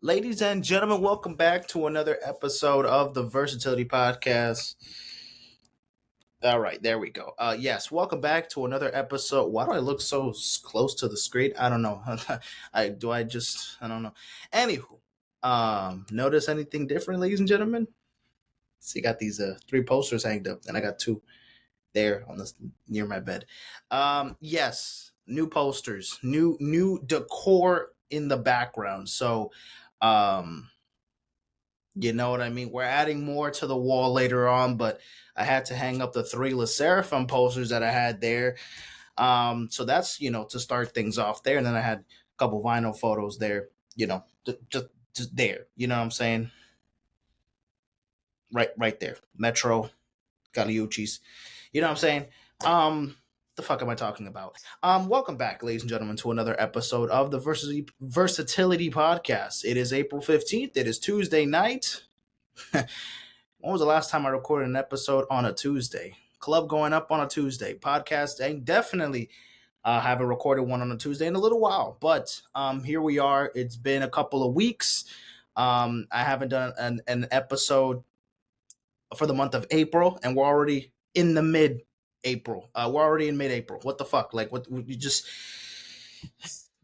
Ladies and gentlemen, welcome back to another episode of the Versatility Podcast. All right, there we go. Yes, welcome back to another episode. Why do I look so close to the screen? I don't know. I don't know. Anywho, notice anything different, ladies and gentlemen? See, got these three posters hanged up, and I got two there on this near my bed. Yes, new posters, new decor in the background. So, um, you know what I mean? We're adding more to the wall later on, but I had to hang up the three La Seraphim posters that I had there. So that's, to start things off there. And then I had a couple vinyl photos there, just there. You know what I'm saying? Right there. Metro, Caliuchis. You know what I'm saying? The fuck am I talking about? Welcome back, ladies and gentlemen, to another episode of the Versatility Podcast. It is April 15th. It is Tuesday night. When was the last time I recorded an episode on a Tuesday? Club going up on a Tuesday. Podcast, I definitely haven't recorded one on a Tuesday in a little while. But here we are. It's been a couple of weeks. I haven't done an episode for the month of April, and we're already in the mid-April. We're already in mid-April. What the fuck? Like, what you just...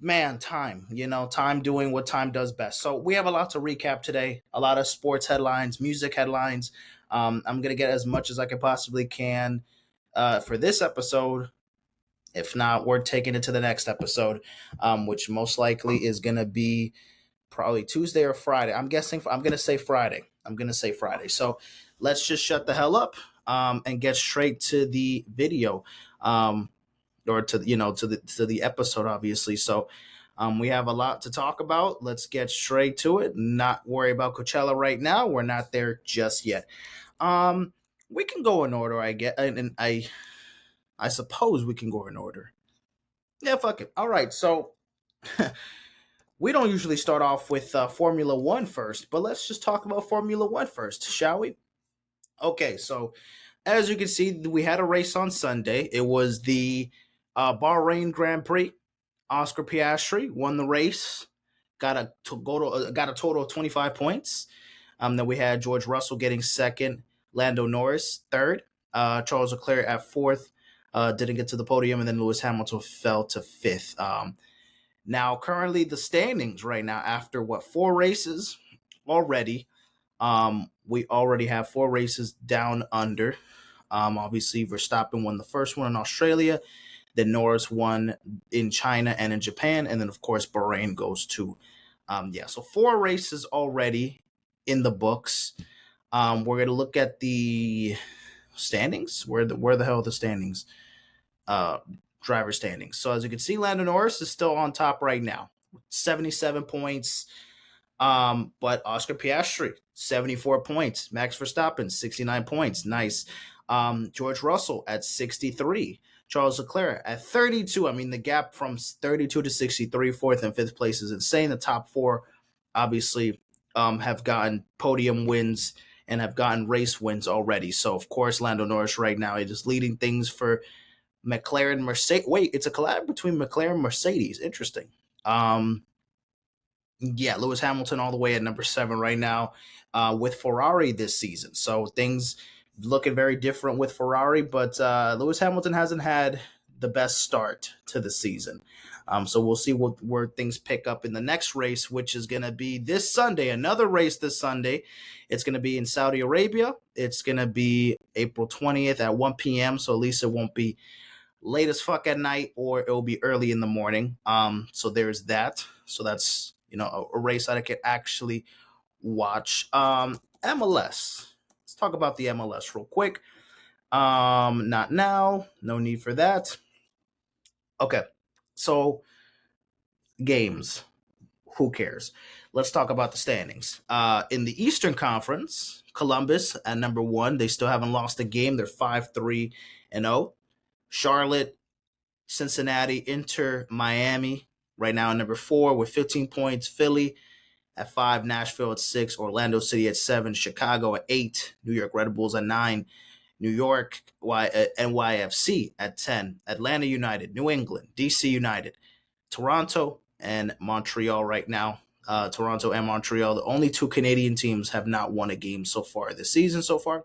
Man, time, time doing what time does best. So we have a lot to recap today, a lot of sports headlines, music headlines. I'm going to get as much as I can possibly can for this episode. If not, we're taking it to the next episode, which most likely is going to be probably Tuesday or Friday. I'm going to say Friday. So let's just shut the hell up and get straight to the video. Or to the episode, obviously. So we have a lot to talk about. Let's get straight to it. Not worry about Coachella right now. We're not there just yet. We can go in order, I get, and I suppose we can go in order. Yeah, fuck it. All right, so we don't usually start off with Formula One first, but let's just talk about Formula One first, shall we? Okay, so as you can see, we had a race on Sunday. It was the Bahrain Grand Prix. Oscar Piastri won the race, got a total of 25 points. Then we had George Russell getting second, Lando Norris third, Charles Leclerc at fourth, didn't get to the podium, and then Lewis Hamilton fell to fifth. Now, currently the standings right now after four races already. We already have four races down under. Obviously, Verstappen won the first one in Australia. Then Norris won in China and in Japan. And then, of course, Bahrain goes to. So four races already in the books. We're going to look at the standings. Where the hell are the standings? Driver standings. So as you can see, Lando Norris is still on top right now. 77 points. But Oscar Piastri, 74 points. Max Verstappen, 69 points. Nice. George Russell at 63. Charles Leclerc at 32. I mean, the gap from 32 to 63, fourth and fifth place is insane. The top four, obviously, have gotten podium wins and have gotten race wins already. So, of course, Lando Norris right now is leading things for McLaren Mercedes. Wait, it's a collab between McLaren and Mercedes. Interesting. Lewis Hamilton all the way at number 7 right now with Ferrari this season. So things looking very different with Ferrari, but Lewis Hamilton hasn't had the best start to the season. So we'll see where things pick up in the next race, which is going to be this Sunday. Another race this Sunday. It's going to be in Saudi Arabia. It's going to be April 20th at 1 p.m. So at least it won't be late as fuck at night, or it'll be early in the morning. So there's that. So that's a race that I could actually watch. MLS. Let's talk about the MLS real quick. Not now. No need for that. Okay. So games. Who cares? Let's talk about the standings. In the Eastern Conference, Columbus at number 1. They still haven't lost a game. They're 5-3-0. Charlotte, Cincinnati, Inter, Miami right now at number 4 with 15 points. Philly at 5, Nashville at 6, Orlando City at 7, Chicago at 8, New York Red Bulls at 9, New York NYFC at 10, Atlanta United, New England, DC United, Toronto, and Montreal right now Toronto and Montreal. The only two Canadian teams have not won a game so far this season so far.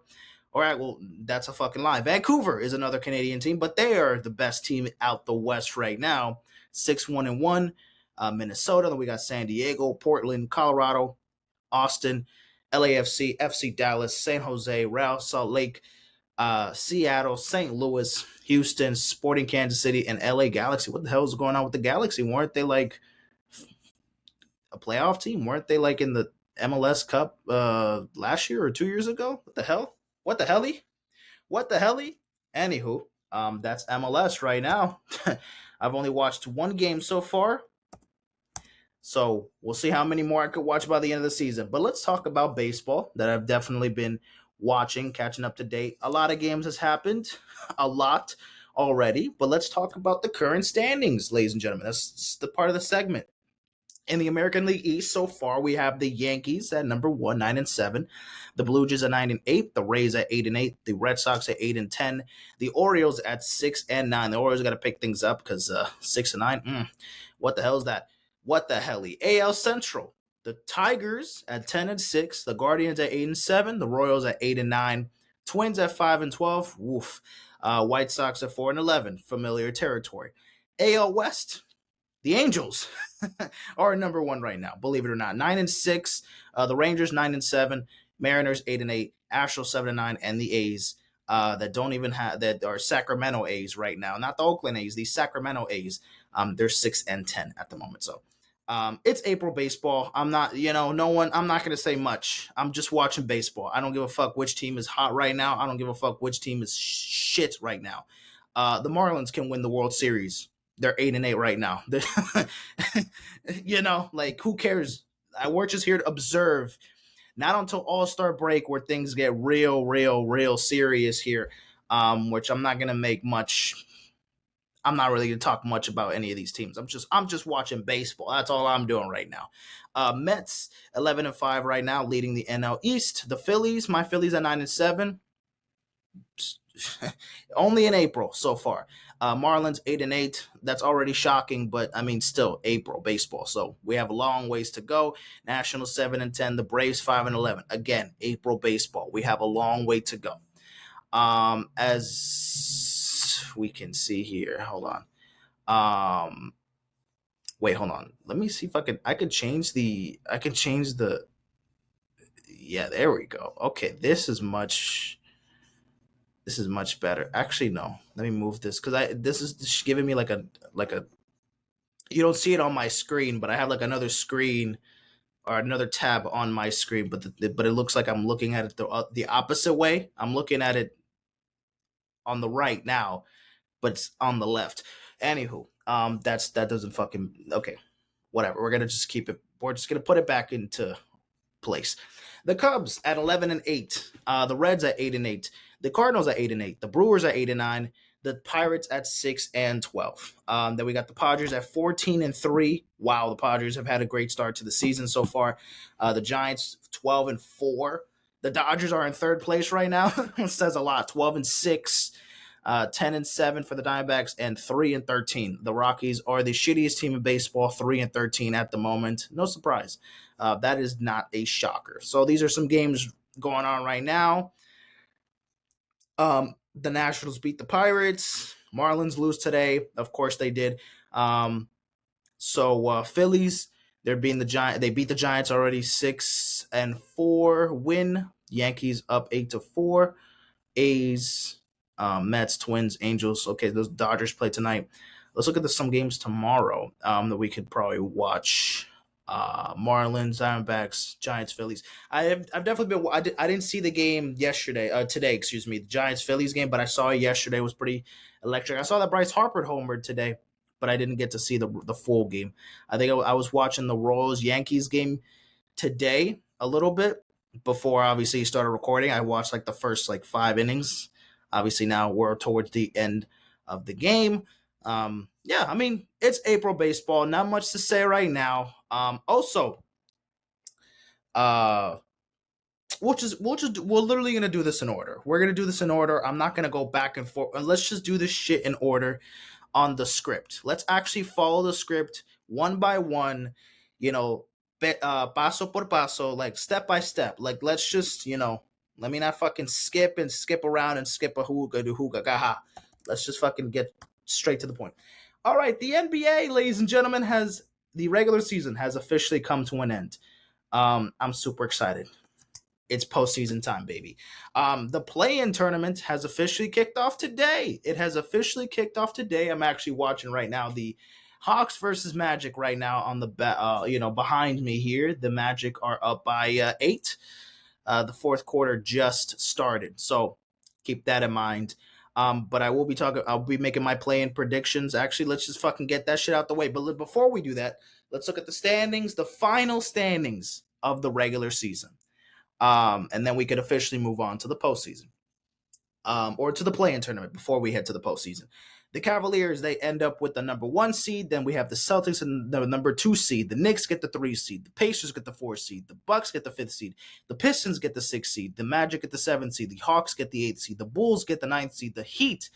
All right, well, that's a fucking lie. Vancouver is another Canadian team, but they are the best team out the West right now. 6-1-1. Minnesota. Then we got San Diego, Portland, Colorado, Austin, LAFC, FC Dallas, San Jose, Real Salt Lake, Seattle, St. Louis, Houston, Sporting Kansas City, and LA Galaxy. What the hell is going on with the Galaxy? Weren't they like a playoff team? Weren't they like in the MLS Cup last year or 2 years ago? What the hell? What the helly? What the helly? Anywho, that's MLS right now. I've only watched one game so far. So we'll see how many more I could watch by the end of the season. But let's talk about baseball that I've definitely been watching, catching up to date. A lot of games has happened, a lot already. But let's talk about the current standings, ladies and gentlemen. That's the part of the segment. In the American League East, so far we have the Yankees at number 1, 9-7, the Blue Jays at 9-8, the Rays at 8-8, the Red Sox at 8-10, the Orioles at 6-9. The Orioles got to pick things up because 6-9. What the hell is that? What the hell? AL Central, the Tigers at 10-6, the Guardians at 8-7, the Royals at 8-9, Twins at 5-12. Woof. White Sox at 4-11. Familiar territory. AL West. The Angels are number 1 right now, believe it or not. 9-6. The Rangers 9-7. Mariners 8-8. Astros 7-9, and the A's that don't even have that are Sacramento A's right now, not the Oakland A's. The Sacramento A's. They're 6-10 at the moment. So it's April baseball. I'm not, no one. I'm not gonna say much. I'm just watching baseball. I don't give a fuck which team is hot right now. I don't give a fuck which team is shit right now. The Marlins can win the World Series. They're 8-8 right now. Like who cares? We're just here to observe. Not until All-Star break where things get real serious here. Which I'm not gonna make much. I'm not really gonna talk much about any of these teams. I'm just watching baseball. That's all I'm doing right now. Mets 11-5 right now, leading the NL East. The Phillies, my Phillies at 9-7. Only in April so far. Marlins 8-8. That's already shocking, but I mean, still April baseball. So we have a long ways to go. Nationals 7-10. The Braves 5-11. Again, April baseball. We have a long way to go. As we can see here, hold on. Wait, hold on. Let me see if I could change the. Yeah, there we go. Okay, this is much better. Actually, no. Let me move this because this is giving me like a. You don't see it on my screen, but I have like another screen or another tab on my screen, but it looks like I'm looking at it the opposite way. I'm looking at it on the right now, but it's on the left. Anywho, that doesn't fucking okay. Whatever. We're gonna just keep it. We're just gonna put it back into place. The Cubs at 11-8. The Reds at 8-8. The Cardinals at 8-8. The Brewers at 8-9. The Pirates at 6-12. Then we got the Padres at 14-3. Wow, the Padres have had a great start to the season so far. The Giants 12-4. The Dodgers are in third place right now. It says a lot. 12-6. 10-7 for the Diamondbacks, and 3-13. The Rockies are the shittiest team in baseball, 3-13 at the moment. No surprise. That is not a shocker. So these are some games going on right now. The Nationals beat the Pirates. Marlins lose today. Of course they did. Phillies, they beat the Giants already 6-4 win. Yankees up 8-4. A's, Mets, Twins, Angels. Okay, those Dodgers play tonight. Let's look at some games tomorrow that we could probably watch. Marlins, Diamondbacks, Giants, Phillies. I've definitely been. I didn't see the game today. Excuse me, the Giants Phillies game, but I saw it yesterday. It was pretty electric. I saw that Bryce Harper homered today, but I didn't get to see the full game. I think I was watching the Royals Yankees game today a little bit before obviously started recording. I watched like the first 5 innings. Obviously now we're towards the end of the game. Yeah, I mean, it's April baseball. Not much to say right now. Also, we're literally gonna do this in order. We're gonna do this in order. I'm not gonna go back and forth. Let's just do this shit in order on the script. Let's actually follow the script one by one. paso por paso, like step by step. Like let's just, let me not fucking skip around and skip a hooga to hooga gaha. Let's just fucking get straight to the point. All right, the NBA, ladies and gentlemen, has the regular season has officially come to an end. I'm super excited. It's postseason time, baby. The play-in tournament has officially kicked off today. It has officially kicked off today. I'm actually watching right now the Hawks versus Magic right now on the behind me here. The Magic are up by 8. The fourth quarter just started, so keep that in mind. But I will be talking. I'll be making my play-in predictions. Actually, let's just fucking get that shit out the way. But before we do that, let's look at the standings, the final standings of the regular season. And then we could officially move on to the postseason, or to the play-in tournament before we head to the postseason. The Cavaliers, they end up with the number 1 seed. Then we have the Celtics and the number 2 seed. The Knicks get the 3 seed. The Pacers get the 4 seed. The Bucks get the 5th seed. The Pistons get the 6th seed. The Magic get the 7th seed. The Hawks get the 8th seed. The Bulls get the 9th seed. The Heat,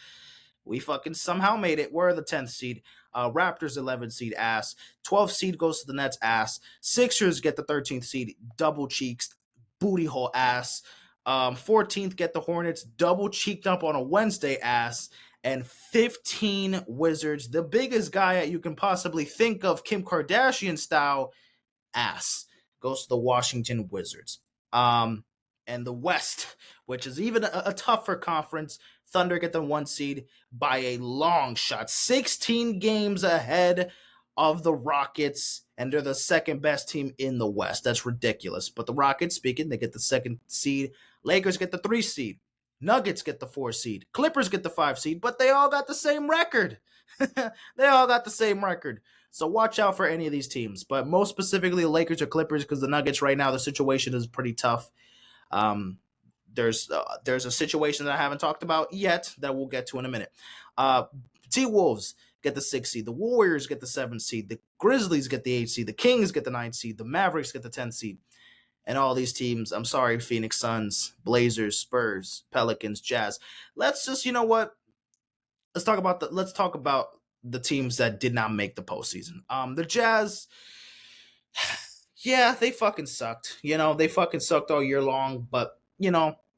we fucking somehow made it. We're the 10th seed. Raptors 11th seed, ass. 12th seed goes to the Nets, ass. Sixers get the 13th seed, double cheeks, booty hole, ass. 14th get the Hornets, double cheeked up on a Wednesday, ass. And 15 Wizards, the biggest guy you can possibly think of, Kim Kardashian style, ass, goes to the Washington Wizards. And the West, which is even a tougher conference, Thunder get the 1 seed by a long shot, 16 games ahead of the Rockets, and they're the second best team in the West. That's ridiculous. But the Rockets, speaking, they get the 2nd seed. Lakers get the 3 seed. Nuggets get the 4 seed. Clippers get the 5 seed, but they all got the same record. They all got the same record. So watch out for any of these teams, but most specifically the Lakers or Clippers, because the Nuggets right now, the situation is pretty tough. There's a situation that I haven't talked about yet that we'll get to in a minute. T-Wolves get the 6th seed. The Warriors get the 7th seed. The Grizzlies get the 8th seed. The Kings get the 9th seed. The Mavericks get the 10th seed. And all these teams, I'm sorry, Phoenix Suns, Blazers, Spurs, Pelicans, Jazz. Let's just, you know what? Let's talk about the teams that did not make the postseason. The Jazz, yeah, they fucking sucked. They fucking sucked all year long, but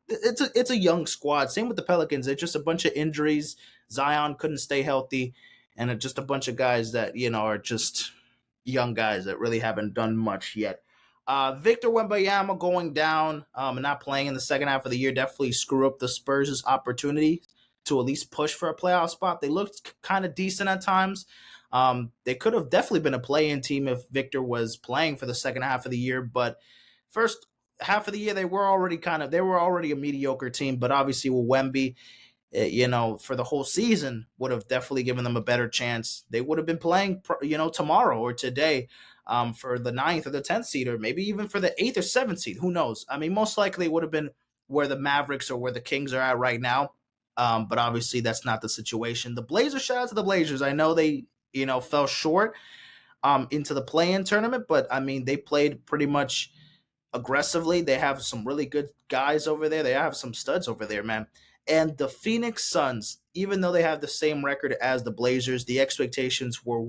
it's a young squad. Same with the Pelicans. It's just a bunch of injuries. Zion couldn't stay healthy, and just a bunch of guys that are just young guys that really haven't done much yet. Victor Wembanyama going down and not playing in the second half of the year definitely screw up the Spurs' opportunity to at least push for a playoff spot. They looked kind of decent at times. They could have definitely been a play-in team if Victor was playing for the second half of the year, but first half of the year they were already a mediocre team. But obviously with Wemby, for the whole season would have definitely given them a better chance. They would have been playing, tomorrow or today for the 9th or the 10th seed, or maybe even for the 8th or 7th seed. Who knows? I mean, most likely it would have been where the Mavericks or where the Kings are at right now. But obviously that's not the situation. The Blazers, shout out to the Blazers. I know they, fell short into the play-in tournament, but I mean, they played pretty much aggressively. They have some really good guys over there. They have some studs over there, man. And the Phoenix Suns, even though they have the same record as the Blazers, the expectations were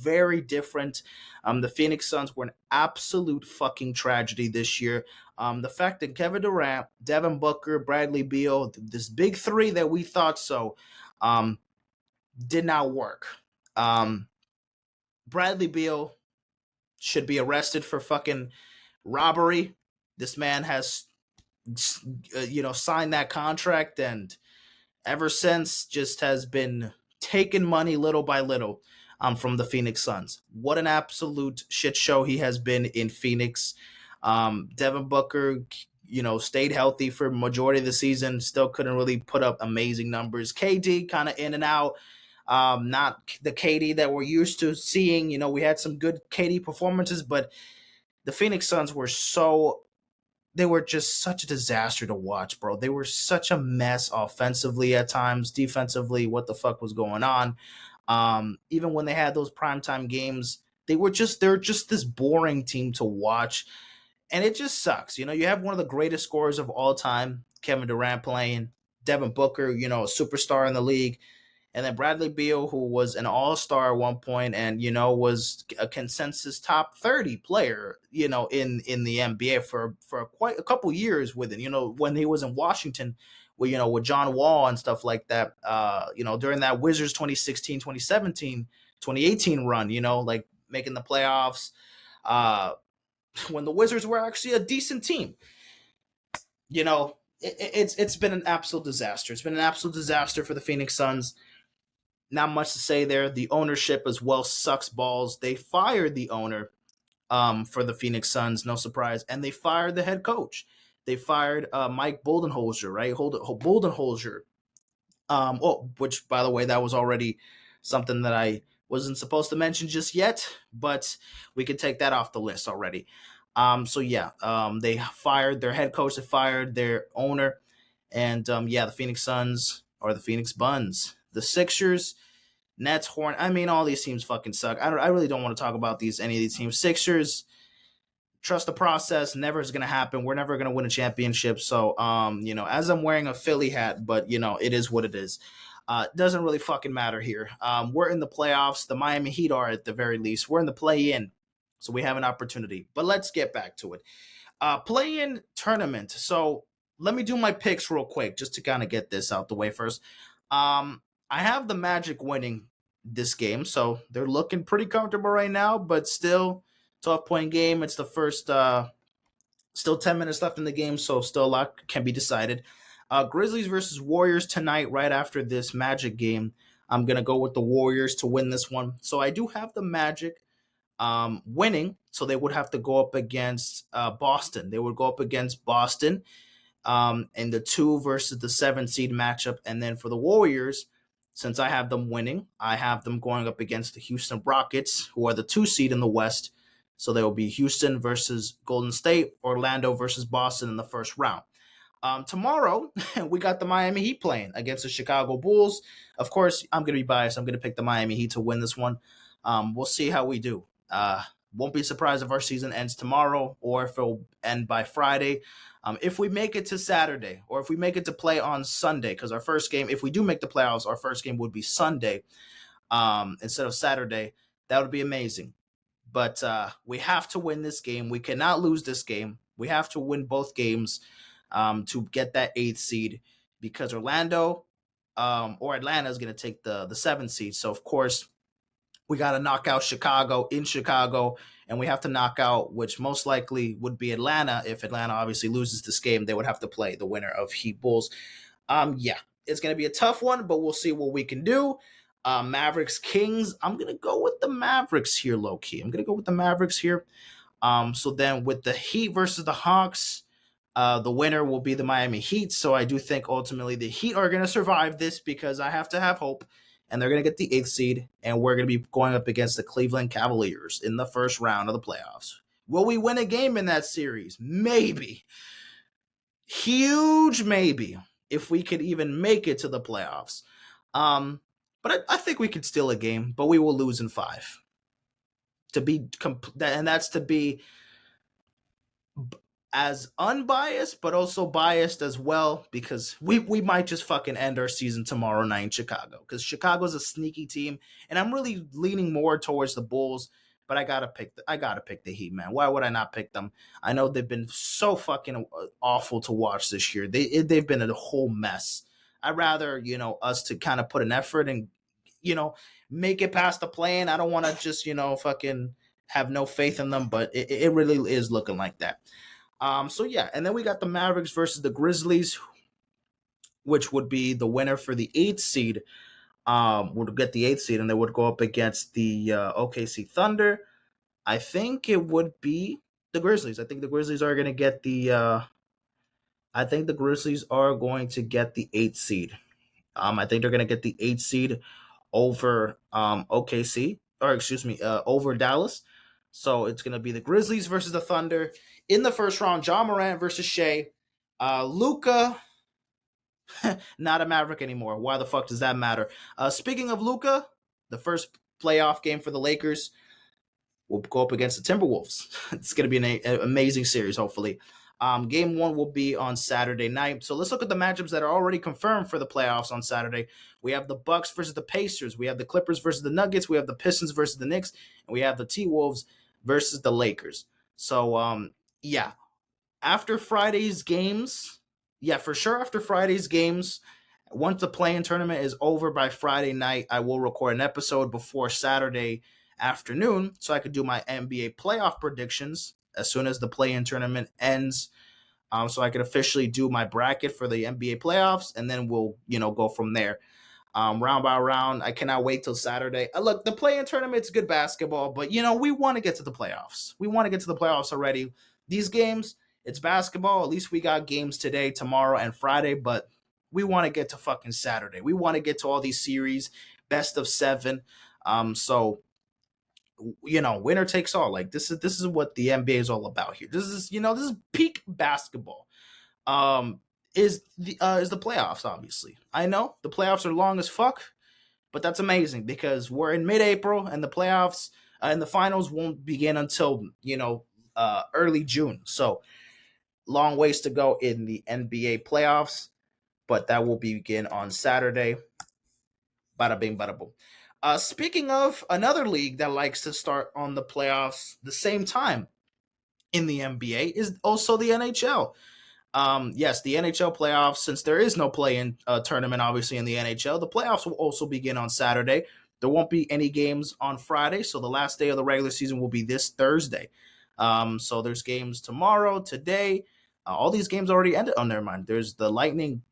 very different. The Phoenix Suns were an absolute fucking tragedy this year. The fact that Kevin Durant, Devin Booker, Bradley Beal, this big three that we thought did not work. Bradley Beal should be arrested for fucking robbery. This man has signed that contract, and ever since just has been taking money little by little from the Phoenix Suns. What an absolute shit show he has been in Phoenix. Devin Booker, stayed healthy for majority of the season, still couldn't really put up amazing numbers. KD kind of in and out. Not the KD that we're used to seeing. We had some good KD performances, but the Phoenix Suns were just such a disaster to watch, bro. They were such a mess offensively at times. Defensively, what the fuck was going on? Even when they had those primetime games, they're just this boring team to watch. And it just sucks. You have one of the greatest scorers of all time, Kevin Durant, playing. Devin Booker, a superstar in the league. And then Bradley Beal, who was an all-star at one point and, was a consensus top 30 player, in the NBA for quite a couple years with it, when he was in Washington with John Wall and stuff like that, during that Wizards 2016, 2017, 2018 run, like making the playoffs, when the Wizards were actually a decent team. It's been an absolute disaster. It's been an absolute disaster for the Phoenix Suns. Not much to say there. The ownership as well sucks balls. They fired the owner for the Phoenix Suns, no surprise, and they fired the head coach. They fired Mike Budenholzer, right? Budenholzer. Which, by the way, that was already something that I wasn't supposed to mention just yet, but we could take that off the list already. They fired their head coach, they fired their owner, and the Phoenix Suns or the Phoenix Buns, the Sixers, Nets, all these teams fucking suck. I really don't want to talk about any of these teams. Sixers, trust the process. Never is going to happen. We're never going to win a championship. So, as I'm wearing a Philly hat, but it is what it is. Doesn't really fucking matter here. We're in the playoffs. The Miami Heat are at the very least. We're in the play-in, so we have an opportunity. But let's get back to it. Play-in tournament. So let me do my picks real quick, just to kind of get this out the way first. I have the Magic winning this game, so they're looking pretty comfortable right now, but still 12-point game. It's the first, still 10 minutes left in the game, so still a lot can be decided. Grizzlies versus Warriors tonight, right after this Magic game. I'm going to go with the Warriors to win this one. So I do have the Magic winning, so they would have to go up against Boston. They would go up against Boston in the 2 versus the 7 seed matchup. And then for the Warriors, since I have them winning, I have them going up against the Houston Rockets, who are the 2 seed in the West. So there will be Houston versus Golden State, Orlando versus Boston in the first round. Tomorrow, we got the Miami Heat playing against the Chicago Bulls. Of course, I'm going to be biased. I'm going to pick the Miami Heat to win this one. We'll see how we do. Won't be surprised if our season ends tomorrow or if it'll end by Friday. If we make it to Saturday or if we make it to play on Sunday, because our first game, if we do make the playoffs, our first game would be Sunday instead of Saturday. That would be amazing. But we have to win this game. We cannot lose this game. We have to win both games to get that 8th seed, because Orlando or Atlanta is going to take the 7th seed. So, of course, we got to knock out Chicago in Chicago, and we have to knock out, which most likely would be Atlanta. If Atlanta obviously loses this game, they would have to play the winner of Heat Bulls. It's going to be a tough one, but we'll see what we can do. Mavericks Kings. I'm going to go with the Mavericks here, low-key. I'm going to go with the Mavericks here. So then with the Heat versus the Hawks, the winner will be the Miami Heat. So I do think ultimately the Heat are going to survive this, because I have to have hope. And they're going to get the 8th seed, and we're going to be going up against the Cleveland Cavaliers in the first round of the playoffs. Will we win a game in that series? Maybe. Huge maybe, if we could even make it to the playoffs. But I think we could steal a game, but we will lose in 5. And that's to be as unbiased, but also biased as well, because we might just fucking end our season tomorrow night in Chicago, because Chicago's a sneaky team, and I'm really leaning more towards the Bulls, but I gotta pick the Heat, man. Why would I not pick them? I know they've been so fucking awful to watch this year. They've been a whole mess. I'd rather us to kind of put an effort and make it past the play-in. I don't want to just fucking have no faith in them, but it really is looking like that. And then we got the Mavericks versus the Grizzlies, which would be the winner for the 8th seed. Would get the 8th seed, and they would go up against the OKC Thunder. I think it would be the Grizzlies. I think the Grizzlies are going to get the. I think the Grizzlies are going to get the 8th seed. I think they're going to get the 8th seed over OKC, or excuse me, over Dallas. So it's going to be the Grizzlies versus the Thunder. In the first round, John Morant versus Shea. Luka, not a Maverick anymore. Why the fuck does that matter? Speaking of Luka, the first playoff game for the Lakers will go up against the Timberwolves. It's going to be an amazing series, hopefully. Game 1 will be on Saturday night. So let's look at the matchups that are already confirmed for the playoffs on Saturday. We have the Bucks versus the Pacers. We have the Clippers versus the Nuggets. We have the Pistons versus the Knicks. And we have the T-Wolves versus the Lakers. So, yeah, after Friday's games, for sure after Friday's games, once the play-in tournament is over by Friday night, I will record an episode before Saturday afternoon so I could do my NBA playoff predictions as soon as the play-in tournament ends. So I could officially do my bracket for the NBA playoffs, and then we'll, go from there. Round by round. I cannot wait till Saturday. Look, the play-in tournament's good basketball, but we want to get to the playoffs. We want to get to the playoffs already. These games, it's basketball. At least we got games today, tomorrow, and Friday, but we want to get to fucking Saturday. We want to get to all these series, best of 7. So winner takes all. Like this is what the NBA is all about here. This is peak basketball. Is the playoffs, obviously. I know the playoffs are long as fuck, but that's amazing because we're in mid-April and the playoffs and the finals won't begin until, early June. So long ways to go in the NBA playoffs, but that will begin on Saturday. Bada bing, bada boom. Speaking of another league that likes to start on the playoffs the same time in the NBA is also the NHL. Yes, the NHL playoffs, since there is no play-in tournament, obviously, in the NHL, the playoffs will also begin on Saturday. There won't be any games on Friday, so the last day of the regular season will be this Thursday. So there's games tomorrow, today. All these games already ended. Oh, never mind. There's the Lightning,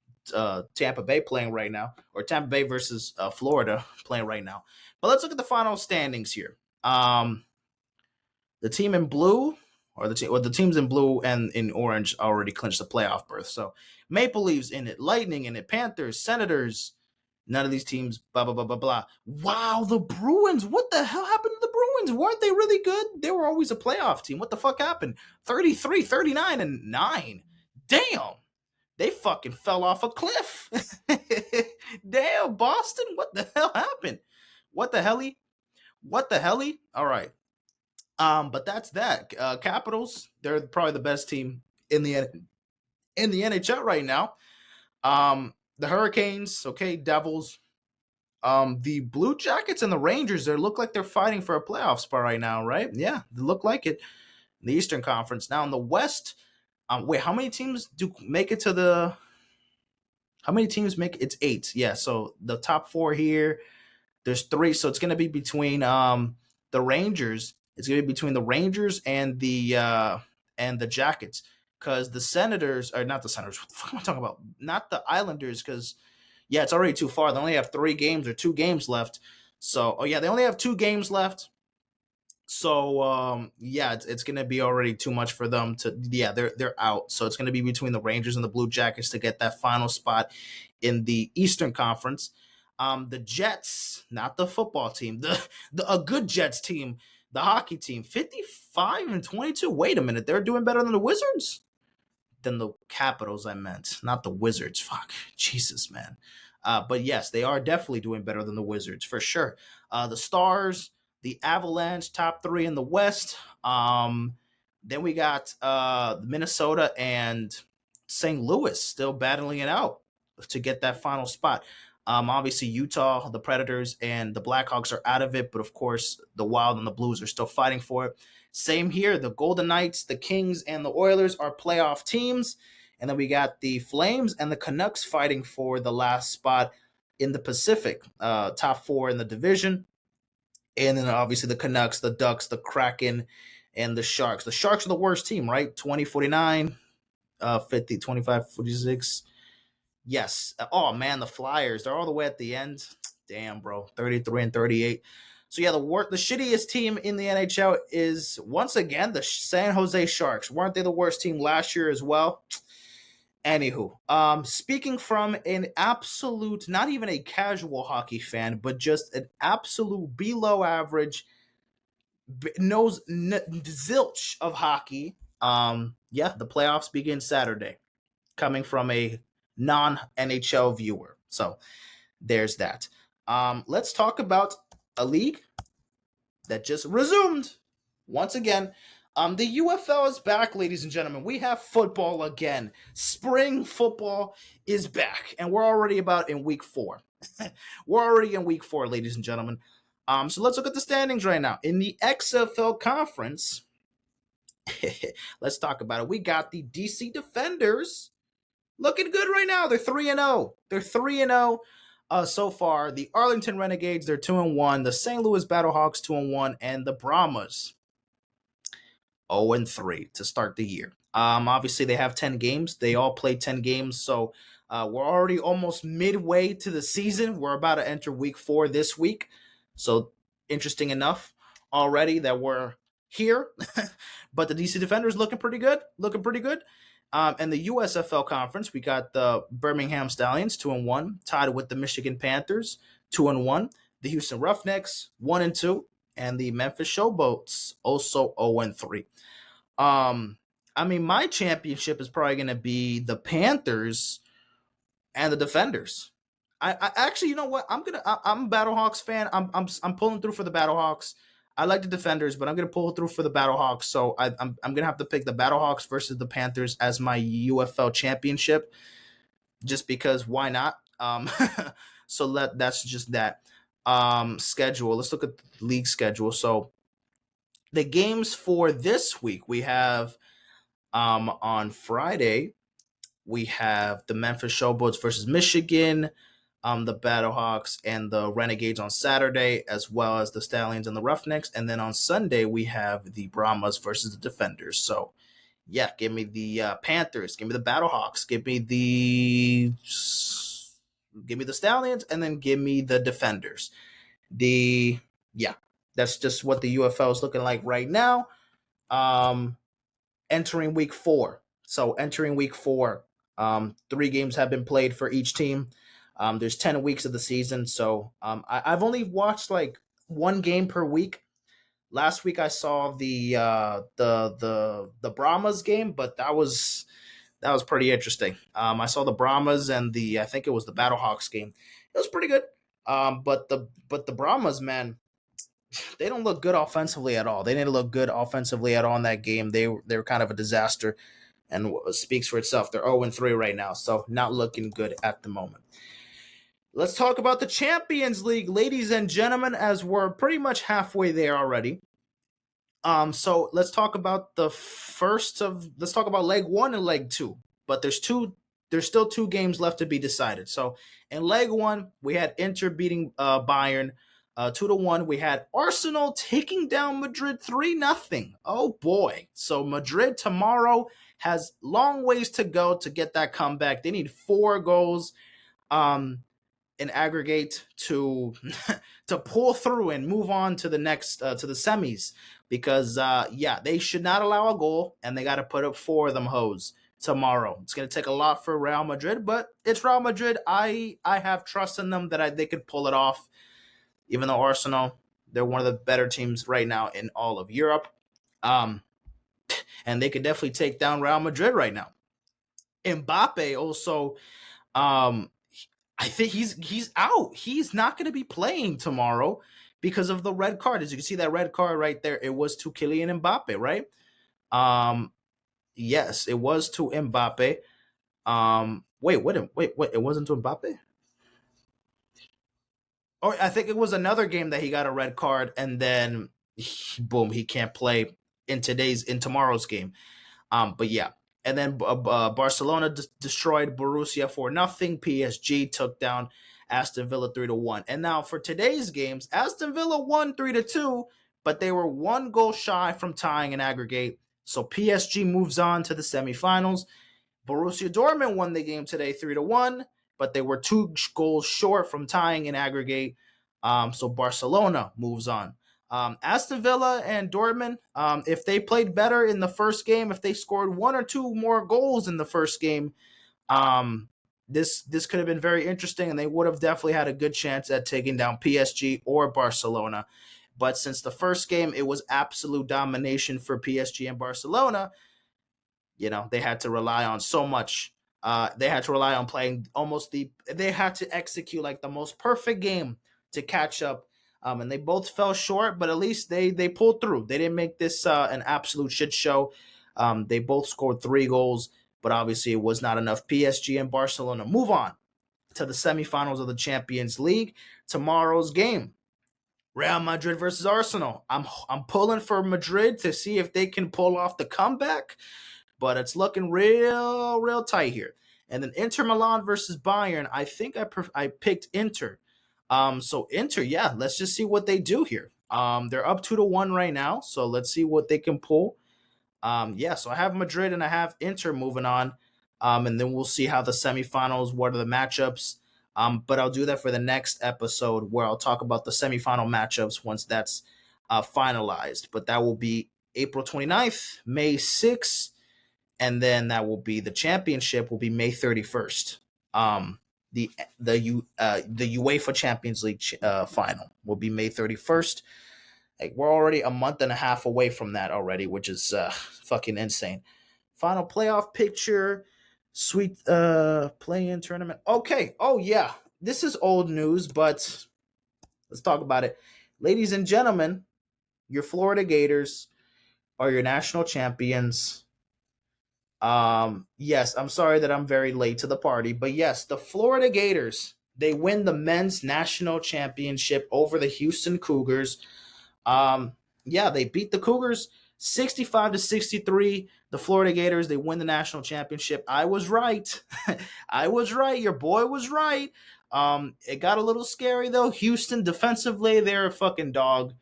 Tampa Bay playing right now, or Tampa Bay versus Florida playing right now. But let's look at the final standings here. The team in blue, or the teams in blue and in orange already clinched the playoff berth. So Maple Leafs in it, Lightning in it, Panthers, Senators. None of these teams, blah, blah, blah, blah, blah. Wow, the Bruins. What the hell happened to the Bruins? Weren't they really good? They were always a playoff team. What the fuck happened? 33, 39, and 9. Damn. They fucking fell off a cliff. Damn, Boston. What the hell happened? What the helly? What the helly? All right. But that's that. Capitals, they're probably the best team in the NHL right now. The Hurricanes, okay, Devils. The Blue Jackets and the Rangers, they look like they're fighting for a playoff spot right now, right? Yeah, they look like it. In the Eastern Conference. Now in the West, wait, how many teams do make it to the? How many teams make it? It's 8. Yeah, so the top 4 here. There's 3, so it's going to be between the Rangers. It's going to be between the Rangers and the Jackets, because the Senators are not the Senators. What the fuck am I talking about? Not the Islanders, because it's already too far. They only have 3 games or 2 games left. So they only have 2 games left. So it's going to be already too much for them to. They're out. So it's going to be between the Rangers and the Blue Jackets to get that final spot in the Eastern Conference. The Jets, not the football team, a good Jets team, the hockey team, 55-22. Wait a minute, they're doing better than the Wizards? Than the Capitals, I meant, not the Wizards. Fuck, Jesus, man. But yes, they are definitely doing better than the Wizards for sure. The Stars, the Avalanche, top 3 in the West. Then we got Minnesota and St. Louis still battling it out to get that final spot. Obviously, Utah, the Predators, and the Blackhawks are out of it, but of course, the Wild and the Blues are still fighting for it. Same here. The Golden Knights, the Kings, and the Oilers are playoff teams. And then we got the Flames and the Canucks fighting for the last spot in the Pacific, top 4 in the division. And then obviously the Canucks, the Ducks, the Kraken, and the Sharks. The Sharks are the worst team, right? 20-49, 50, 25-46. Yes. Oh, man, the Flyers. They're all the way at the end. Damn, bro. 33-38. So, the shittiest team in the NHL is, once again, the San Jose Sharks. Weren't they the worst team last year as well? Anywho, speaking from an absolute, not even a casual hockey fan, but just an absolute below average, knows zilch of hockey. The playoffs begin Saturday, coming from a non-NHL viewer. So there's that. Let's talk about a league that just resumed once again. The UFL is back, ladies and gentlemen. We have football again. Spring football is back, and we're already about in week 4. We're already in week 4, ladies and gentlemen. So let's look at the standings right now. In the XFL conference, let's talk about it. We got the DC Defenders looking good right now. They're 3-0. They're 3-0 so far. The Arlington Renegades, they're 2-1. The St. Louis Battlehawks, 2-1, and the Brahmas 0-3 to start the year. Obviously, they have 10 games. They all play 10 games. So we're already almost midway to the season. We're about to enter week 4 this week. So interesting enough already that we're here. But the DC Defenders looking pretty good. And the USFL conference, we got the Birmingham Stallions 2-1, tied with the Michigan Panthers 2-1. The Houston Roughnecks 1-2. And the Memphis Showboats also 0-3. I mean, my championship is probably going to be the Panthers and the Defenders. I actually, you know what? I'm a Battlehawks fan. I'm pulling through for the Battlehawks. I like the Defenders, but I'm gonna pull through for the Battlehawks. So I'm gonna have to pick the Battlehawks versus the Panthers as my UFL championship, just because why not? So that's just that. Schedule. Let's look at the league schedule. So the games for this week, we have on Friday, we have the Memphis Showboats versus Michigan, the Battlehawks and the Renegades on Saturday, as well as the Stallions and the Roughnecks. And then on Sunday, we have the Brahmas versus the Defenders. So, yeah, give me the Panthers, give me the Battlehawks, give me the Stallions, and then give me the Defenders. That's just what the UFL is looking like right now. Entering week 4. So entering week 4, 3 games have been played for each team. There's 10 weeks of the season, so I've only watched like 1 game per week. Last week I saw the Brahmas game, but that was pretty interesting. I saw the Brahmas and I think it was the Battlehawks game. It was pretty good. But the Brahmas, man, they don't look good offensively at all. They didn't look good offensively at all in that game. They were kind of a disaster, and speaks for itself. They're 0-3 right now, so not looking good at the moment. Let's talk about the Champions League, ladies and gentlemen, as we're pretty much halfway there already. So let's talk about let's talk about leg 1 and leg 2. But there's still 2 games left to be decided. So in leg 1, we had Inter beating Bayern 2-1. We had Arsenal taking down Madrid 3-0. Oh boy. So Madrid tomorrow has long ways to go to get that comeback. They need 4 goals. In aggregate to pull through and move on to the next to the semis, because they should not allow a goal, and they got to put up 4 of them hoes tomorrow. It's going to take a lot for Real Madrid, but it's Real Madrid. I have trust in them that they could pull it off, even though Arsenal, they're one of the better teams right now in all of Europe, and they could definitely take down Real Madrid right now. Mbappe also, I think he's out. He's not going to be playing tomorrow because of the red card. As you can see, that red card right there, it was to Kylian Mbappe, right? Yes, it was to Mbappe. Wait, it wasn't to Mbappe? Or I think it was another game that he got a red card, and then boom, he can't play in tomorrow's game. But yeah. And then Barcelona destroyed Borussia 4-0. PSG took down Aston Villa 3-1. And now for today's games, Aston Villa won 3-2, but they were 1 goal shy from tying in aggregate. So PSG moves on to the semifinals. Borussia Dortmund won the game today 3-1, but they were 2 goals short from tying in aggregate. So Barcelona moves on. Aston Villa and Dortmund, if they played better in the first game, if they scored 1 or 2 more goals in the first game, this could have been very interesting, and they would have definitely had a good chance at taking down PSG or Barcelona. But since the first game, it was absolute domination for PSG and Barcelona, they had to rely on so much. They had to rely on playing they had to execute like the most perfect game to catch up And they both fell short, but at least they pulled through. They didn't make this an absolute shit show. They both scored 3 goals, but obviously it was not enough. PSG and Barcelona move on to the semifinals of the Champions League. Tomorrow's game, Real Madrid versus Arsenal. I'm pulling for Madrid to see if they can pull off the comeback, but it's looking real tight here. And then Inter Milan versus Bayern. I think I picked Inter. So Inter, yeah, let's just see what they do here. They're up 2-1 right now, so let's see what they can pull. Yeah, so I have Madrid and I have Inter moving on. And then we'll see how the semifinals, what are the matchups. But I'll do that for the next episode where I'll talk about the semifinal matchups once that's finalized. But that will be April 29th, May 6th, and then that will be the championship will be May 31st. The UEFA Champions League final will be May 31st. Like we're already a month and a half away from that already, which is fucking insane. Final playoff picture, sweet play-in tournament. Okay, oh yeah, this is old news, but let's talk about it, ladies and gentlemen. Your Florida Gators are your national champions. Yes, I'm sorry that I'm very late to the party, but yes, the Florida Gators, they win the men's national championship over the Houston Cougars. Yeah, they beat the Cougars 65-63. The Florida Gators, they win the national championship. I was right. I was right. Your boy was right. It got a little scary though. Houston defensively, they're a fucking dog.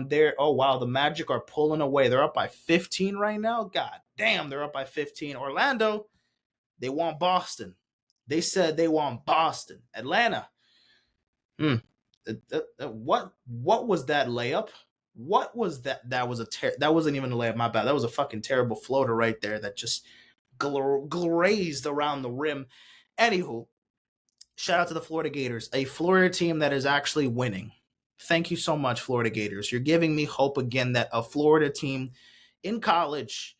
They're oh wow, the Magic are pulling away. They're up by 15 right now. God damn, they're up by 15. Orlando, they want Boston. They said they want Boston. Atlanta. What was that layup? What was that? That wasn't even a layup. My bad. That was a fucking terrible floater right there that just grazed around the rim. Anywho, shout out to the Florida Gators, a Florida team that is actually winning. Thank you so much, Florida Gators. You're giving me hope again that a Florida team in college,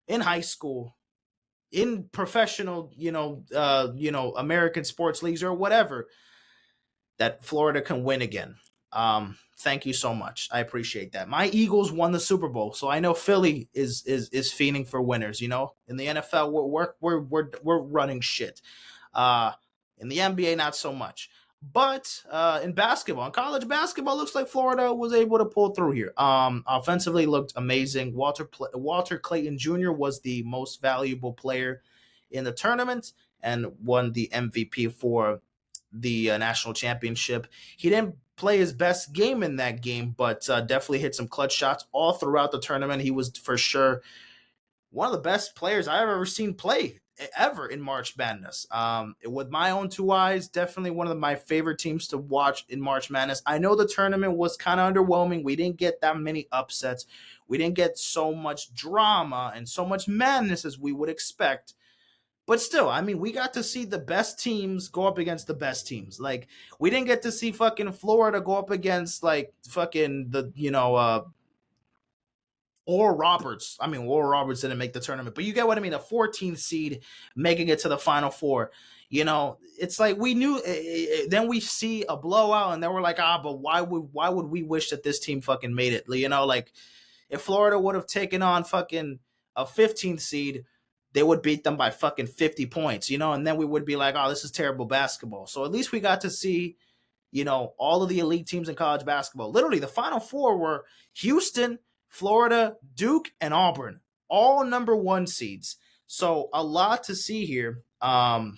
in high school, in professional, American sports leagues or whatever, that Florida can win again. Thank you so much. I appreciate that. My Eagles won the Super Bowl, so I know Philly is fiending for winners. You know, in the NFL, we're running shit. In the NBA, not so much. But in basketball, in college basketball, looks like Florida was able to pull through here. Offensively, looked amazing. Walter Clayton Jr. was the most valuable player in the tournament and won the MVP for the national championship. He didn't play his best game in that game, but definitely hit some clutch shots all throughout the tournament. He was for sure one of the best players I've ever seen play ever in March Madness. With my own 2 eyes, definitely one of my favorite teams to watch in March Madness. I know the tournament was kind of underwhelming. We didn't get that many upsets. We didn't get so much drama and so much madness as we would expect. But still, I mean, we got to see the best teams go up against the best teams. Like, we didn't get to see fucking Florida go up against, like, fucking Oral Roberts. I mean, Oral Roberts didn't make the tournament, but you get what I mean. A 14th seed making it to the Final Four. You know, it's like we knew. Then we see a blowout, and then we're like, but why would we wish that this team fucking made it? You know, like if Florida would have taken on fucking a 15th seed, they would beat them by fucking 50 points. You know, and then we would be like, oh, this is terrible basketball. So at least we got to see, you know, all of the elite teams in college basketball. Literally, the Final Four were Houston, Florida, Duke, and Auburn, all number 1 seeds. So a lot to see here. But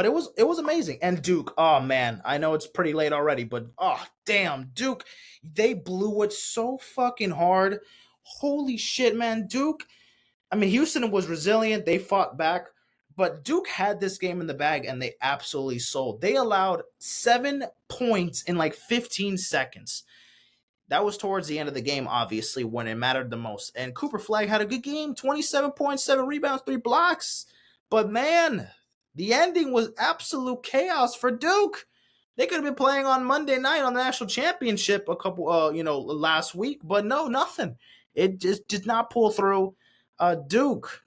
it was amazing. And Duke, oh man, I know it's pretty late already, but oh damn, Duke, they blew it so fucking hard. Holy shit, man. Duke, I mean, Houston was resilient. They fought back. But Duke had this game in the bag, and they absolutely sold. They allowed 7 points in like 15 seconds. That was towards the end of the game, obviously, when it mattered the most. And Cooper Flagg had a good game, 27 points, 7 rebounds, 3 blocks. But man, the ending was absolute chaos for Duke. They could have been playing on Monday night on the national championship last week, but no, nothing. It just did not pull through. Duke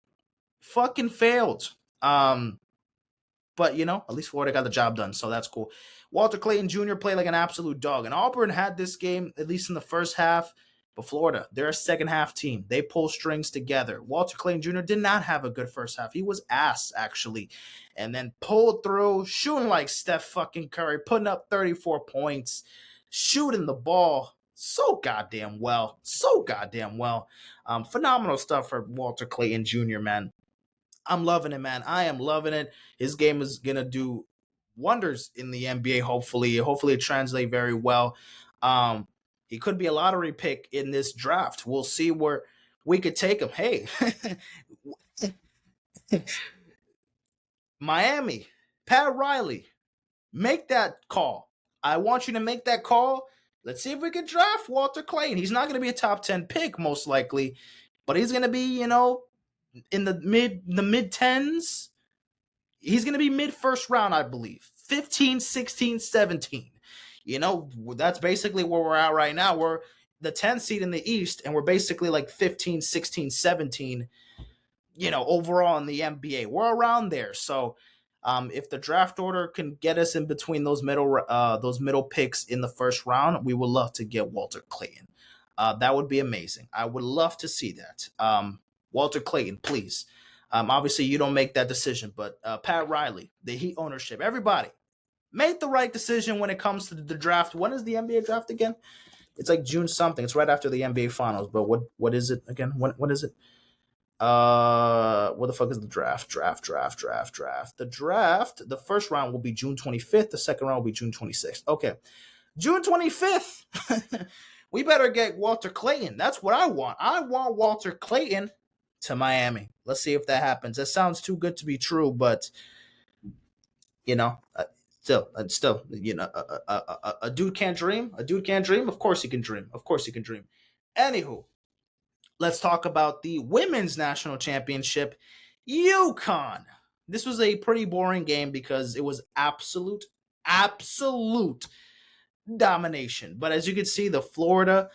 fucking failed. But, you know, at least Florida got the job done, so that's cool. Walter Clayton Jr. played like an absolute dog. And Auburn had this game, at least in the first half. But Florida, they're a second half team. They pull strings together. Walter Clayton Jr. did not have a good first half. He was ass, actually. And then pulled through, shooting like Steph fucking Curry, putting up 34 points, shooting the ball so goddamn well. So goddamn well. Phenomenal stuff for Walter Clayton Jr., man. I'm loving it, man. I am loving it. His game is going to do wonders in the NBA, hopefully. Hopefully it translates very well. He could be a lottery pick in this draft. We'll see where we could take him. Hey, Miami, Pat Riley, make that call. I want you to make that call. Let's see if we can draft Walter Clayton. He's not going to be a top 10 pick, most likely, but he's going to be, in the mid tens. He's going to be mid first round, I believe. 15, 16, 17. That's basically where we're at right now. We're the 10th seed in the East, and we're basically like 15, 16, 17, overall in the NBA. We're around there. So if the draft order can get us in between those middle picks in the first round, we would love to get Walter Clayton. That would be amazing. I would love to see that. Walter Clayton, please. Obviously, you don't make that decision, but Pat Riley, the Heat ownership, everybody, made the right decision when it comes to the draft. When is the NBA draft again? It's like June something. It's right after the NBA Finals. But what is it again? What is it? What the fuck is the draft? Draft. The draft, the first round will be June 25th. The second round will be June 26th. Okay. June 25th. We better get Walter Clayton. That's what I want. I want Walter Clayton to Miami. Let's see if that happens. That sounds too good to be true, but still, a dude can't dream. A dude can't dream. Of course he can dream. Anywho, let's talk about the women's national championship. UConn. This was a pretty boring game because it was absolute domination. But as you can see, the Florida,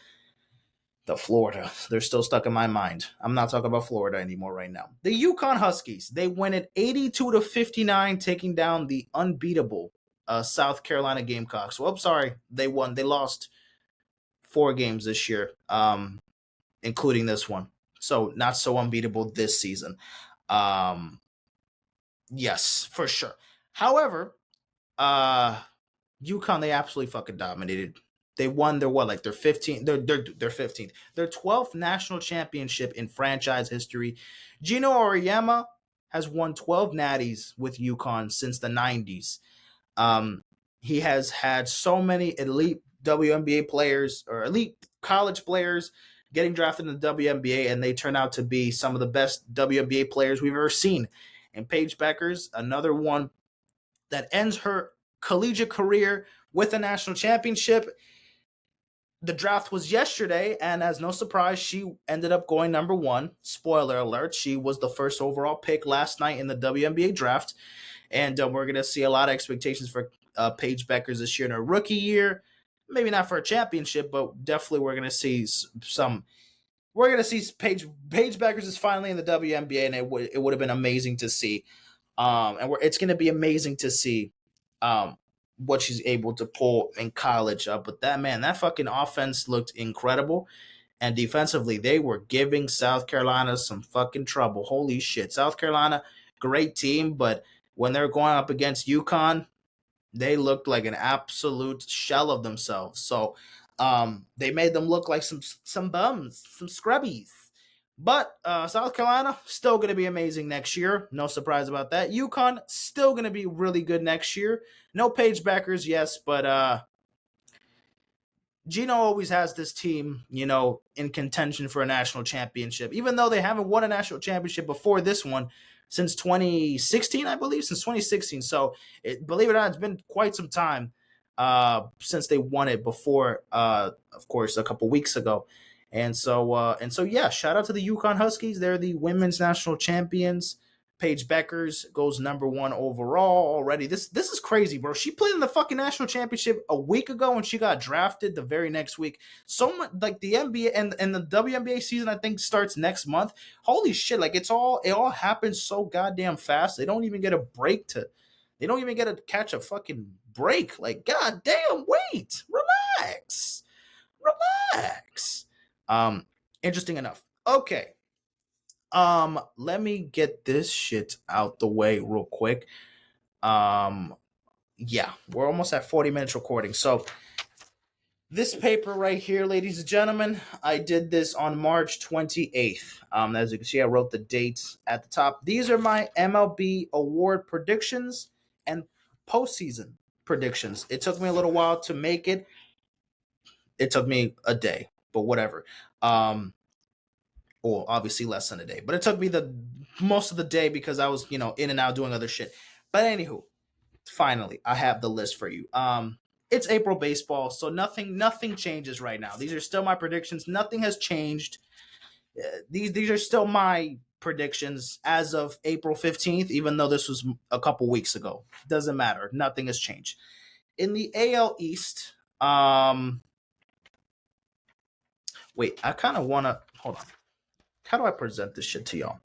they're still stuck in my mind. I'm not talking about Florida anymore right now. The UConn Huskies, they win it 82-59, taking down the unbeatable South Carolina Gamecocks. Well, I'm sorry, they won. They lost 4 games this year, including this one. So not so unbeatable this season. Yes, for sure. However, UConn, they absolutely fucking dominated. They won their 15th, their 15th, their 12th national championship in franchise history. Gino Auriemma has won 12 natties with UConn since the 90s. He has had so many elite WNBA players or elite college players getting drafted in the WNBA, and they turn out to be some of the best WNBA players we've ever seen. And Paige Bueckers, another one that ends her collegiate career with a national championship. The draft was yesterday, and as no surprise, she ended up going number 1. Spoiler alert, she was the first overall pick last night in the WNBA draft. And we're going to see a lot of expectations for Paige Bueckers this year in her rookie year. Maybe not for a championship, but definitely we're going to see some. We're going to see Paige Bueckers is finally in the WNBA, and it would have been amazing to see. It's going to be amazing to see what she's able to pull in college. But that fucking offense looked incredible. And defensively, they were giving South Carolina some fucking trouble. Holy shit. South Carolina, great team, but when they're going up against UConn, they looked like an absolute shell of themselves. So they made them look like some bums, some scrubbies. But South Carolina, still going to be amazing next year. No surprise about that. UConn, still going to be really good next year. No Paige Bueckers, yes, but Gino always has this team, in contention for a national championship, even though they haven't won a national championship before this one since 2016, I believe, since 2016. So, believe it or not, it's been quite some time since they won it before, of course, a couple weeks ago. And so, yeah, shout out to the UConn Huskies. They're the women's national champions. Paige Bueckers goes number 1 overall already. This is crazy, bro. She played in the fucking national championship a week ago and she got drafted the very next week. So much like the NBA and the WNBA season, I think, starts next month. Holy shit, like it all happens so goddamn fast. They don't even get a break they don't even get to catch a fucking break. Like, god damn, wait, relax. Interesting enough. Okay. Let me get this shit out the way real quick. Yeah, we're almost at 40 minutes recording. So this paper right here, ladies and gentlemen, I did this on March 28th. As you can see, I wrote the dates at the top. These are my MLB award predictions and postseason predictions. It took me a little while to make it. It took me a day, but whatever. Or obviously less than a day. But it took me the most of the day because I was, in and out doing other shit. But anywho, finally, I have the list for you. It's April baseball, so nothing changes right now. These are still my predictions. Nothing has changed. These are still my predictions as of April 15th, even though this was a couple weeks ago. Doesn't matter. Nothing has changed. In the AL East, wait, I kind of want to hold on. How do I present this shit to y'all?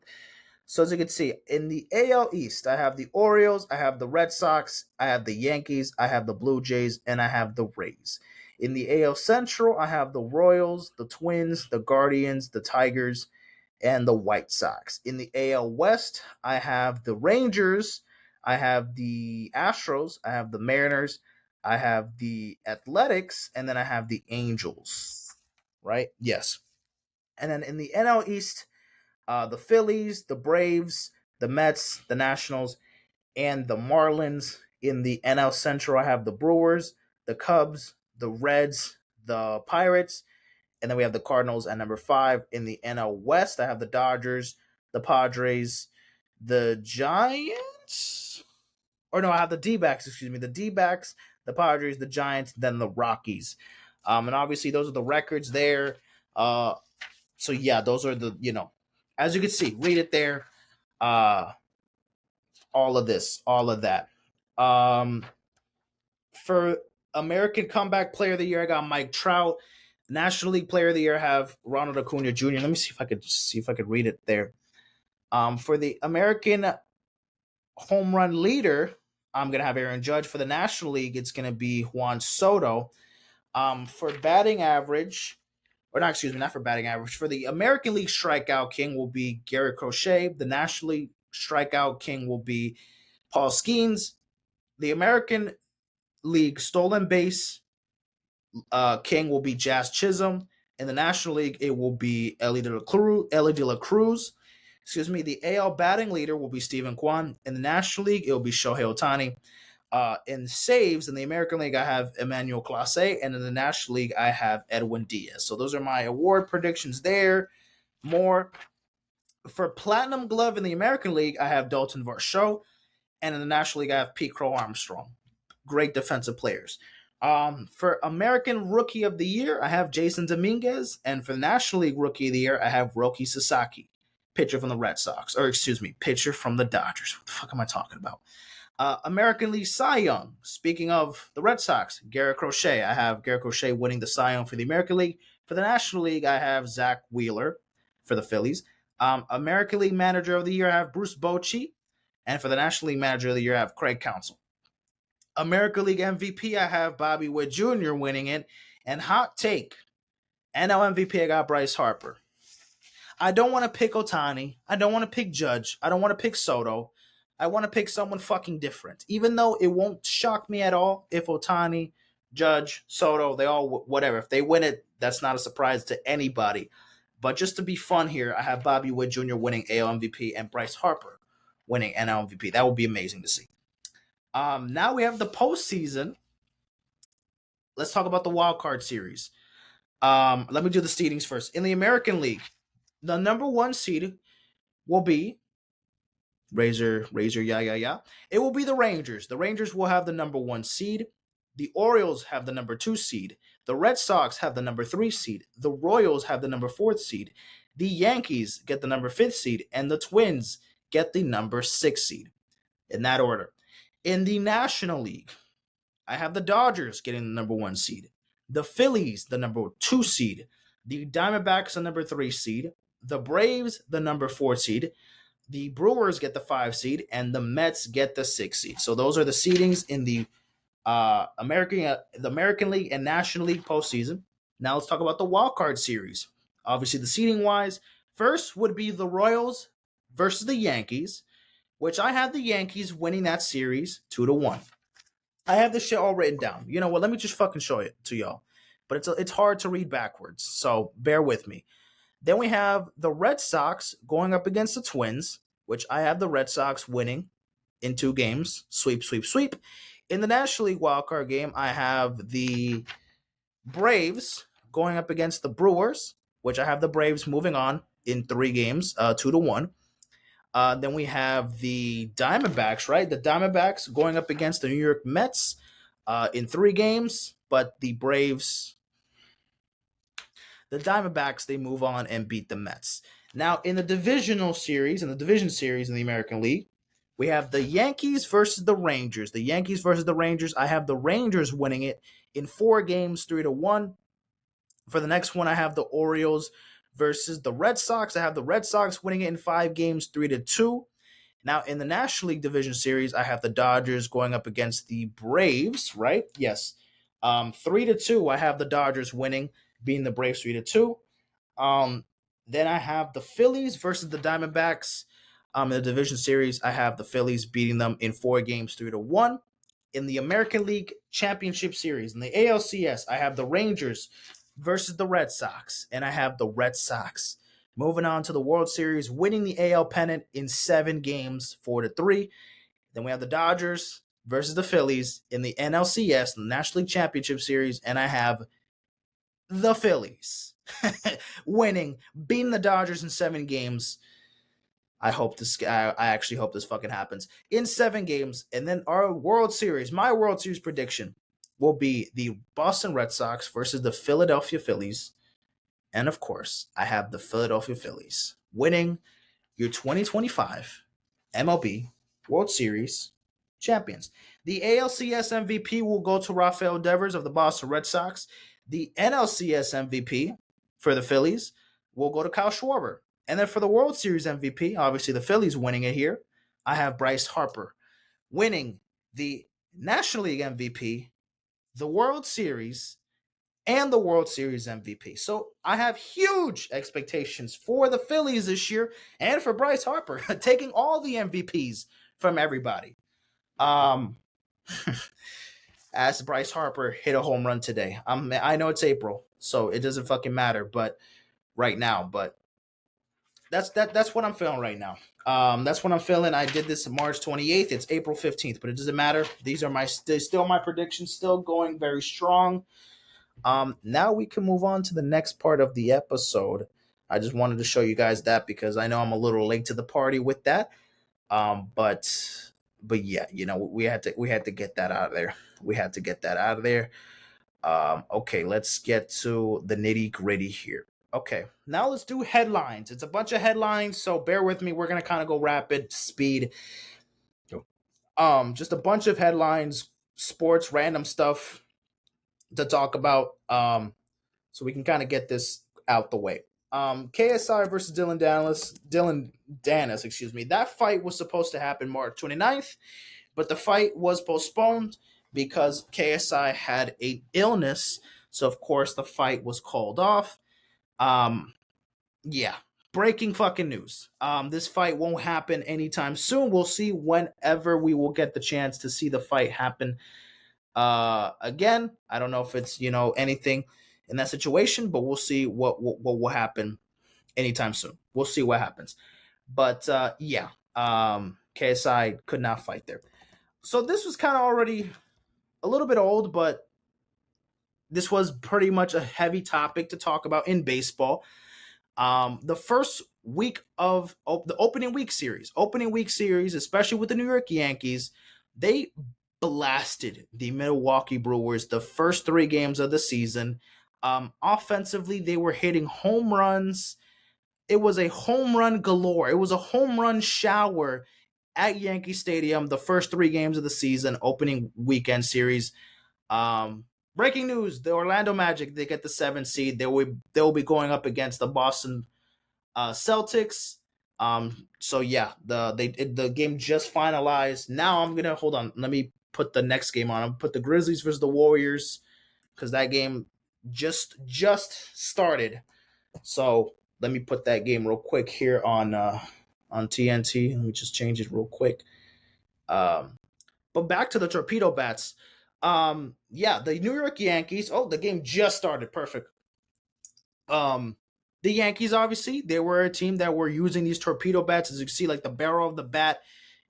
So as you can see, in the AL East, I have the Orioles, I have the Red Sox, I have the Yankees, I have the Blue Jays, and I have the Rays. In the AL Central, I have the Royals, the Twins, the Guardians, the Tigers, and the White Sox. In the AL West, I have the Rangers, I have the Astros, I have the Mariners, I have the Athletics, and then I have the Angels. Right? Yes. And then in the NL East, the Phillies, the Braves, the Mets, the Nationals, and the Marlins. In the NL Central, I have the Brewers, the Cubs, the Reds, the Pirates, and then we have the Cardinals at number 5. In the NL West, I have the Dodgers, the Padres, the Giants. Or no, I have the D-backs, excuse me. The D-backs, the Padres, the Giants, then the Rockies. And obviously, those are the records there. So yeah, those are the, as you can see, read it there. All of this, all of that. For American Comeback Player of the Year, I got Mike Trout. National League Player of the Year, I have Ronald Acuna Jr. Let me see if I could read it there. For the American Home Run Leader, I'm gonna have Aaron Judge. For the National League, it's gonna be Juan Soto. For batting average, or not, excuse me, not for batting average. For the American League Strikeout King will be Garrett Crochet. The National League Strikeout King will be Paul Skeens. The American League Stolen Base King will be Jazz Chisholm. In the National League, it will be Ellie De La Cruz. Excuse me. The AL batting leader will be Stephen Kwan. In the National League, it will be Shohei Ohtani. In saves, in the American League, I have Emmanuel Clase, and in the National League, I have Edwin Diaz. So those are my award predictions there. More for Platinum Glove in the American League, I have Dalton Varsho, and in the National League, I have Pete Crow Armstrong. Great defensive players. For American Rookie of the Year, I have Jason Dominguez, and for the National League Rookie of the Year, I have Roki Sasaki, pitcher from the Red Sox, or excuse me, pitcher from the Dodgers. What the fuck am I talking about? American League Cy Young. Speaking of the Red Sox, Garrett Crochet. I have Garrett Crochet winning the Cy Young for the American League. For the National League, I have Zach Wheeler for the Phillies. American League Manager of the Year, I have Bruce Bochy. And for the National League Manager of the Year, I have Craig Counsell. American League MVP, I have Bobby Witt Jr. winning it. And hot take, NL MVP, I got Bryce Harper. I don't want to pick Ohtani. I don't want to pick Judge. I don't want to pick Soto. I want to pick someone fucking different. Even though it won't shock me at all if Ohtani, Judge, Soto, they all, whatever. If they win it, that's not a surprise to anybody. But just to be fun here, I have Bobby Witt Jr. winning AL MVP and Bryce Harper winning NL MVP. That would be amazing to see. Now we have the postseason. Let's talk about the wild card series. Let me do the seedings first. In the American League, the number 1 seed will be Razor, yeah. It will be the Rangers. The Rangers will have the number 1 seed. The Orioles have the number 2 seed. The Red Sox have the number 3 seed. The Royals have the number 4th seed. The Yankees get the number 5th seed. And the Twins get the number 6 seed. In that order. In the National League, I have the Dodgers getting the number 1 seed. The Phillies, the number 2 seed. The Diamondbacks, the number 3 seed. The Braves, the number 4 seed. The Brewers get the 5 seed, and the Mets get the 6 seed. So those are the seedings in the the American League and National League postseason. Now let's talk about the wild card series. Obviously, the seeding wise, first would be the Royals versus the Yankees, which I have the Yankees winning that series 2-1. I have this shit all written down. You know what? Let me just fucking show it to y'all. But it's hard to read backwards, so bear with me. Then we have the Red Sox going up against the Twins, which I have the Red Sox winning in 2 games. Sweep, sweep, sweep. In the National League wildcard game, I have the Braves going up against the Brewers, which I have the Braves moving on in 3 games, 2-1. Then we have the Diamondbacks, right? The Diamondbacks going up against the New York Mets in 3 games, but the Diamondbacks, they move on and beat the Mets. Now, in the division series in the American League, we have the Yankees versus the Rangers. The Yankees versus the Rangers. I have the Rangers winning it in 4 games, 3-1. For the next one, I have the Orioles versus the Red Sox. I have the Red Sox winning it in 5 games, 3-2. Now, in the National League Division Series, I have the Dodgers going up against the Braves, right? Yes. 3-2, I have the Dodgers winning, beating the Braves 3-2. Then I have the Phillies versus the Diamondbacks. In the Division Series, I have the Phillies beating them in 4 games, 3-1. In the American League Championship Series, in the ALCS, I have the Rangers versus the Red Sox, and I have the Red Sox moving on to the World Series, winning the AL pennant in 7 games, 4-3. Then we have the Dodgers versus the Phillies in the NLCS, the National League Championship Series, and I have the Phillies winning, beating the Dodgers in 7 games. I actually hope this fucking happens in 7 games. And then our World Series, my World Series prediction will be the Boston Red Sox versus the Philadelphia Phillies. And of course, I have the Philadelphia Phillies winning your 2025 MLB World Series champions. The ALCS MVP will go to Rafael Devers of the Boston Red Sox. The NLCS MVP for the Phillies will go to Kyle Schwarber. And then for the World Series MVP, obviously the Phillies winning it here, I have Bryce Harper winning the National League MVP, the World Series, and the World Series MVP. So I have huge expectations for the Phillies this year and for Bryce Harper, taking all the MVPs from everybody. As Bryce Harper hit a home run today. I know it's April, so it doesn't fucking matter, but right now, but that's what I'm feeling right now. That's what I'm feeling. I did this March 28th. It's April 15th, but it doesn't matter. These are still my predictions, still going very strong. Now we can move on to the next part of the episode. I just wanted to show you guys that because I know I'm a little late to the party with that. But yeah, you know, we had to get that out of there. We had to get that out of there. Okay, let's get to the nitty gritty here. Okay, now let's do headlines. It's a bunch of headlines, so bear with me. We're gonna kind of go rapid speed. Just a bunch of headlines, sports, random stuff to talk about. So we can kind of get this out the way. KSI versus Dillion Dannis, excuse me. That fight was supposed to happen March 29th, but the fight was postponed because KSI had an illness. So of course the fight was called off. Yeah, breaking fucking news. This fight won't happen anytime soon. We'll see whenever we will get the chance to see the fight happen. Again, I don't know if it's anything in that situation, but we'll see what will happen anytime soon. We'll see what happens. But yeah, KSI could not fight there. So this was kind of already a little bit old, but this was pretty much a heavy topic to talk about in baseball. The first week of the opening week series, especially with the New York Yankees, they blasted the Milwaukee Brewers the first 3 games of the season. Offensively, they were hitting home runs. It was a home run galore. It was a home run shower at Yankee Stadium the first 3 games of the season, opening weekend series. Breaking news: the Orlando Magic, they get the 7th seed. They will be going up against the Boston Celtics. So yeah, the game just finalized. Now I'm gonna hold on. Let me put the next game on. I'm gonna put the Grizzlies versus the Warriors because that game just started. So let me put that game real quick here on TNT. Let me just change it real quick. But back to the Torpedo Bats. Yeah, the New York Yankees. Oh, the game just started. Perfect. The Yankees, obviously, they were a team that were using these torpedo bats. As you can see, like the barrel of the bat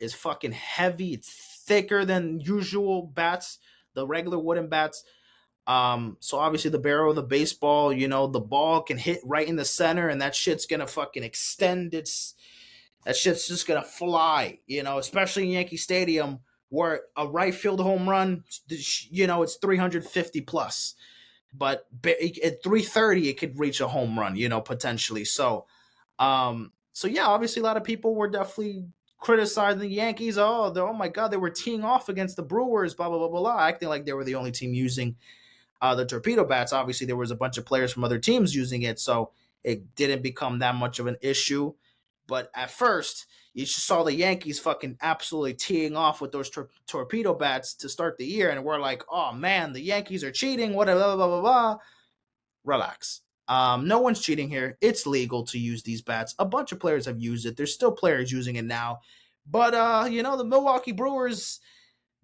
is fucking heavy. It's thicker than usual bats, the regular wooden bats. So obviously the barrel of the baseball, the ball can hit right in the center, and that shit's gonna fucking extend its. That shit's just gonna fly, especially in Yankee Stadium where a right field home run, it's 350 plus. But at 330 it could reach a home run, potentially. So yeah, obviously a lot of people were definitely criticizing the Yankees. Oh my god, they were teeing off against the Brewers, blah blah blah blah, acting like they were the only team using the torpedo bats. Obviously there was a bunch of players from other teams using it, so it didn't become that much of an issue. But at first, you just saw the Yankees fucking absolutely teeing off with those torpedo bats to start the year, and we're like, oh man, the Yankees are cheating, whatever, blah, blah, blah, blah. Relax. No one's cheating here. It's legal to use these bats. A bunch of players have used it. There's still players using it now. But, the Milwaukee Brewers,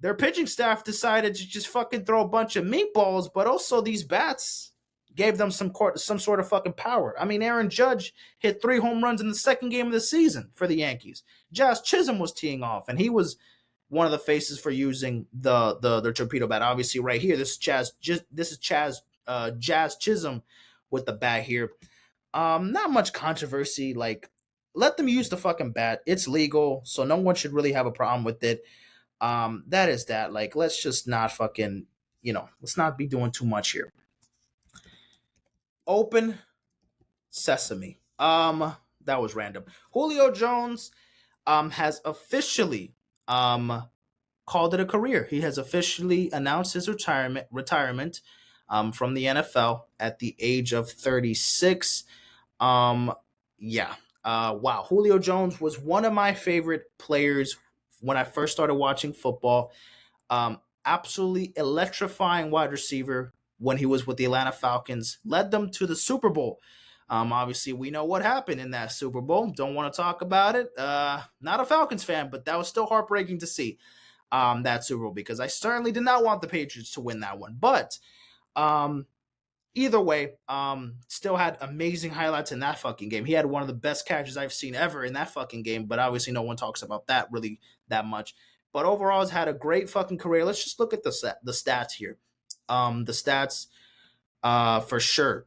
their pitching staff decided to just fucking throw a bunch of meatballs, but also these bats gave them some sort of fucking power. I mean, Aaron Judge hit 3 home runs in the second game of the season for the Yankees. Jazz Chisholm was teeing off, and he was one of the faces for using the torpedo bat. Obviously, right here, this is Jazz Chisholm with the bat here. Not much controversy. Like, let them use the fucking bat. It's legal, so no one should really have a problem with it. That is that. Like, let's just not fucking, let's not be doing too much here. Open sesame. That was random. Julio Jones has officially called it a career. He has officially announced his retirement from the NFL at the age of 36. Yeah. Wow. Julio Jones was one of my favorite players when I first started watching football. Absolutely electrifying wide receiver when he was with the Atlanta Falcons. Led them to the Super Bowl. Obviously, we know what happened in that Super Bowl. Don't want to talk about it. Not a Falcons fan, but that was still heartbreaking to see that Super Bowl because I certainly did not want the Patriots to win that one. But either way, still had amazing highlights in that fucking game. He had one of the best catches I've seen ever in that fucking game, but obviously no one talks about that really that much. But overall, has had a great fucking career. Let's just look at the stats here. The stats, for sure.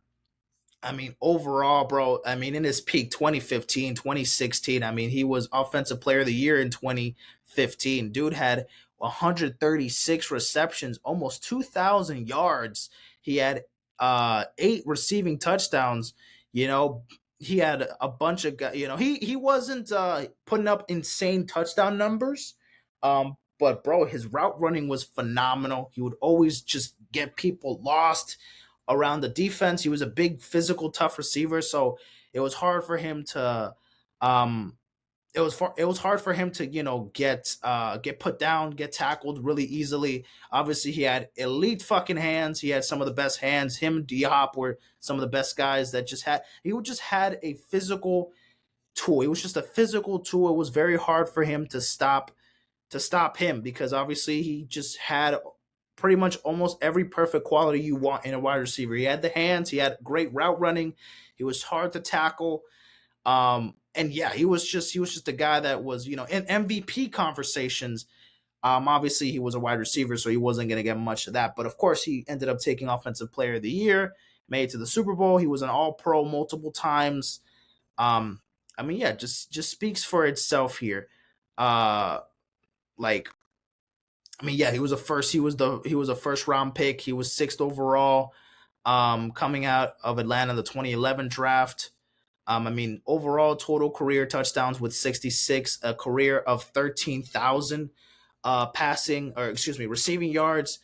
I mean, overall, bro, I mean, in his peak 2015, 2016, I mean, he was Offensive Player of the Year in 2015. Dude had 136 receptions, almost 2,000 yards. He had 8 receiving touchdowns. He had a bunch of guys. He wasn't putting up insane touchdown numbers. But bro, his route running was phenomenal. He would always just get people lost around the defense. He was a big, physical, tough receiver, so it was hard for him to it was hard for him to get put down, get tackled really easily. Obviously, he had elite fucking hands. He had some of the best hands. Him and D-Hop were some of the best guys that just had a physical tool. It was just a physical tool. It was very hard for him to stop him because obviously he just had pretty much almost every perfect quality you want in a wide receiver. He had the hands. He had great route running. He was hard to tackle. And yeah, he was just a guy that was, in MVP conversations. Obviously he was a wide receiver, so he wasn't going to get much of that. But of course, he ended up taking Offensive Player of the Year, made it to the Super Bowl. He was an All-Pro multiple times. I mean, yeah, just speaks for itself here. He was a first round pick. He was 6th overall, coming out of Atlanta in the 2011 draft. Overall total career touchdowns with 66, a career of 13,000 receiving yards,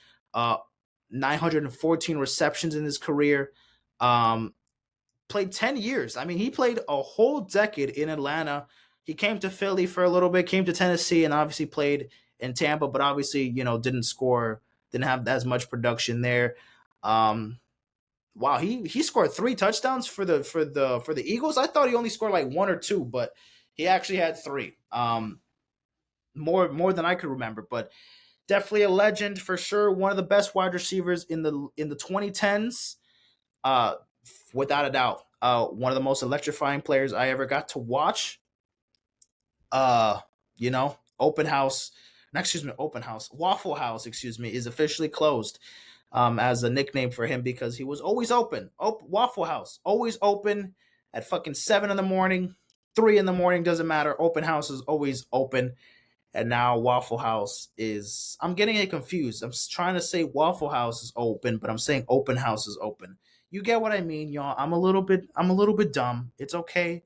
914 receptions in his career. Played 10 years. I mean, he played a whole decade in Atlanta. He came to Philly for a little bit, came to Tennessee, and obviously played in Tampa, but obviously, didn't have as much production there. Wow, he scored 3 touchdowns for the Eagles. I thought he only scored like 1 or 2, but he actually had 3. More than I could remember, but definitely a legend for sure. One of the best wide receivers in the 2010s, uh, without a doubt. One of the most electrifying players I ever got to watch. Uh, Open House, Open House, Waffle House, is officially closed. As a nickname for him because he was always open. Waffle House, always open at fucking 7 in the morning, 3 in the morning, doesn't matter. Open House is always open. And now Waffle House is. I'm getting it confused. I'm trying to say Waffle House is open, but I'm saying Open House is open. You get what I mean, y'all? I'm a little bit dumb. It's okay.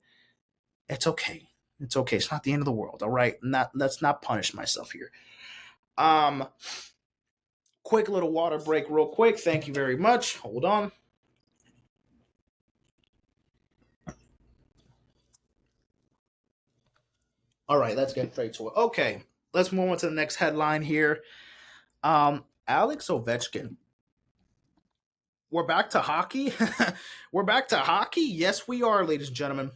It's okay. It's okay. It's not the end of the world. All right. Let's not punish myself here. Um, quick little water break, real quick. Thank you very much. Hold on. All right, let's get straight to it. Okay, let's move on to the next headline here. Alex Ovechkin. We're back to hockey. We're back to hockey. Yes, we are, ladies and gentlemen.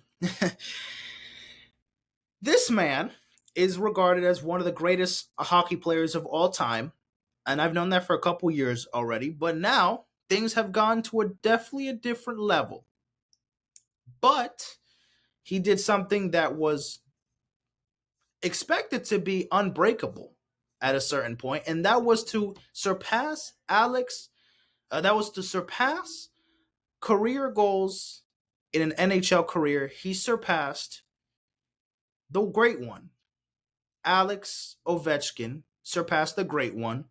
This man is regarded as one of the greatest hockey players of all time, and I've known that for a couple years already. But now things have gone to definitely a different level. But he did something that was expected to be unbreakable at a certain point, and that was to surpass career goals in an NHL career. He surpassed the great one. Alex Ovechkin surpassed the great one,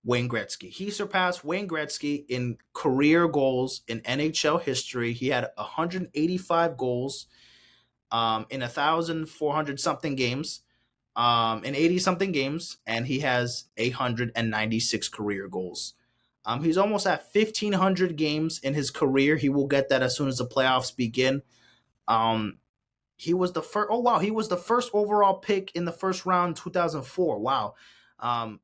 Wayne Gretzky. He surpassed Wayne Gretzky in career goals in NHL history. He had 185 goals in 1,400 something games, in 80 something games, and he has 896 career goals. He's almost at 1,500 games in his career. He will get that as soon as the playoffs begin. He was the first. Oh wow, he was the first overall pick in the first round, 2004. Wow, damn,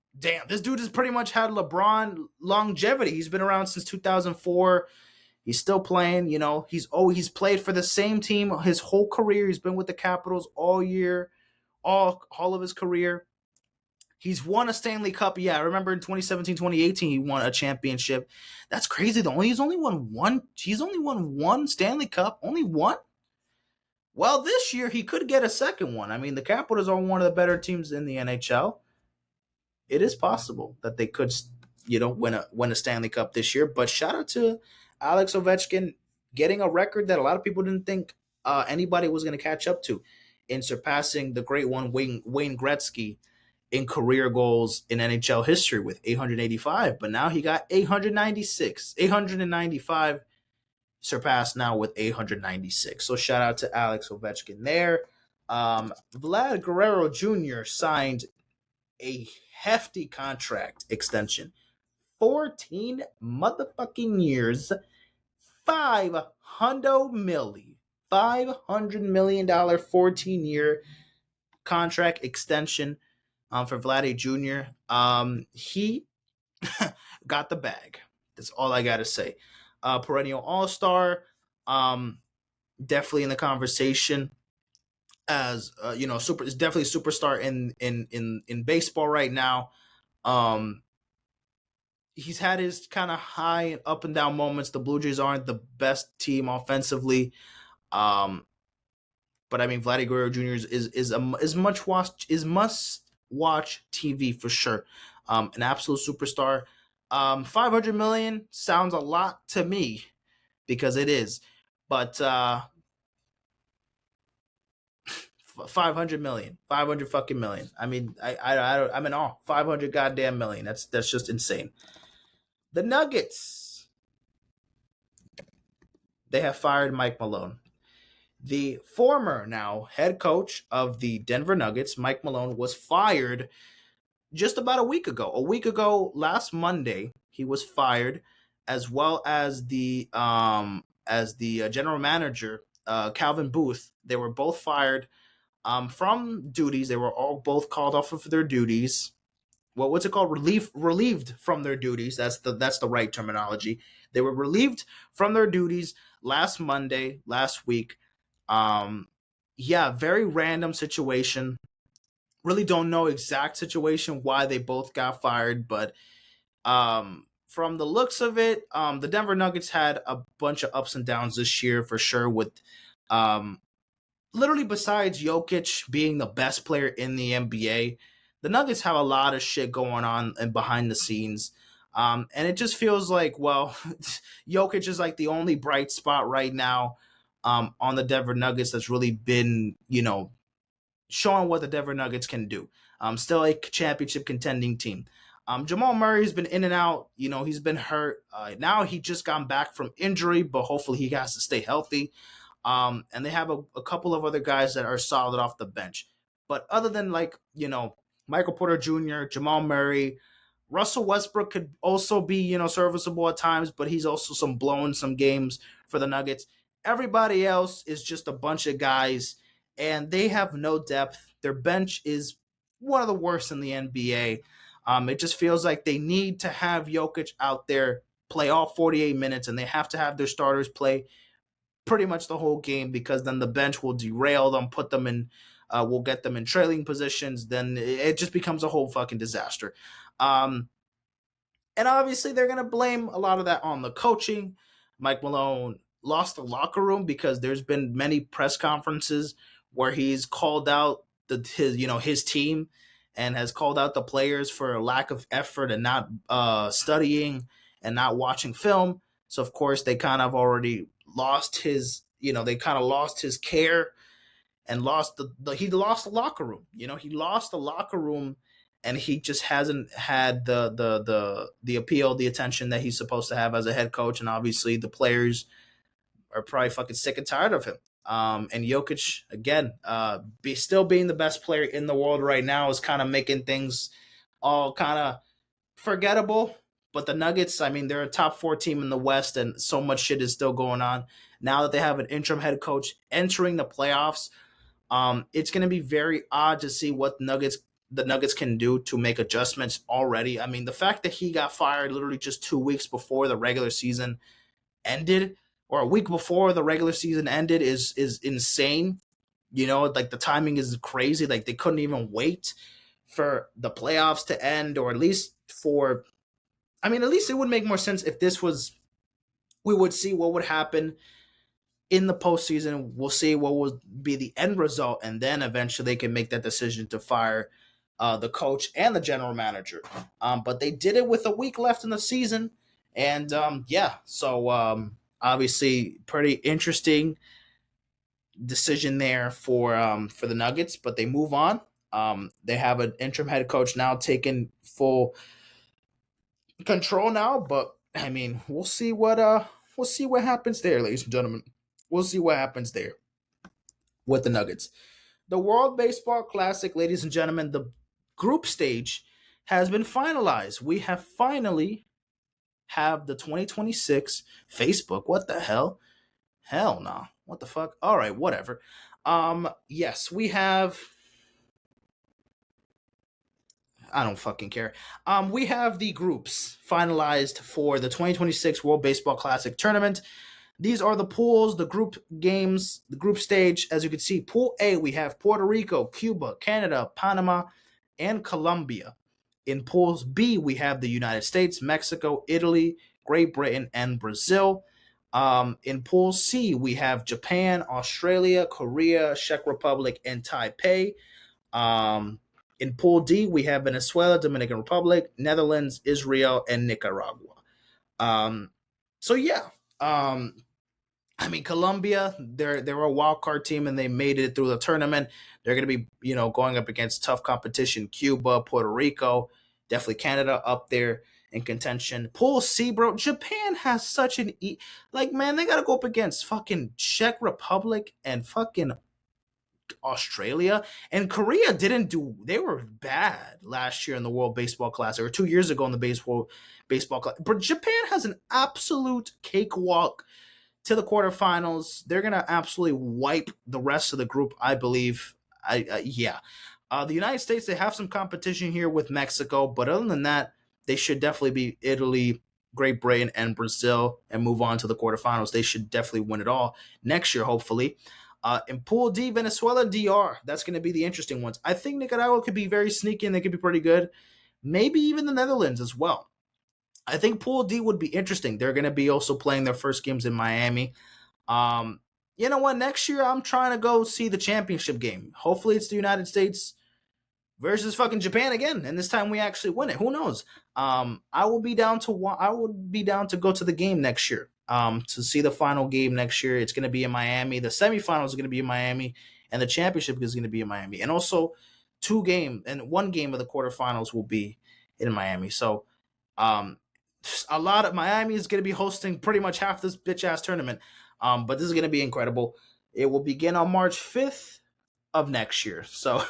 this dude has pretty much had LeBron longevity. He's been around since 2004. He's still playing. He's played for the same team his whole career. He's been with the Capitals all year, all of his career. He's won a Stanley Cup. Yeah, I remember in 2017, 2018, he won a championship. That's crazy though. He's only won one. He's only won one Stanley Cup. Only one. Well, this year he could get a second one. I mean, the Capitals are one of the better teams in the NHL. It is possible that they could, win a Stanley Cup this year. But shout out to Alex Ovechkin getting a record that a lot of people didn't think anybody was going to catch up to, in surpassing the great one, Wayne Gretzky, in career goals in NHL history with 885. But now he got 895 surpassed now with 896. So shout out to Alex Ovechkin there. Vlad Guerrero Jr. signed a hefty contract extension, 14 motherfucking years, $500 million, $14-year contract extension for Vladdy Jr. He got the bag. That's all I gotta say. Perennial All-Star, definitely in the conversation as super. Is definitely a superstar in baseball right now. He's had his kind of high and up and down moments. The Blue Jays aren't the best team offensively, but I mean, Vladdy Guerrero Jr. is must watch TV for sure. An absolute superstar. 500 million sounds a lot to me because it is, but 500 million, 500 fucking million. I mean, I'm in awe. 500 goddamn million. That's just insane. The Nuggets, they have fired Mike Malone. The former now head coach of the Denver Nuggets, Mike Malone, was fired just about a week ago. A week ago, last Monday, he was fired, as well as the general manager, Calvin Booth. They were both fired from duties. They were all both called off of their duties. What's it called? Relieved from their duties. That's the right terminology. They were relieved from their duties last week. Yeah, very random situation. Really don't know exact situation why they both got fired, but from the looks of it, the Denver Nuggets had a bunch of ups and downs this year for sure. With um, literally besides Jokic being the best player in the NBA, the Nuggets have a lot of shit going on and behind the scenes. And it just feels like, well, Jokic is like the only bright spot right now on the Denver Nuggets that's really been, showing what the Denver Nuggets can do. Still a championship contending team. Jamal Murray's been in and out. He's been hurt. Now he just got back from injury, but hopefully he has to stay healthy. And they have a couple of other guys that are solid off the bench. But other than Michael Porter Jr., Jamal Murray, Russell Westbrook could also be, serviceable at times, but he's also blowing some games for the Nuggets. Everybody else is just a bunch of guys, and they have no depth. Their bench is one of the worst in the NBA. It just feels like they need to have Jokic out there play all 48 minutes, and they have to have their starters play pretty much the whole game, because then the bench will derail them, put them in, will get them in trailing positions. Then it just becomes a whole fucking disaster. Um, and obviously, they're going to blame a lot of that on the coaching. Mike Malone lost the locker room because there's been many press conferences where he's called out his team and has called out the players for a lack of effort and not studying and not watching film. So of course they kind of already lost his, they kind of lost his care and lost he lost the locker room. He lost the locker room, and he just hasn't had the appeal, the attention that he's supposed to have as a head coach. And obviously the players are probably fucking sick and tired of him. And Jokic, again, still being the best player in the world right now, is kind of making things all kind of forgettable. But the Nuggets, I mean, they're a top 4 team in the West, and so much shit is still going on. Now that they have an interim head coach entering the playoffs, it's going to be very odd to see what the Nuggets can do to make adjustments already. I mean, the fact that he got fired literally just 2 weeks before the regular season ended, or a week before the regular season ended, is insane. Like the timing is crazy. Like they couldn't even wait for the playoffs to end, or at least at least it would make more sense if we would see what would happen in the postseason. We'll see what will be the end result, and then eventually they can make that decision to fire the coach and the general manager. But they did it with a week left in the season, and so obviously pretty interesting decision there for the Nuggets. But they move on. They have an interim head coach now taking full control now, but I mean, we'll see what happens there, ladies and gentlemen. We'll see what happens there with the Nuggets. The World Baseball Classic, ladies and gentlemen, the group stage has been finalized. We have finally have the 2026 Facebook. What the hell? Hell no. Nah. What the fuck? All right, whatever. Yes, we have. I don't fucking care. We have the groups finalized for the 2026 World Baseball Classic tournament. These are the pools, the group games, the group stage. As you can see, Pool A, we have Puerto Rico, Cuba, Canada, Panama, and Colombia. In Pools B, we have the United States, Mexico, Italy, Great Britain, and Brazil. In Pool C, we have Japan, Australia, Korea, Czech Republic, and Taipei. In Pool D, we have Venezuela, Dominican Republic, Netherlands, Israel, and Nicaragua. So yeah, I mean, Colombia, they're a wild card team, and they made it through the tournament. They're going to be, going up against tough competition: Cuba, Puerto Rico, definitely Canada up there in contention. Pool C, bro, Japan has such an man, they got to go up against fucking Czech Republic and fucking Australia. And Korea didn't do, they were bad last year in the World Baseball Classic, or 2 years ago in the baseball Classic. But Japan has an absolute cakewalk to the quarterfinals. They're going to absolutely wipe the rest of the group, I believe. Yeah. The United States, they have some competition here with Mexico, but other than that, they should definitely be Italy, Great Britain, and Brazil and move on to the quarterfinals. They should definitely win it all next year, hopefully. In Pool D, Venezuela, DR. That's going to be the interesting ones. I think Nicaragua could be very sneaky and they could be pretty good. Maybe even the Netherlands as well. I think Pool D would be interesting. They're going to be also playing their first games in Miami. Um, you know what? Next year, I'm trying to go see the championship game. Hopefully, it's the United States versus fucking Japan again, and this time we actually win it. Who knows? I will be down to go to the game next year. To see the final game next year. It's going to be in Miami. The semifinals are going to be in Miami, and the championship is going to be in Miami. And also, one game of the quarterfinals will be in Miami. So, um, a lot of Miami is going to be hosting pretty much half this bitch ass tournament. But this is going to be incredible. It will begin on March 5th of next year. So,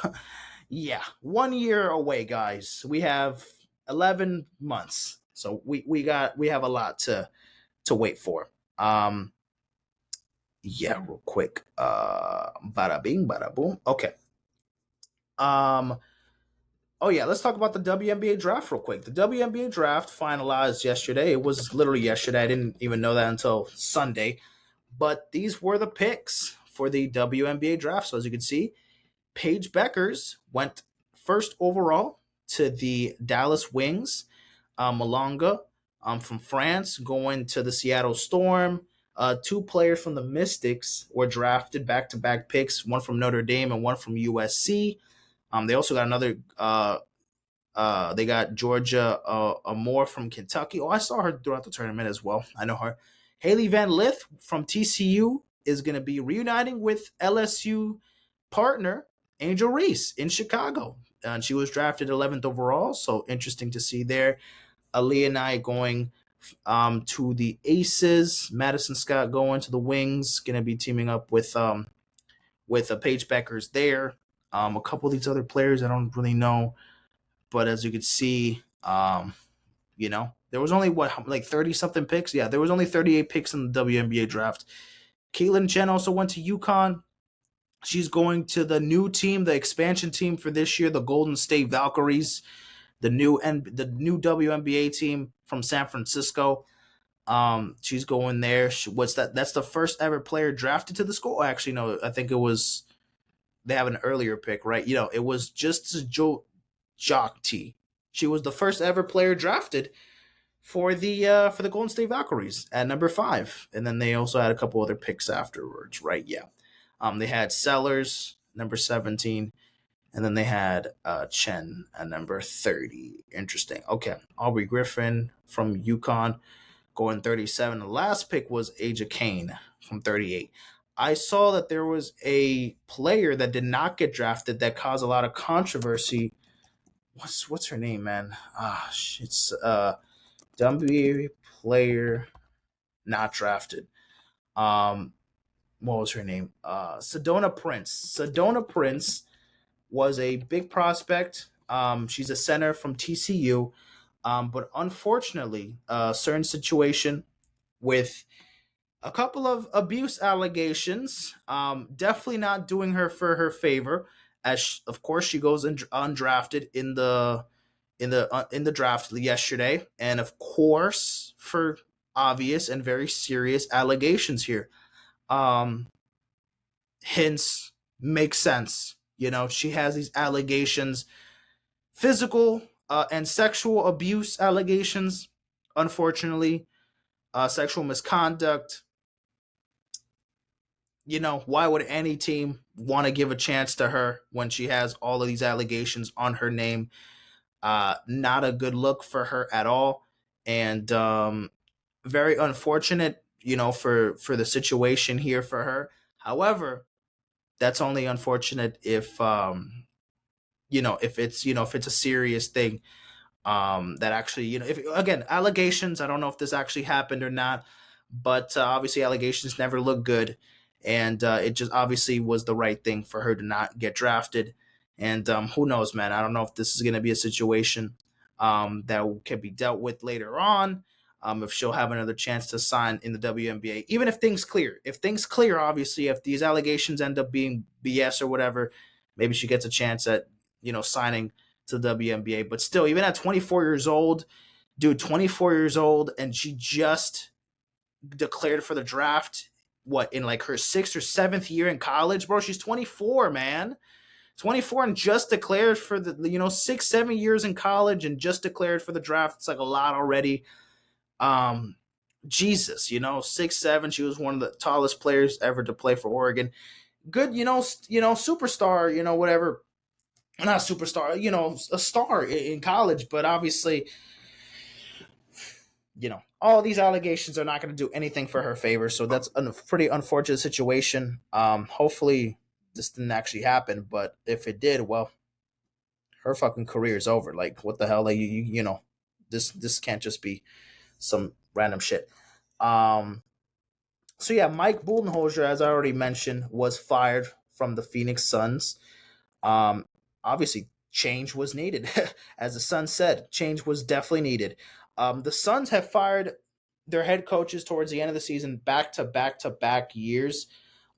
yeah, 1 year away, guys. We have 11 months. So we have a lot to wait for. Yeah, real quick. Bada bing, bada boom. Okay. Oh yeah, let's talk about the WNBA draft real quick. The WNBA draft finalized yesterday. It was literally yesterday. I didn't even know that until Sunday. But these were the picks for the WNBA draft. So as you can see, Paige Beckers went first overall to the Dallas Wings. Malonga from France going to the Seattle Storm. Two players from the Mystics were drafted back-to-back picks, one from Notre Dame and one from USC. They also got another. They got Georgia Amore from Kentucky. Oh, I saw her throughout the tournament as well. I know her. Haley Van Lith from TCU is going to be reuniting with LSU partner Angel Reese in Chicago. And she was drafted 11th overall, so interesting to see there. Aaliyah and I going to the Aces. Madison Scott going to the Wings. Going to be teaming up with Paige Beckers there. A couple of these other players I don't really know, but as you can see, there was only 30 something picks. Yeah, there was only 38 picks in the WNBA draft. Caitlin Chen also went to UConn. She's going to the new team, the expansion team for this year, the Golden State Valkyries, the new WNBA team from San Francisco. She's going there. That's the first ever player drafted to the school. Actually, no, I think it was. They have an earlier pick, right? It was just Joe Jockty. She was the first ever player drafted for the Golden State Valkyries at number 5, and then they also had a couple other picks afterwards, right? Yeah. They had Sellers, number 17, and then they had Chen at number 30. Interesting. Okay. Aubrey Griffin from UConn going 37. The last pick was Aja Kane from 38. I saw that there was a player that did not get drafted that caused a lot of controversy. What's her name, man? It's WNBA player not drafted. What was her name? Sedona Prince. Sedona Prince was a big prospect. She's a center from TCU, but unfortunately, a certain situation with a couple of abuse allegations, definitely not doing her for her favor. Of course, she goes undrafted in the draft yesterday, and of course, for obvious and very serious allegations here. Hints make sense. She has these allegations, physical and sexual abuse allegations, unfortunately, sexual misconduct. Why would any team want to give a chance to her when she has all of these allegations on her name? Not a good look for her at all. And very unfortunate, for the situation here for her. However, that's only unfortunate if if it's a serious thing, that actually, if again, allegations, I don't know if this actually happened or not, but obviously allegations never look good, and it just obviously was the right thing for her to not get drafted. And who knows, man? I don't know if this is going to be a situation that can be dealt with later on. If she'll have another chance to sign in the WNBA, even if things clear. If things clear, obviously, if these allegations end up being BS or whatever, maybe she gets a chance at, signing to the WNBA. But still, even at 24 years old, dude, 24 years old, and she just declared for the draft, in like her 6th or 7th year in college, bro? She's 24, man. 24 and just declared for the 6-7 years in college and just declared for the draft. It's like a lot already. Jesus, 6'7". She was one of the tallest players ever to play for Oregon. Good, superstar, whatever. Not superstar, a star in college, but obviously, all these allegations are not going to do anything for her favor. So that's a pretty unfortunate situation. Hopefully this didn't actually happen, but if it did, well, her fucking career is over. Like, what the hell? Like, this can't just be some random shit. So yeah, Mike Budenholzer, as I already mentioned, was fired from the Phoenix Suns. Obviously, change was needed. As the Suns said, change was definitely needed. The Suns have fired their head coaches towards the end of the season, back to back to back years.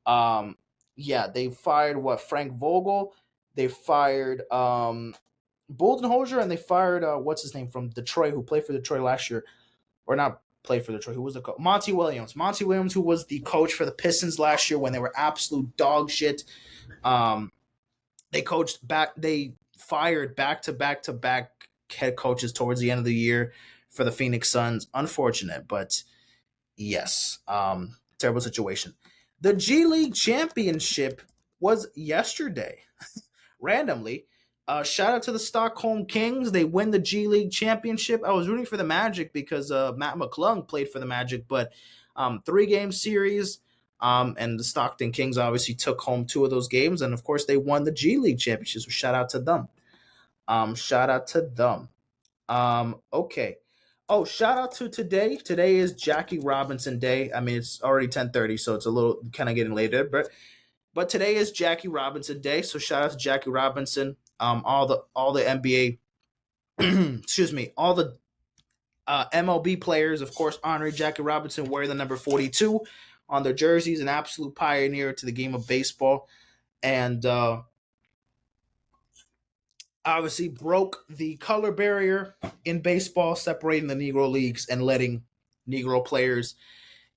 They fired Frank Vogel. They fired Budenholzer, and they fired what's his name from Detroit, who played for Detroit last year, or not played for Detroit. Who was the coach? Monty Williams. Monty Williams, who was the coach for the Pistons last year when they were absolute dog shit. They fired back to back to back head coaches towards the end of the year for the Phoenix Suns. Unfortunate, but yes, terrible situation. The G League Championship was yesterday. Randomly, shout out to the Stockholm Kings. They win the G League Championship. I was rooting for the Magic because Matt McClung played for the Magic, but 3-game series. And the Stockton Kings obviously took home 2 of those games, and of course they won the G League Championship. So shout out to them. Okay. Oh, shout out to today. Today is Jackie Robinson Day. I mean, it's already 10:30, so it's a little kind of getting later, but today is Jackie Robinson Day. So shout out to Jackie Robinson. All the NBA, excuse me, all the MLB players, of course, honoring Jackie Robinson, wearing the number 42 on their jerseys. An absolute pioneer to the game of baseball, and obviously broke the color barrier in baseball, separating the Negro leagues and letting Negro players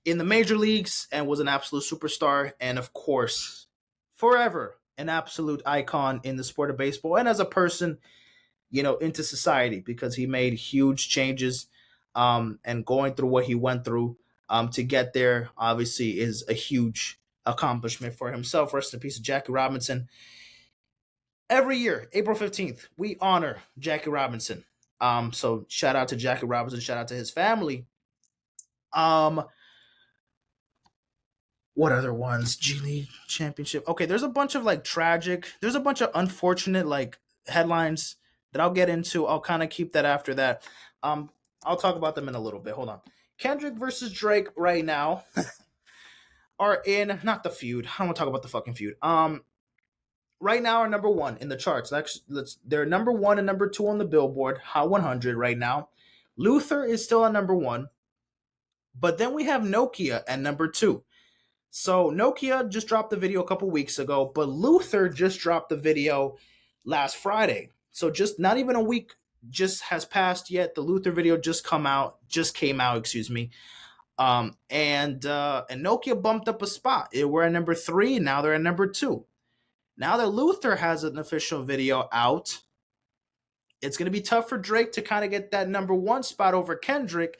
in the major leagues, and was an absolute superstar, and of course, forever an absolute icon in the sport of baseball and as a person, into society, because he made huge changes, and going through what he went through to get there, obviously, is a huge accomplishment for himself. Rest in peace, Jackie Robinson. Every year, April 15th, we honor Jackie Robinson. So shout out to Jackie Robinson, shout out to his family. What other ones? G League Championship. Okay, there's a bunch of there's a bunch of unfortunate headlines that I'll get into. I'll kind of keep that after that. I'll talk about them in a little bit. Hold on. Kendrick versus Drake right now are in, not the feud. I don't want to talk about the fucking feud. Right now are number 1 in the charts. They're number 1 and number 2 on the Billboard Hot 100 right now. Luther is still on number 1, but then we have Nokia at number 2. So Nokia just dropped the video a couple weeks ago, but Luther just dropped the video last Friday. So just not even a week just has passed yet. The Luther video just came out, excuse me. And Nokia bumped up a spot. They were at number 3, and now they're at number 2. Now that Luther has an official video out, it's going to be tough for Drake to kind of get that number 1 spot over Kendrick.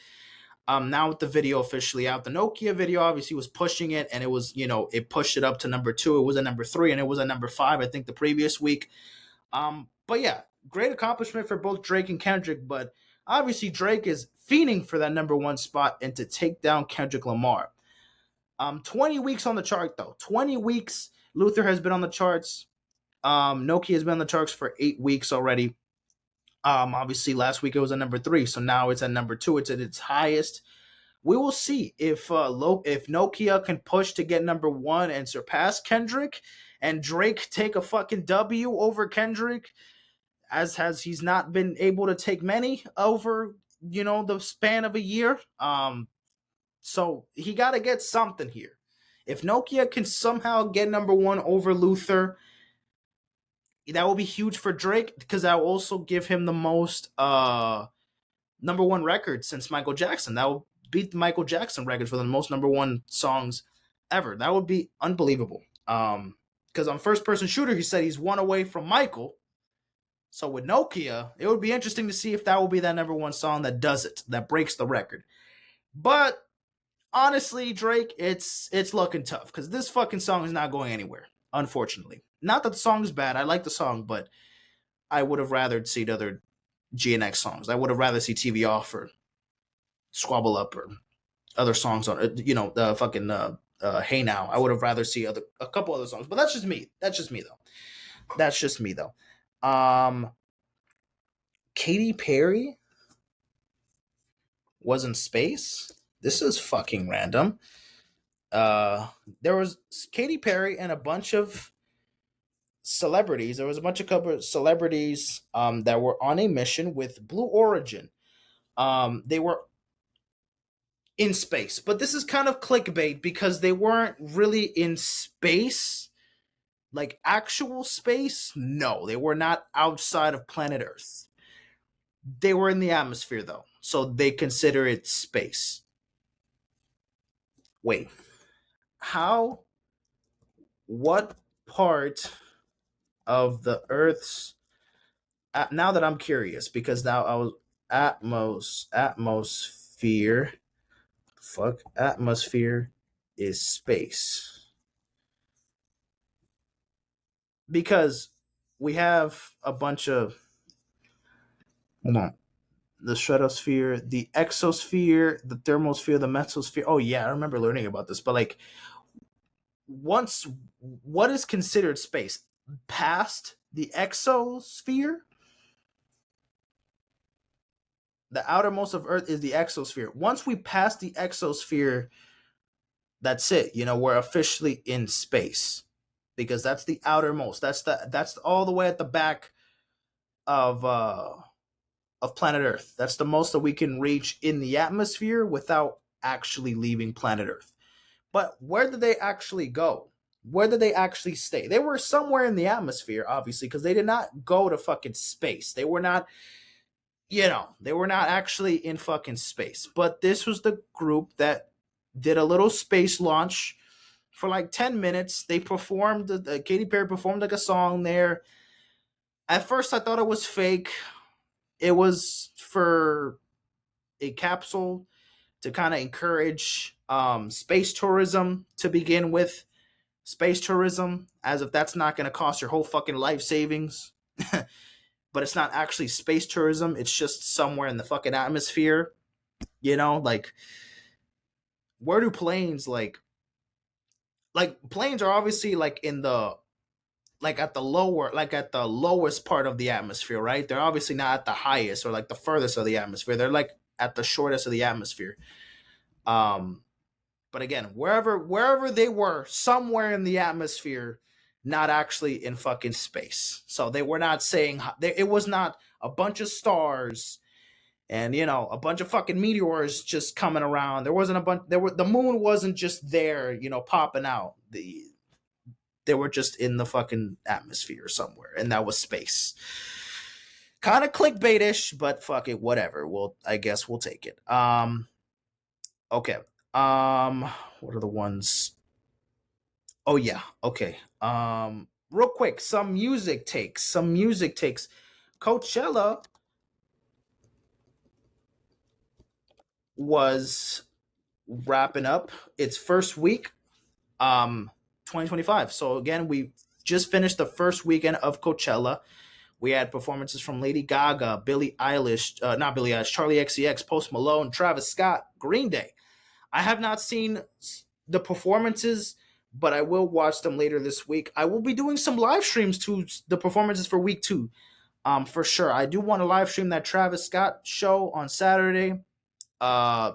Now with the video officially out, the Nokia video obviously was pushing it, and it was, it pushed it up to number 2. It was at number 3, and it was at number 5, I think, the previous week. But yeah, great accomplishment for both Drake and Kendrick, but obviously Drake is fiending for that number 1 spot and to take down Kendrick Lamar. 20 weeks on the chart, though. 20 weeks. Luther has been on the charts. Nokia has been on the charts for 8 weeks already. Obviously, last week it was at number 3, so now it's at number 2. It's at its highest. We will see if Nokia can push to get number 1 and surpass Kendrick, and Drake take a fucking W over Kendrick, as he's not been able to take many over the span of a year. So he got to get something here. If Nokia can somehow get number 1 over Luther, That will be huge for Drake because that will also give him the most number one record since Michael Jackson. That will beat the Michael Jackson record for the most number one songs ever. That would be unbelievable. Because on first person shooter, he said he's one away from Michael. So with Nokia, it would be interesting to see if that will be that number one song that does it, that breaks the record. But honestly, Drake, it's looking tough because this fucking song is not going anywhere, unfortunately. Not that the song is bad. I like the song, but I would have rather seen other GNX songs. I would have rather see TV Off or Squabble Up or other songs on it. The fucking Hey Now. I would have rather see a couple other songs. But that's just me. Katy Perry was in space. This is fucking random. There was Katy Perry and a bunch of celebrities. There was a bunch of couple of celebrities that were on a mission with Blue Origin. They were in space, but this is kind of clickbait because they weren't really in space, like actual space. No, they were not outside of planet Earth. They were in the atmosphere though, so they consider it space. Wait, how? What part of the Earth's? Now that I'm curious, because now I was atmosphere. Fuck, atmosphere is space. Because we have a bunch of, hold on, the stratosphere, the exosphere, the thermosphere, the mesosphere. Oh yeah, I remember learning about this. But like, once, what is considered space? Past the exosphere, the outermost of Earth is the exosphere. Once we pass the exosphere, that's it. We're officially in space because that's the outermost. That's all the way at the back of planet Earth. That's the most that we can reach in the atmosphere without actually leaving planet Earth. But where did they actually go? Where did they actually stay? They were somewhere in the atmosphere, obviously, because they did not go to fucking space. They were not, they were not actually in fucking space. But this was the group that did a little space launch for like 10 minutes. They performed, Katy Perry performed like a song there. At first, I thought it was fake. It was for a capsule to kind of encourage space tourism to begin with. Space tourism, as if that's not going to cost your whole fucking life savings. But it's not actually space tourism. It's just somewhere in the fucking atmosphere. Like, where do planes, like planes are obviously like in the, like at the lowest part of the atmosphere, right? They're obviously not at the highest or like the furthest of the atmosphere. They're like at the shortest of the atmosphere. But again, wherever they were, somewhere in the atmosphere, not actually in fucking space. So they were not saying, it was not a bunch of stars and a bunch of fucking meteors just coming around. There wasn't a bunch. The moon wasn't just there, popping out. They were just in the fucking atmosphere somewhere, and that was space. Kind of clickbaitish, but fuck it, whatever. I guess we'll take it. Okay. What are the ones? Oh yeah. Okay. Real quick, some music takes. Coachella was wrapping up its first week, 2025. So again, we just finished the first weekend of Coachella. We had performances from Lady Gaga, Billie Eilish, not Billie Eilish, Charlie XCX, Post Malone, Travis Scott, Green Day. I have not seen the performances, but I will watch them later this week. I will be doing some live streams to the performances for week 2. For sure. I do want to live stream that Travis Scott show on Saturday. I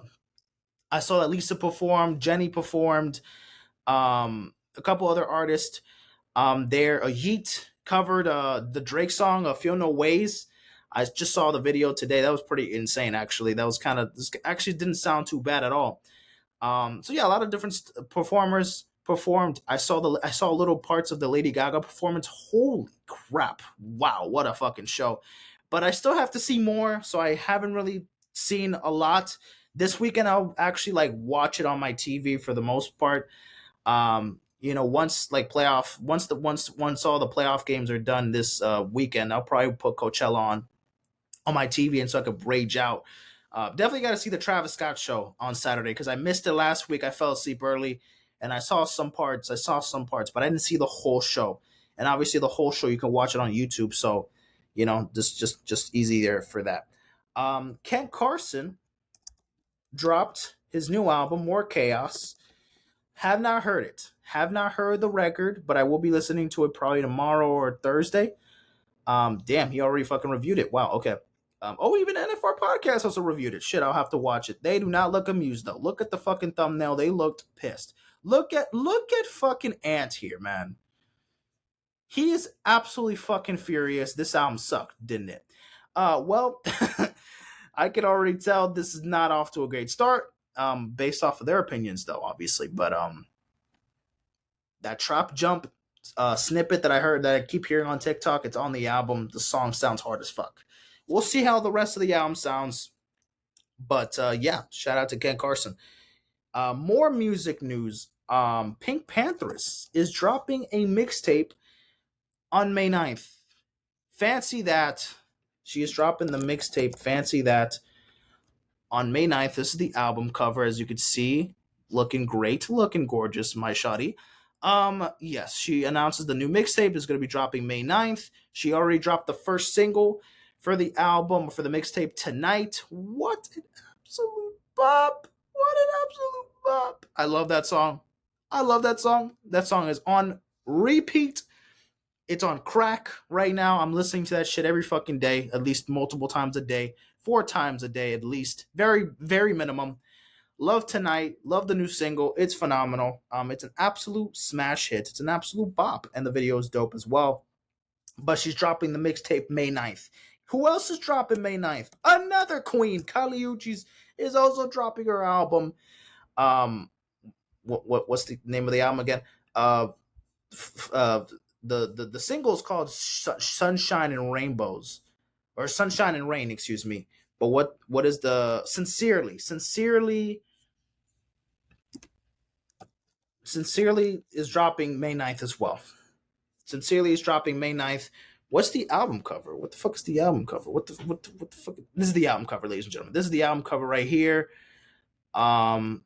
saw that Lisa performed, Jennie performed, a couple other artists. There, Yeet covered the Drake song, "A Feel No Ways." I just saw the video today. That was pretty insane, actually. That was actually didn't sound too bad at all. So yeah, a lot of different performers. performed. I saw little parts of the Lady Gaga performance. Holy crap. Wow, what a fucking show. But I still have to see more, so I haven't really seen a lot. This weekend I'll actually like watch it on my TV for the most part. Once all the playoff games are done this weekend, I'll probably put Coachella on my TV, and so I could rage out. Definitely got to see the Travis Scott show on Saturday because I missed it last week. I fell asleep early, and I saw some parts, but I didn't see the whole show. And obviously, the whole show you can watch it on YouTube. So, just easy there for that. Kent Carson dropped his new album, More Chaos. Have not heard it. Have not heard the record, but I will be listening to it probably tomorrow or Thursday. Damn, he already fucking reviewed it. Wow, okay. Even NFR Podcast also reviewed it. Shit, I'll have to watch it. They do not look amused though. Look at the fucking thumbnail. They looked pissed. Look at fucking Ant here, man. He is absolutely fucking furious. This album sucked, didn't it? Well, I could already tell this is not off to a great start. Based off of their opinions though, obviously. But that trap jump snippet that I keep hearing on TikTok, it's on the album. The song sounds hard as fuck. We'll see how the rest of the album sounds. But yeah, shout out to Ken Carson. More music news. Pink Panthers is dropping a mixtape on May 9th. Fancy that. She is dropping the mixtape. Fancy that. On May 9th, this is the album cover, as you can see. Looking great, looking gorgeous, my shawty. Yes, she announces the new mixtape is going to be dropping May 9th. She already dropped the first single for the album, for the mixtape tonight. What an absolute bop. What an absolute bop. I love that song. That song is on repeat. It's on crack right now. I'm listening to that shit every fucking day, at least multiple times a day, 4 times a day at least. Very, very minimum. Love Tonight. Love the new single. It's phenomenal. It's an absolute smash hit. It's an absolute bop. And the video is dope as well. But she's dropping the mixtape May 9th. Who else is dropping May 9th? Another queen. Kali is also dropping her album. What's the name of the album again? The single is called Sunshine and Rainbows. Or Sunshine and Rain, excuse me. But what is the Sincerely is dropping May 9th as well. Sincerely is dropping May 9th. What's the album cover? What the fuck is the album cover? What the fuck? This is the album cover, ladies and gentlemen. This is the album cover right here. Oh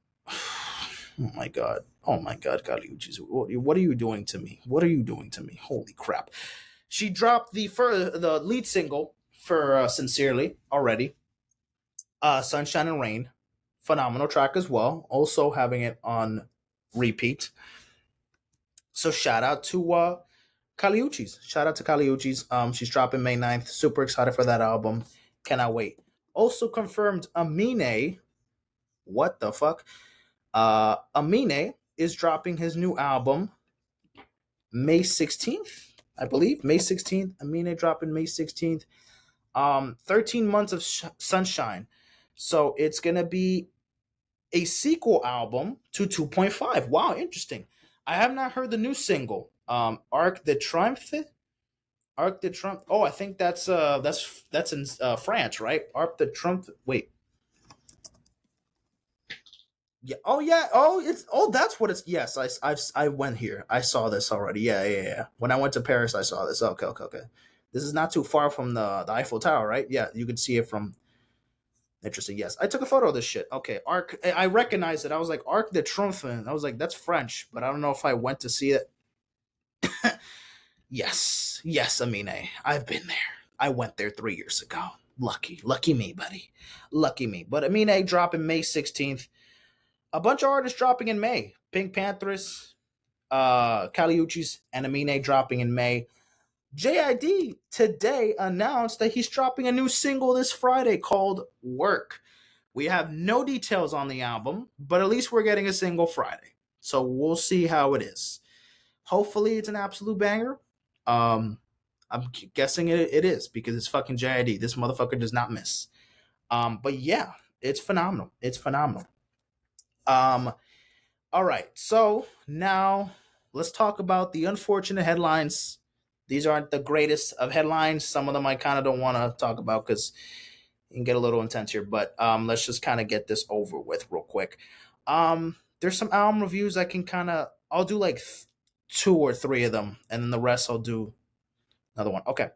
my god, Kaliuchis. What are you doing to me? What are you doing to me? Holy crap. She dropped the lead single for Sincerely already. Sunshine and Rain. Phenomenal track as well. Also having it on repeat. So shout out to Kaliuchis. Shout out to Kaliuchis. She's dropping May 9th. Super excited for that album. Cannot wait. Also confirmed Amine. What the fuck? Amine is dropping his new album May 16th, I believe. May 16th. Amine dropping May 16th. 13 Months of Sunshine. So it's going to be a sequel album to 2.5. Wow, interesting. I have not heard the new single. Arc de Triomphe. Oh, I think that's in France, right? Arc de Triomphe. Wait. Yeah. Oh yeah. That's what it's. Yes, I went here. I saw this already. Yeah. When I went to Paris, I saw this. Okay. This is not too far from the Eiffel Tower, right? Yeah, you could see it from. Interesting. Yes, I took a photo of this shit. Okay, Arc. I recognized it. I was like Arc de Triomphe. I was like, that's French, but I don't know if I went to see it. Yes, Amine. I've been there. I went there 3 years ago. Lucky me, buddy. Lucky me. But Amine dropping May 16th. A bunch of artists dropping in May. Pink Panthers, Kaliuchis, and Amine dropping in May. JID today announced that he's dropping a new single this Friday called Work. We have no details on the album, but at least we're getting a single Friday. So we'll see how it is. Hopefully it's an absolute banger. I'm guessing it is because it's fucking JID. This motherfucker does not miss. But yeah, it's phenomenal. All right, so now let's talk about the unfortunate headlines. These aren't the greatest of headlines. Some of them I kind of don't want to talk about because it can get a little intense here. But let's just kind of get this over with real quick. There's some album reviews I can kind of. I'll do like two or three of them, and then the rest I'll do another one. Okay.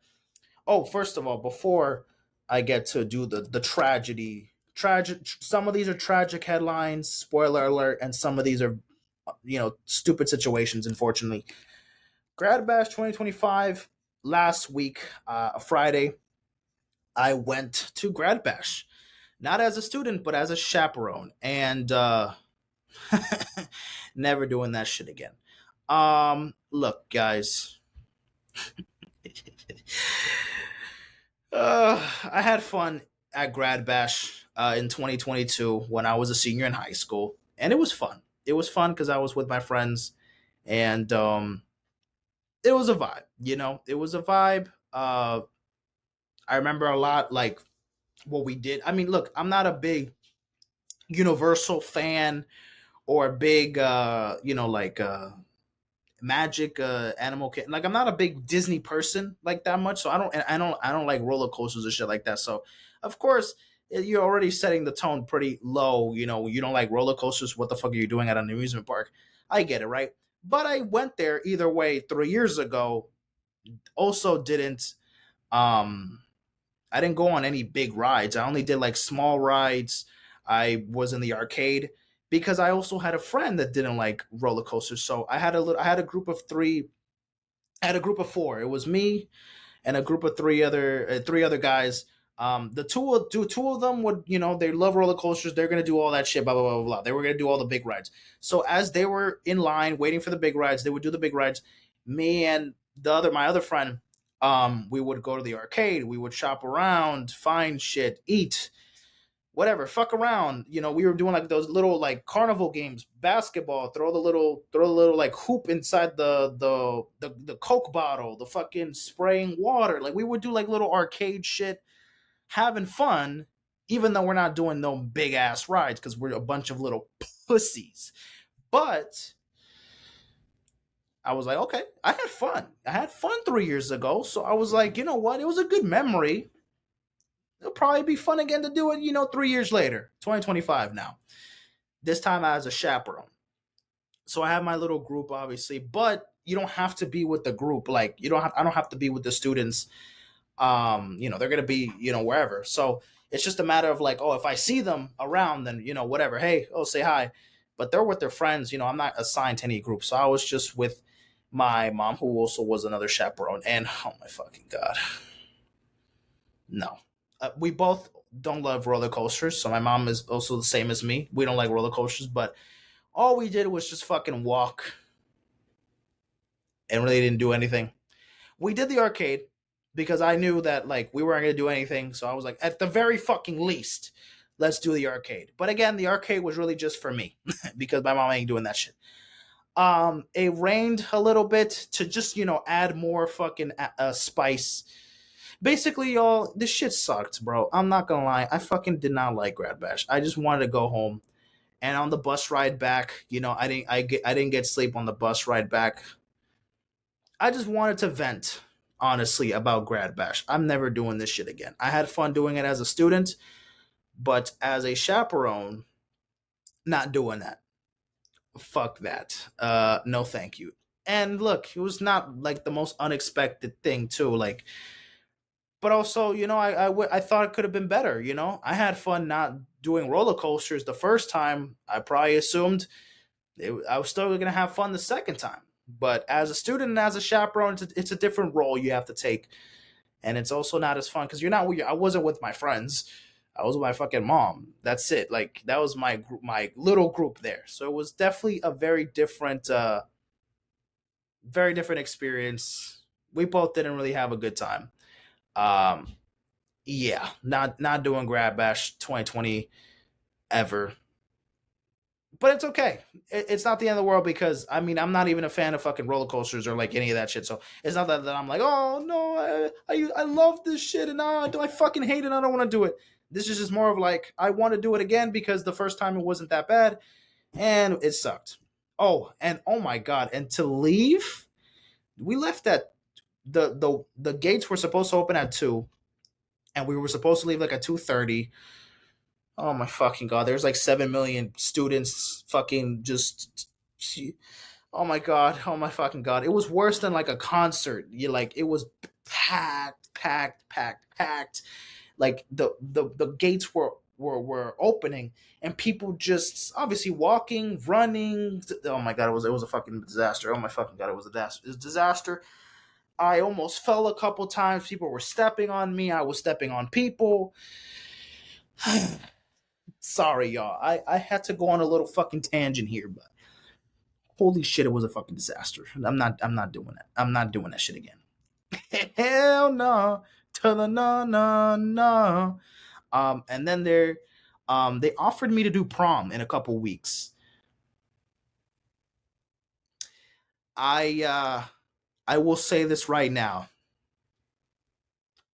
Oh, first of all, before I get to do the tragedy, tragic. Some of these are tragic headlines. Spoiler alert, and some of these are, stupid situations. Unfortunately, Grad Bash 2025 last week, Friday, I went to Grad Bash, not as a student, but as a chaperone, and never doing that shit again. Look, guys. I had fun at Grad Bash in 2022 when I was a senior in high school, and it was fun. It was fun because I was with my friends, and it was a vibe. It was a vibe. I remember a lot like what we did. I mean, look, I'm not a big Universal fan or a big, magic animal kingdom. Like I'm not a big Disney person like that much, so I don't like roller coasters and shit like that. So of course you're already setting the tone pretty low. You don't like roller coasters. What the fuck are you doing at an amusement park? I get it, right? But I went there either way 3 years ago. Also didn't um I didn't go on any big rides. I only did like small rides. I was in the arcade because I also had a friend that didn't like roller coasters. So I had a group of three. I had a group of four. It was me and a group of three other guys. Two of them would, they love roller coasters. They're gonna do all that shit. Blah blah blah blah blah. They were gonna do all the big rides. So as they were in line waiting for the big rides, they would do the big rides. Me and my other friend, we would go to the arcade. We would shop around, find shit, eat, whatever, fuck around. We were doing like those little like carnival games, basketball, throw the little like hoop inside the Coke bottle, the fucking spraying water. Like we would do like little arcade shit, having fun, even though we're not doing no big ass rides because we're a bunch of little pussies. But I was like, okay, I had fun. I had fun 3 years ago. So I was like, you know what? It was a good memory. It'll probably be fun again to do it, 3 years later, 2025 now. This time as a chaperone. So I have my little group, obviously, but you don't have to be with the group. Like I don't have to be with the students. They're gonna be, wherever. So it's just a matter of like, oh, if I see them around, then whatever. Hey, oh, say hi. But they're with their friends. I'm not assigned to any group. So I was just with my mom, who also was another chaperone. And oh my fucking god, no. We both don't love roller coasters. So my mom is also the same as me. We don't like roller coasters, but all we did was just fucking walk and really didn't do anything. We did the arcade because I knew that like we weren't gonna do anything. So I was like, at the very fucking least, let's do the arcade. But again, the arcade was really just for me because my mom ain't doing that shit. It rained a little bit to just add more fucking spice. Basically, y'all, this shit sucked, bro. I'm not gonna lie. I fucking did not like Grad Bash. I just wanted to go home. And on the bus ride back, I didn't get sleep on the bus ride back. I just wanted to vent, honestly, about Grad Bash. I'm never doing this shit again. I had fun doing it as a student, but as a chaperone, not doing that. Fuck that. No, thank you. And look, it was not like the most unexpected thing too. Like, but also, I thought it could have been better. I had fun not doing roller coasters the first time. I probably assumed I was still gonna have fun the second time. But as a student and as a chaperone, it's a different role you have to take, and it's also not as fun because you're not. I wasn't with my friends. I was with my fucking mom. That's it. Like that was my group, my little group there. So it was definitely a very different experience. We both didn't really have a good time. Um, yeah, not doing Grad Bash 2020 ever. But it's okay. It's not the end of the world because I mean I'm not even a fan of fucking roller coasters or like any of that shit. So it's not that I'm like, oh no, I love this shit and I fucking hate it. And I don't want to do it. This is just more of like I want to do it again because the first time it wasn't that bad and it sucked. Oh, and oh my god, and to leave, we left at the gates were supposed to open at 2, and we were supposed to leave like at 2:30. Oh my fucking god, there's like 7 million students fucking just, oh my god, oh my fucking god. It was worse than like a concert. You like, it was packed. Like the gates were opening, and people just obviously walking, running. Oh my god, it was a fucking disaster. Oh my fucking god, it was a disaster. I almost fell a couple times. People were stepping on me. I was stepping on people. Sorry, y'all. I had to go on a little fucking tangent here, but holy shit, it was a fucking disaster. I'm not doing that. I'm not doing that shit again. Hell no. To the no. And then they offered me to do prom in a couple weeks. I will say this right now.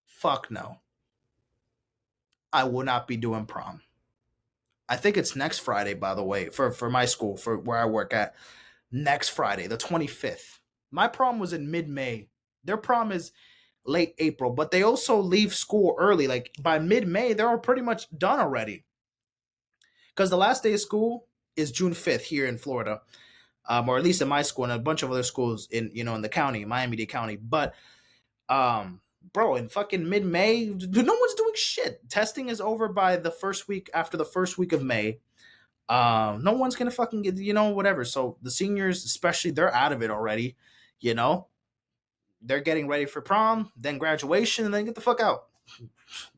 Fuck no. I will not be doing prom. I think it's next Friday, by the way, for my school, for where I work at. Next Friday, the 25th. My prom was in mid-May. Their prom is late April, but they also leave school early. Like by mid-May, they're all pretty much done already. Because the last day of school is June 5th here in Florida, or at least in my school and a bunch of other schools in the county, Miami-Dade County. But bro, in fucking mid-May, no one's doing shit. Testing is over by the first week after the first week of May. No one's gonna fucking get, whatever. So the seniors, especially, they're out of it already. They're getting ready for prom, then graduation, and then get the fuck out.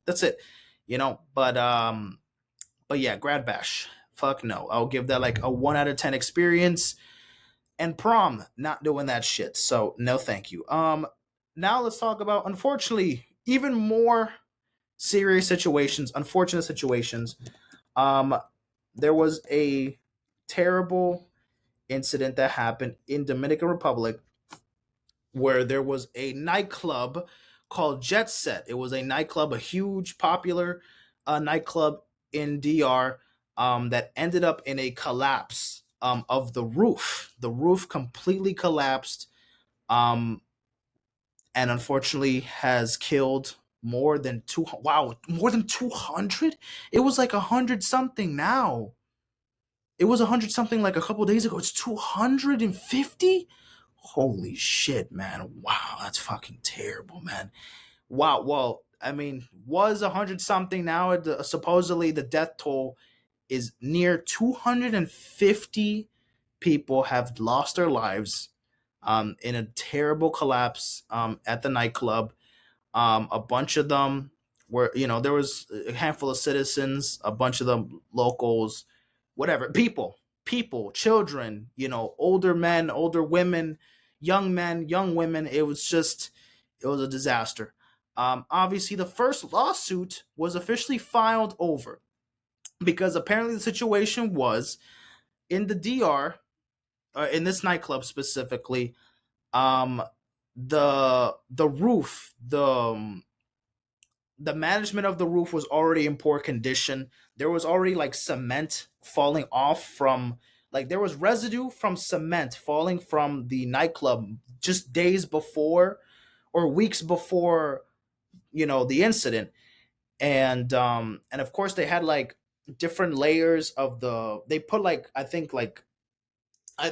That's it. But yeah, grad bash. Fuck no. I'll give that like a 1 out of 10 experience. And prom, not doing that shit. So no, thank you. Now let's talk about, unfortunately, even more serious situations, unfortunate situations. There was a terrible incident that happened in Dominican Republic where there was a nightclub called Jet Set. It was a nightclub, a huge, popular nightclub in DR, that ended up in a collapse of the roof. The roof completely collapsed, and unfortunately has killed more than 200. It was like 100 something now. It was 100 something like a couple days ago. It's 250. Holy shit, man. Wow, that's fucking terrible, man. Wow. Well, I mean, was 100 something. Now supposedly the death toll is near 250 people have lost their lives in a terrible collapse at the nightclub. A bunch of them were, there was a handful of citizens, a bunch of them locals, whatever, people, children, older men, older women, young men, young women. It was a disaster. Obviously, the first lawsuit was officially filed over because apparently the situation was in the DR, in this nightclub specifically. The roof, the management of the roof was already in poor condition. There was already like cement falling off from, like, there was residue from cement falling from the nightclub just days before or weeks before, the incident. And of course they had like different layers of they put like, I think like,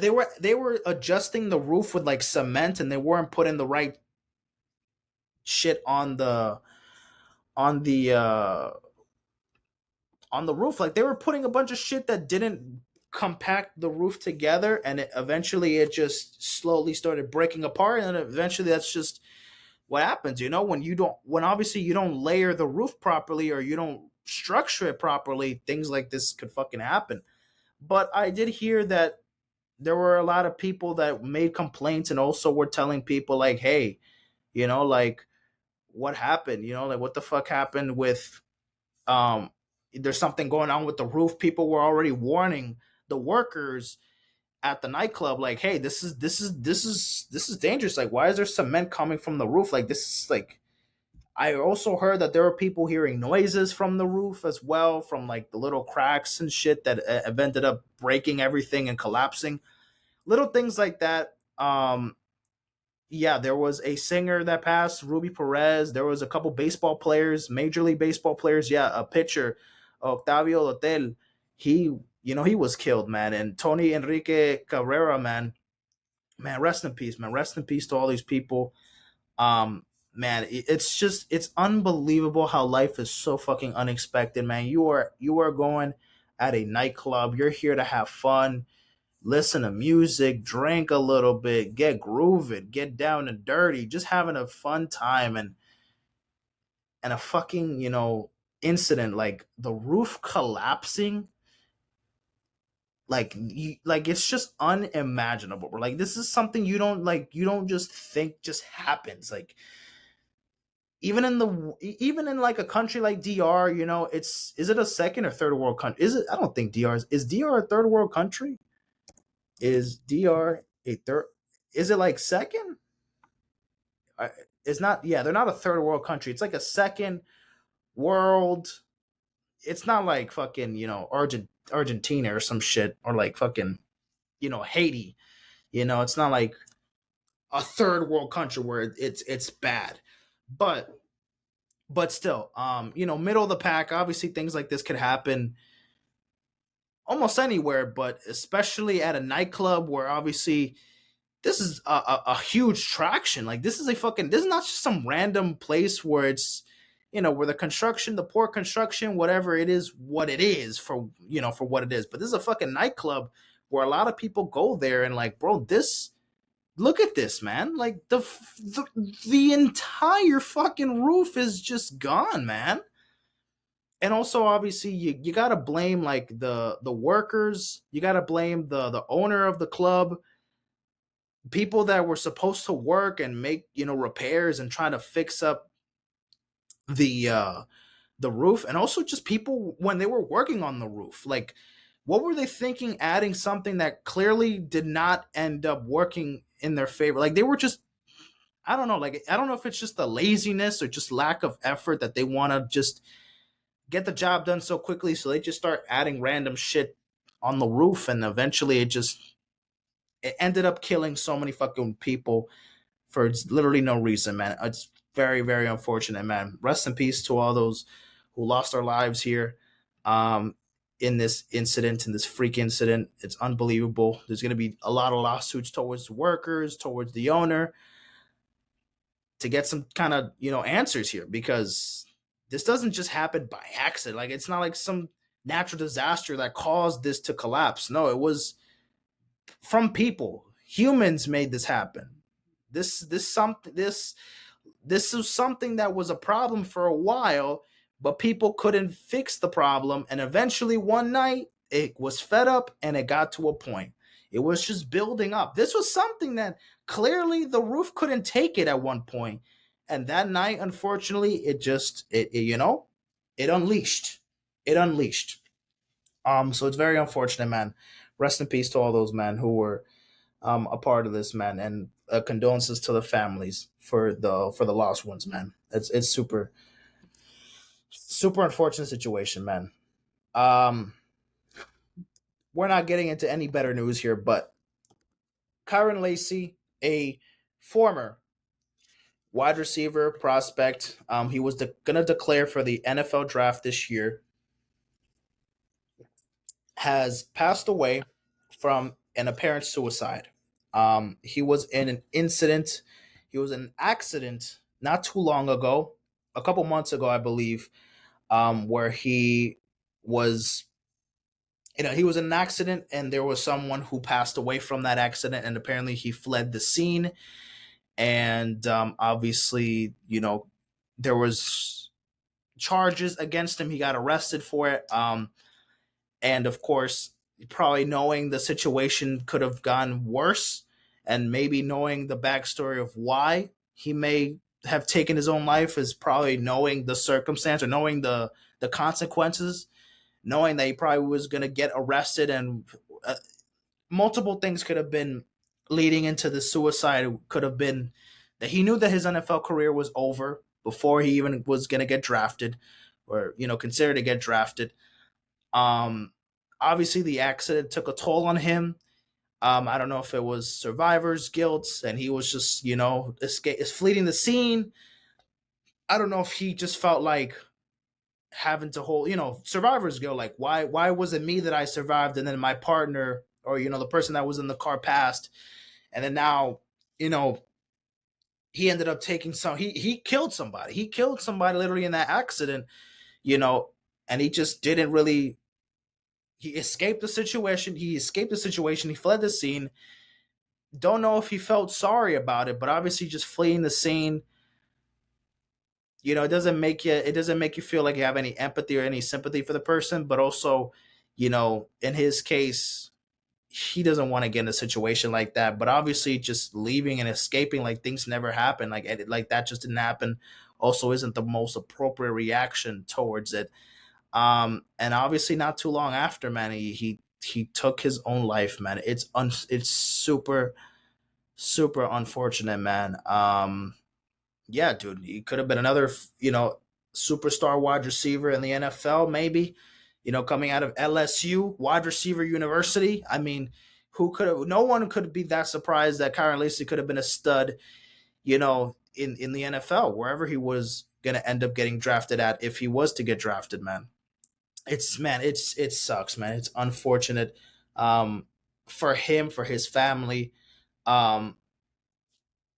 they were adjusting the roof with like cement, and they weren't putting the right shit on the uh on the roof. Like they were putting a bunch of shit that didn't compact the roof together, and eventually it just slowly started breaking apart, and eventually that's just what happens, when obviously you don't layer the roof properly or you don't structure it properly. Things like this could fucking happen. But I did hear that there were a lot of people that made complaints and also were telling people like, hey, like, what happened, like, what the fuck happened with, there's something going on with the roof. People were already warning the workers at the nightclub like, hey, this is dangerous. Like, why is there cement coming from the roof? Like, this is like, I also heard that there were people hearing noises from the roof as well, from like the little cracks and shit that have ended up breaking everything and collapsing. little things like that. Yeah, there was a singer that passed, Ruby Perez. There was a couple baseball players, Major League Baseball players. Yeah, a pitcher, Octavio Hotel. He was killed, man. And Tony Enrique Carrera, man, rest in peace, man. Rest in peace to all these people. Um, man, it's unbelievable how life is so fucking unexpected, man. You are going at a nightclub. You're here to have fun, listen to music, drink a little bit, get grooving, get down and dirty, just having a fun time, and a fucking incident like the roof collapsing, like it's just unimaginable. Like this is something you don't just think just happens. Like even in like a country like DR, is it a second or third world country? Is it? I don't think DR is DR a third world country? Is DR a third? Is it like second? It's not. Yeah, they're not a third world country. It's like a second world. It's not like fucking Argentina or some shit, or like fucking Haiti. It's not like a third world country where it's bad, but still, middle of the pack. Obviously, things like this could happen almost anywhere, but especially at a nightclub where obviously this is a huge traction. Like this is not just some random place where it's where the poor construction, whatever it is, what it is for what it is. But this is a fucking nightclub where a lot of people go there and like, bro, look at this, man. Like the entire fucking roof is just gone, man. And also obviously you gotta blame like the workers, you gotta blame the owner of the club, people that were supposed to work and make repairs and try to fix up the the roof, and also just people when they were working on the roof. Like, what were they thinking adding something that clearly did not end up working in their favor? Like, they were just, I don't know, like I don't know if it's just the laziness or just lack of effort that they want to just get the job done so quickly, so they just start adding random shit on the roof, and eventually it ended up killing so many fucking people for literally no reason, man. It's very, very unfortunate, man. Rest in peace to all those who lost their lives here, in this incident, in this freak incident. It's unbelievable. There's going to be a lot of lawsuits towards the workers, towards the owner, to get some kind of answers here, because this doesn't just happen by accident. Like, it's not like some natural disaster that caused this to collapse. No, it was from people. Humans made this happen. This was something that was a problem for a while, but people couldn't fix the problem, and eventually one night it was fed up and it got to a point. It was just building up. This was something that clearly the roof couldn't take it at one point, and that night, unfortunately, it unleashed. It unleashed. So it's very unfortunate, man. Rest in peace to all those men who were a part of this, man, and condolences to the families for the lost ones, man. It's super super unfortunate situation, man. Um, we're not getting into any better news here, but Kyron Lacey, a former wide receiver prospect, he was gonna declare for the NFL draft this year, has passed away from an apparent suicide. He was in an incident. He was in an accident not too long ago, a couple months ago, I believe, where was, he was in an accident, and there was someone who passed away from that accident, and apparently he fled the scene, and obviously, there was charges against him. He got arrested for it. And of course, probably knowing the situation could have gone worse, and maybe knowing the backstory of why he may have taken his own life, is probably knowing the circumstance, or knowing the consequences, knowing that he probably was going to get arrested, and multiple things could have been leading into the suicide. Could have been that he knew that his NFL career was over before he even was going to get drafted, or considered to get drafted. Um, Obviously, the accident took a toll on him. I don't know if it was survivor's guilt and he was just, fleeing the scene. I don't know if he just felt like having to hold, survivor's guilt. Like, why was it me that I survived and then my partner or, the person that was in the car passed. And then now, you know, he ended up taking he killed somebody. He killed somebody literally in that accident, you know, and he just didn't really, he escaped the situation. He fled the scene. Don't know if he felt sorry about it, but obviously just fleeing the scene, it doesn't make you feel like you have any empathy or any sympathy for the person, but also, in his case, he doesn't want to get in a situation like that. But obviously just leaving and escaping like things never happened, like that just didn't happen, also isn't the most appropriate reaction towards it. And obviously not too long after, man, he took his own life, man. It's super super unfortunate, man. Yeah, dude, he could have been another, superstar wide receiver in the NFL, maybe. Coming out of LSU, wide receiver university. I mean, who could have? No one could be that surprised that Kyron Lacey could have been a stud, in the NFL, wherever he was gonna end up getting drafted at, if he was to get drafted, man. It sucks, man. It's unfortunate, for him, for his family. Um,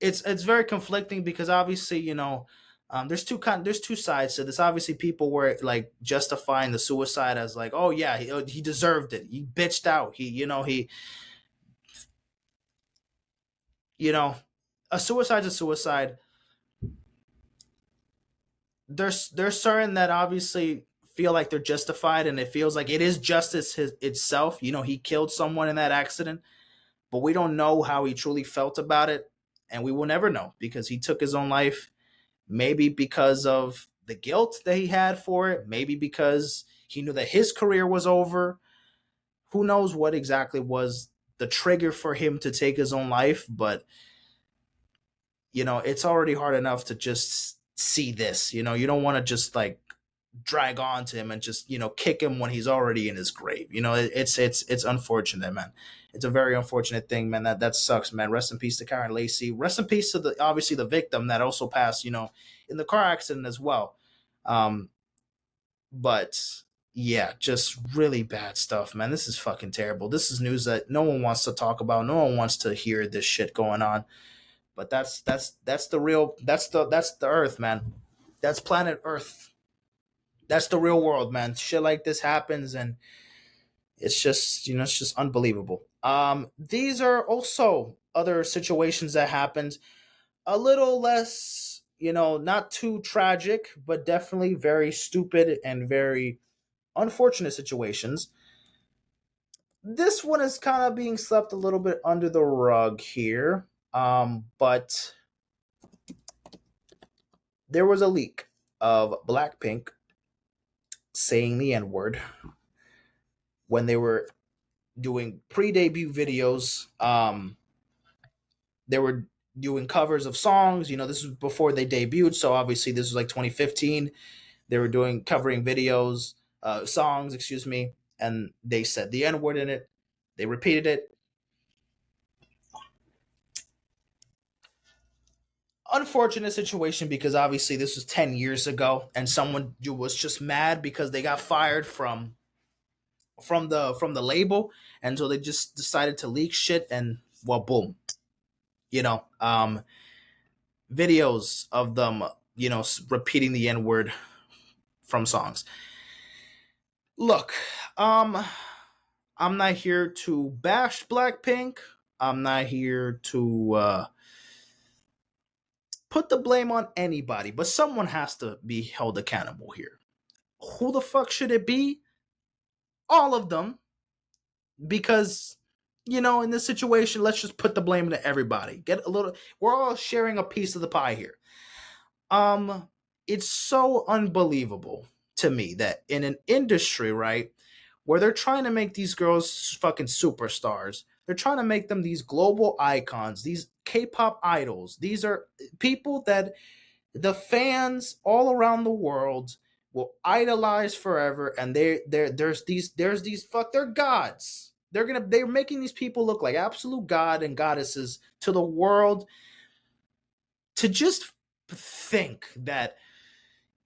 it's very conflicting because obviously, there's two sides to this. Obviously, people were like justifying the suicide as like, oh yeah, he deserved it. He bitched out. You know a suicide's a suicide. There's certain that obviously feel like they're justified, and it feels like it is justice itself. He killed someone in that accident, but we don't know how he truly felt about it, and we will never know because he took his own life. Maybe because of the guilt that he had for it, maybe because he knew that his career was over. Who knows what exactly was the trigger for him to take his own life, but it's already hard enough to just see this. You don't want to just like drag on to him and just kick him when he's already in his grave. It's unfortunate, man. It's a very unfortunate thing, man. That sucks, man. Rest in peace to Kyron Lacey. Rest in peace to the obviously the victim that also passed, in the car accident as well. um but yeah, just really bad stuff, man. This is fucking terrible. This is news that no one wants to talk about. No one wants to hear this shit going on. But that's the real, that's the earth, man. That's planet earth. That's the real world, man. Shit like this happens, and it's just unbelievable. These are also other situations that happened, a little less, not too tragic, but definitely very stupid and very unfortunate situations. This one is kind of being swept a little bit under the rug here. But there was a leak of Blackpink saying the N word when they were doing pre-debut videos. They were doing covers of songs. This was before they debuted, so obviously this was like 2015. They were doing covering videos, songs, excuse me, and they said the N word in it. They repeated it. Unfortunate situation because obviously this was 10 years ago, and someone was just mad because they got fired from the label, and so they just decided to leak shit, and well, boom, you know um videos of them, repeating the N word from songs. Look, I'm not here to bash Blackpink. I'm not here to put the blame on anybody, but someone has to be held accountable here. Who the fuck should it be? All of them, because in this situation, let's just put the blame to everybody. Get a little. We're all sharing a piece of the pie here. Um, it's so unbelievable to me that in an industry, right, where they're trying to make these girls fucking superstars, they're trying to make them these global icons, these K-pop idols. These are people that the fans all around the world will idolize forever, and there's these fuck, they're gods. They're making these people look like absolute god and goddesses to the world, to just think that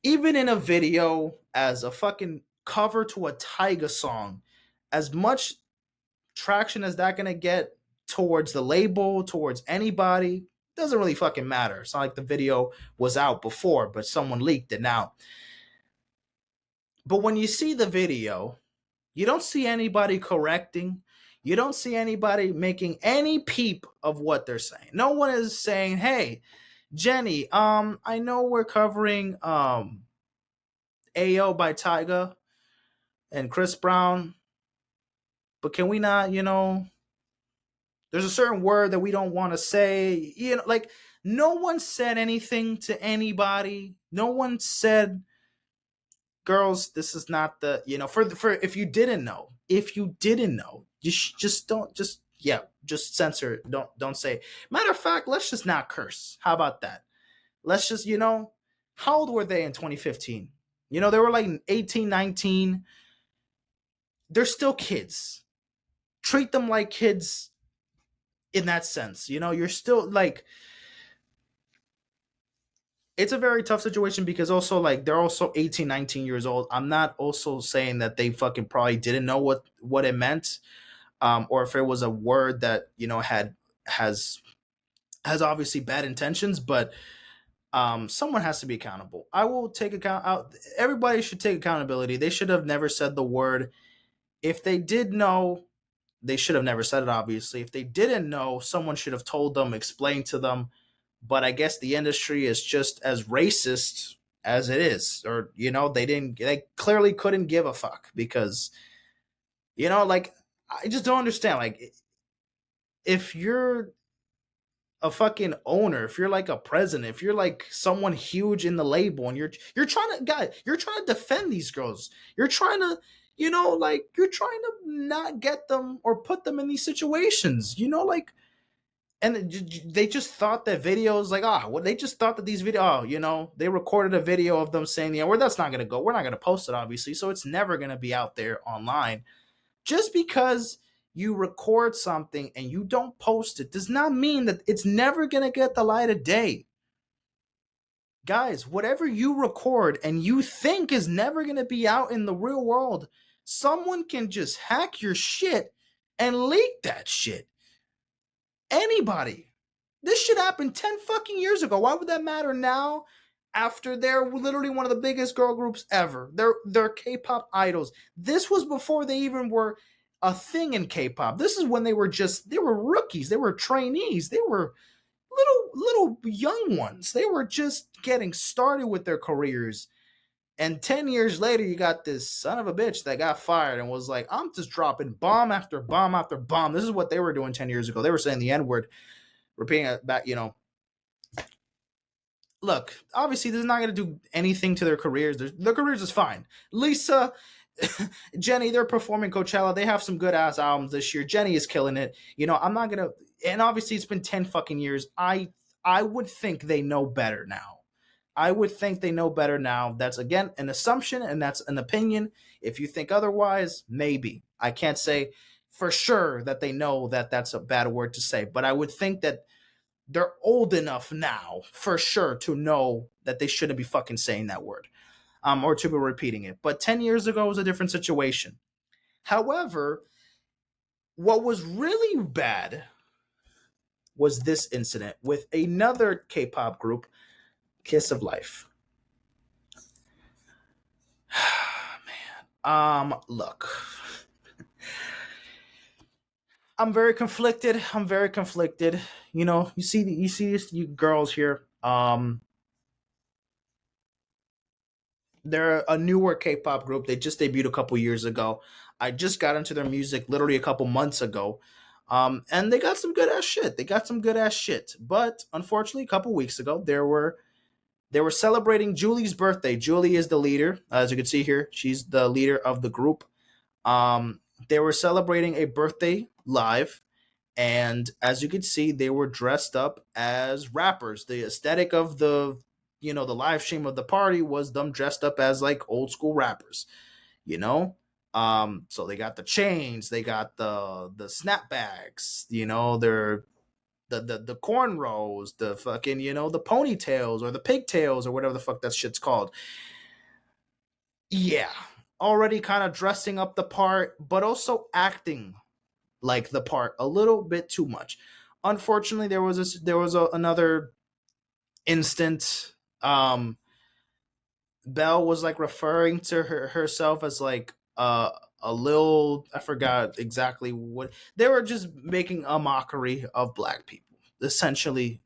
even in a video as a fucking cover to a Tyga song, as much traction as that gonna get towards the label, towards anybody, doesn't really fucking matter. It's not like the video was out before, but someone leaked it now. But when you see the video, you don't see anybody correcting. You don't see anybody making any peep of what they're saying. No one is saying, "Hey, Jennie, I know we're covering AO by Tyga and Chris Brown, but can we not, there's a certain word that we don't want to say." Like, no one said anything to anybody. No one said, "Girls, this is not the," for if you didn't know, just don't, just censor it. Don't say. Matter of fact, let's just not curse. How about that? Let's just, how old were they in 2015? They were like 18, 19. They're still kids. Treat them like kids in that sense. You're still like, it's a very tough situation because also, like, they're also 18, 19 years old. I'm not also saying that they fucking probably didn't know what it meant, or if it was a word that has obviously bad intentions, but someone has to be accountable. I will take account out. Everybody should take accountability. They should have never said the word. If they did know, they should have never said it, obviously. If they didn't know, someone should have told them, explained to them. But I guess the industry is just as racist as it is. Or, they clearly couldn't give a fuck because, like, I just don't understand. Like, if you're a fucking owner, if you're like a president, if you're like someone huge in the label, and you're trying to defend these girls, you're trying to, like, you're trying to not get them or put them in these situations, like, and they just thought that videos, like, they just thought that these videos, they recorded a video of them saying, well, that's not gonna go, we're not gonna post it, obviously, so it's never gonna be out there online. Just because you record something and you don't post it does not mean that it's never going to get the light of day. Guys, whatever you record and you think is never going to be out in the real world, someone can just hack your shit and leak that shit. Anybody. This shit happened 10 fucking years ago. Why would that matter now? After they're literally one of the biggest girl groups ever. They're K-pop idols. This was before they even were a thing in K-pop. This is when they were rookies. They were trainees. They were little young ones. They were just getting started with their careers. And 10 years later, you got this son of a bitch that got fired and was like, "I'm just dropping bomb after bomb after bomb." This is what they were doing 10 years ago. They were saying the N-word, repeating it back, Look, obviously, this is not going to do anything to their careers. Their careers is fine. Lisa, Jennie, they're performing Coachella. They have some good ass albums this year. Jennie is killing it. I'm not gonna. And obviously, it's been 10 fucking years. I would think they know better now. I would think they know better now. That's, again, an assumption, and that's an opinion. If you think otherwise, maybe. I can't say for sure that they know that that's a bad word to say, but I would think that they're old enough now, for sure, to know that they shouldn't be fucking saying that word, or to be repeating it. But 10 years ago was a different situation. However, what was really bad was this incident with another K-pop group, Kiss of Life. Man, look, I'm very conflicted. You see these girls here. They're a newer K-pop group. They just debuted a couple years ago. I just got into their music literally a couple months ago. And they got some good ass shit. But unfortunately, a couple weeks ago, they were celebrating Julie's birthday. Julie is the leader, as you can see here. She's the leader of the group. They were celebrating a birthday live, and as you can see, they were dressed up as rappers. The aesthetic of the live stream of the party was them dressed up as like old school rappers. You know, So they got the chains, they got the snapbacks, you know, they're the cornrows, the fucking, you know, the ponytails or the pigtails or whatever the fuck that shit's called. Yeah, already kind of dressing up the part, but also acting like the part a little bit too much. Unfortunately, another instant. Belle was like referring to herself as like a little, I forgot exactly what they were, just making a mockery of black people. Essentially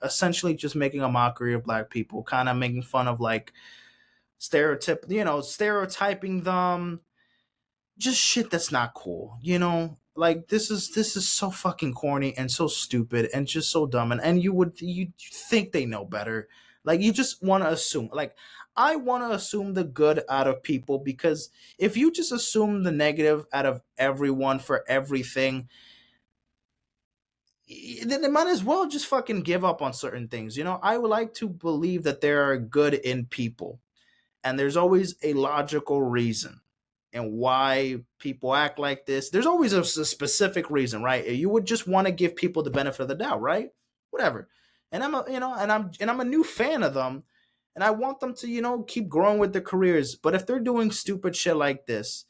just making a mockery of black people, kind of making fun of like stereotyping them, just shit that's not cool, you know? Like this is so fucking corny and so stupid and just so dumb, and you think they know better. Like you just want to assume. Like I want to assume the good out of people, because if you just assume the negative out of everyone for everything, then they might as well just fucking give up on certain things. You know, I would like to believe that there are good in people, and there's always a logical reason and why people act like this. There's always a specific reason, right? You would just want to give people the benefit of the doubt, right? Whatever. And I'm a new fan of them, and I want them to, keep growing with their careers. But if they're doing stupid shit like this,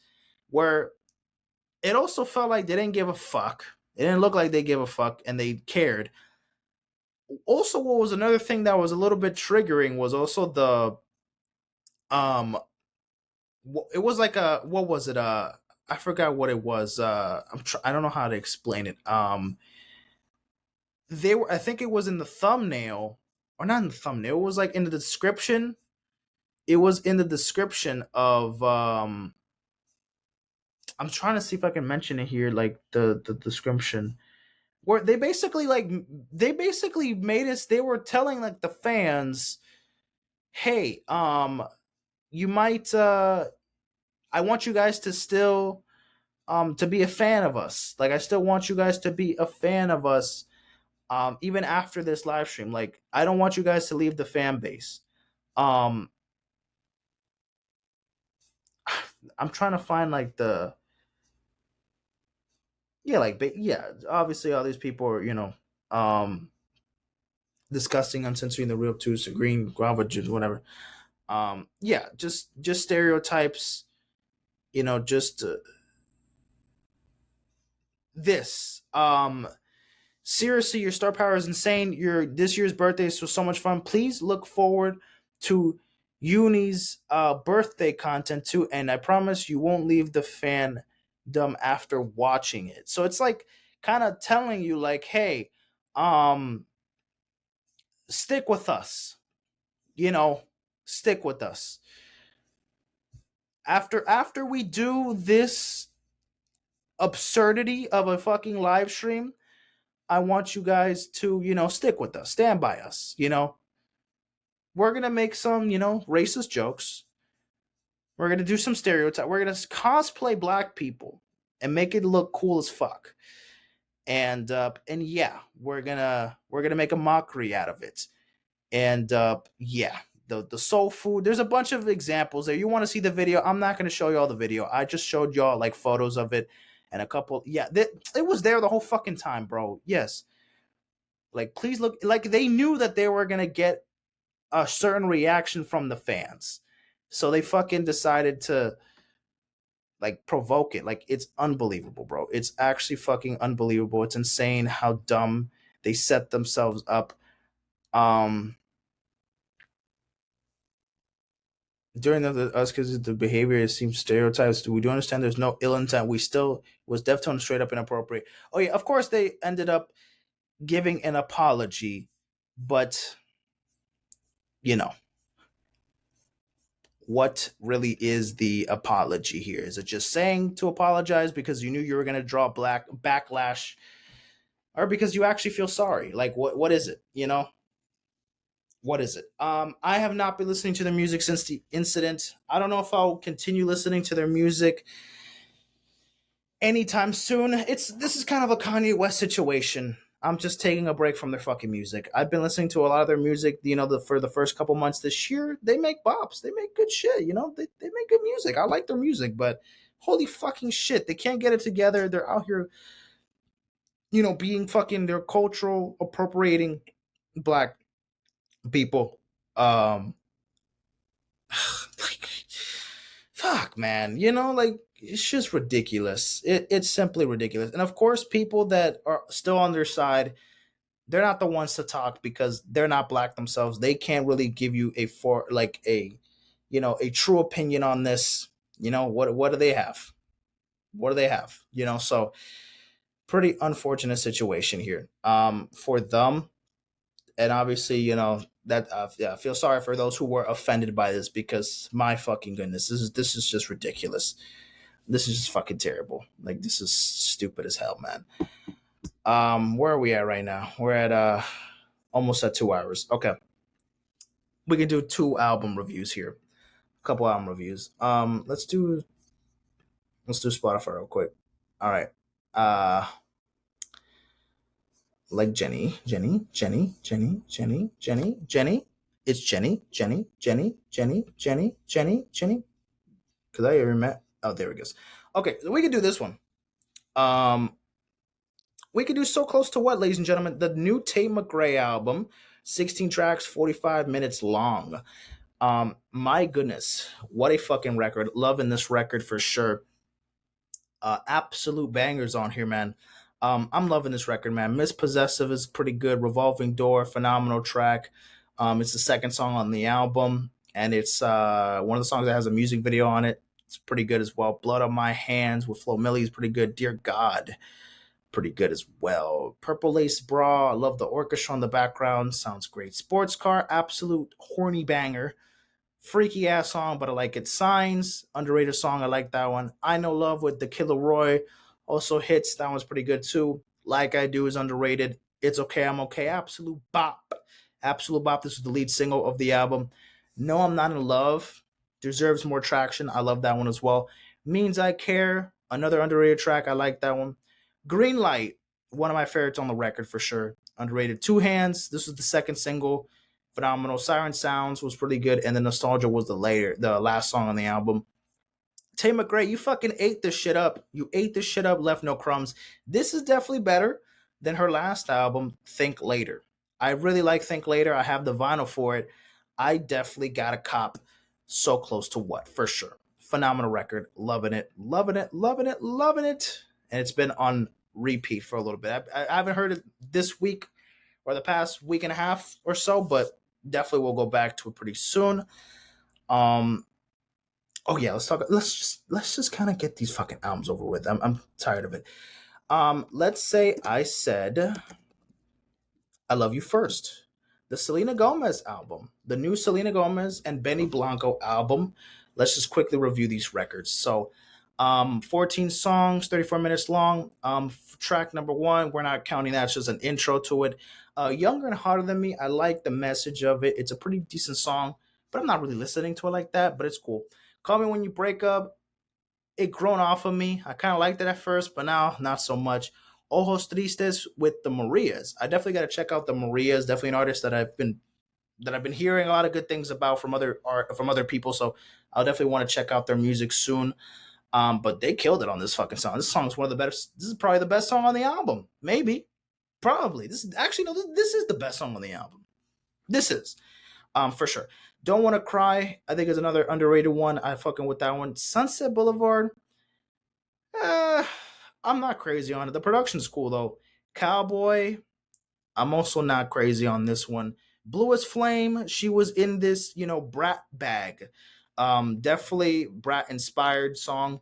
where it also felt like they didn't give a fuck, it didn't look like they gave a fuck and they cared. Also, what was another thing that was a little bit triggering was also the um it was like a, what was it, I forgot what it was. I don't know how to explain it. I think it was in the thumbnail, or not in the thumbnail, it was like in the description. It was in the description of I'm trying to see if I can mention it here, like the description, where they basically made us, they were telling like the fans, hey, you might I want you guys to still to be a fan of us. Like I still want you guys to be a fan of us, even after this live stream. Like I don't want you guys to leave the fan base. Um, I'm trying to find like the, yeah, like yeah. Obviously, all these people are, um discussing on censoring the real twos, green guava juice, whatever. Yeah, just stereotypes. Just this. Seriously, your star power is insane. Your this year's birthday is so much fun. Please look forward to Uni's birthday content too, and I promise you won't leave the fandom after watching it. So it's like kind of telling you like, hey, um, stick with us. You know, stick with us. After we do this absurdity of a fucking live stream, I want you guys to, stick with us, stand by us. We're gonna make some, racist jokes. We're gonna do some stereotypes. We're gonna cosplay black people and make it look cool as fuck. And yeah, we're gonna make a mockery out of it. And yeah, the soul food. There's a bunch of examples there. You want to see the video? I'm not gonna show you all the video. I just showed y'all like photos of it and a couple. Yeah, it was there the whole fucking time, bro. Yes. Like, please look. Like, they knew that they were gonna get a certain reaction from the fans, so they fucking decided to like provoke it. Like, it's unbelievable, bro. It's actually fucking unbelievable. It's insane how dumb they set themselves up. Um, during us, because the behavior, it seems stereotypes. We do understand there's no ill intent. We still was deftone straight up inappropriate. Oh yeah, of course they ended up giving an apology, but you know what really is the apology here? Is it just saying to apologize because you knew you were going to draw black backlash, or because you actually feel sorry? Like what is it? What is it? I have not been listening to their music since the incident. I don't know if I'll continue listening to their music anytime soon. This is kind of a Kanye West situation. I'm just taking a break from their fucking music. I've been listening to a lot of their music, for the first couple months this year. They make bops. They make good shit, they make good music. I like their music, but Holy fucking shit. They can't get it together. They're out here, being fucking, they're cultural appropriating black people. Like, fuck, man. Like, it's just ridiculous. It's simply ridiculous. And of course, people that are still on their side, they're not the ones to talk because they're not black themselves. They can't really give you a true opinion on this. What do they have? What do they have? So pretty unfortunate situation here for them. And obviously, that yeah, I feel sorry for those who were offended by this because my fucking goodness, this is just ridiculous. This is just fucking terrible. Like, this is stupid as hell, man. Where are we at right now? We're at almost at 2 hours. Okay, we can do 2 album reviews here. A couple album reviews. Let's do Spotify real quick. All right. Like Jennie. It's Jennie. Because I ever met. Oh, there it goes. Okay, so we can do this one. We could do So Close to What, ladies and gentlemen? The new Tate McRae album, 16 tracks, 45 minutes long. My goodness, what a fucking record. Loving this record for sure. Absolute bangers on here, man. I'm loving this record, man. Miss Possessive is pretty good. Revolving Door, phenomenal track. It's the second song on the album, and it's one of the songs that has a music video on it. It's pretty good as well. Blood on My Hands with Flo Milli is pretty good. Dear God, pretty good as well. Purple Lace Bra, I love the orchestra on the background. Sounds great. Sports Car, absolute horny banger. Freaky ass song, but I like it. Signs, underrated song. I like that one. I Know Love with the Killer Roy also hits. That one's pretty good too. Like I Do is underrated. It's Okay, I'm Okay. Absolute bop. Absolute bop. This is the lead single of the album. No, I'm Not in Love deserves more traction. I love that one as well. Means I Care, another underrated track. I like that one. Green Light, one of my favorites on the record for sure. Underrated. Two Hands. This was the second single. Phenomenal. Siren Sounds was pretty good, and then Nostalgia was the last song on the album. Tate McRae, you fucking ate this shit up. You ate this shit up, left no crumbs. This is definitely better than her last album, Think Later. I really like Think Later. I have the vinyl for it. I definitely got a cop. So Close to What, for sure. Phenomenal record. Loving it. Loving it. Loving it. Loving it. And it's been on repeat for a little bit. I haven't heard it this week or the past week and a half or so, but definitely we'll go back to it pretty soon. Oh yeah, let's just kind of get these fucking albums over with. I'm tired of it. Let's say I said I Love You First. The Selena Gomez album, the new Selena Gomez and Benny Blanco album. Let's just quickly review these records. So 14 songs, 34 minutes long. Track number 1, we're not counting that, it's just an intro to it. Younger and Hotter Than Me, I like the message of it. It's a pretty decent song, but I'm not really listening to it like that, but it's cool. Call Me When You Break Up, it grown off of me. I kind of liked it at first, but now not so much. Ojos Tristes with the Marias. I definitely got to check out the Marias. Definitely an artist that I've been hearing a lot of good things about from other people. So I'll definitely want to check out their music soon. But they killed it on this fucking song. This song is one of the best. This is probably the best song on the album. Maybe, probably. This is actually no. This is the best song on the album. This is, for sure. Don't Want to Cry, I think, is another underrated one. I fucking with that one. Sunset Boulevard. I'm not crazy on it. The production's cool though. Cowboy, I'm also not crazy on this one. Blue as Flame, she was in this, Brat bag. Definitely Brat inspired song.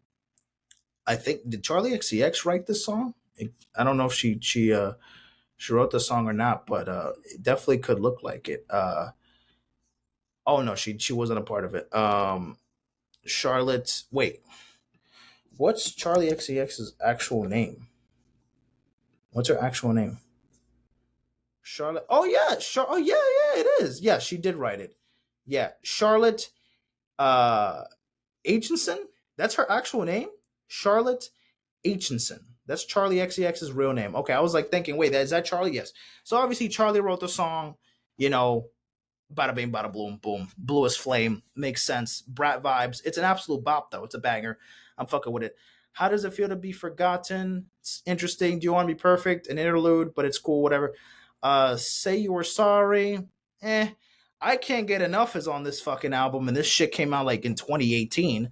I think, did Charlie XCX write this song? I don't know if she wrote the song or not, but it definitely could look like it. Oh no, she wasn't a part of it. Charlotte, wait, what's Charlie XCX's actual name? What's her actual name? Charlotte. Oh yeah, oh yeah, it is. Yeah, she did write it. Yeah, Charlotte Aitchison. That's her actual name. Charlotte Aitchison. That's Charlie XCX's real name. Okay, I was like thinking, wait, is that Charlie? Yes. So obviously Charlie wrote the song, you know, Bada bing, bada boom, boom. Blue as flame makes sense. Brat vibes. It's an absolute bop though. It's a banger. I'm fucking with it. How does it feel to be forgotten? It's interesting. Do you want to be perfect? An interlude, but it's cool. Whatever. Say you were sorry. Eh. I can't get enough is on this fucking album, and this shit came out like in 2018.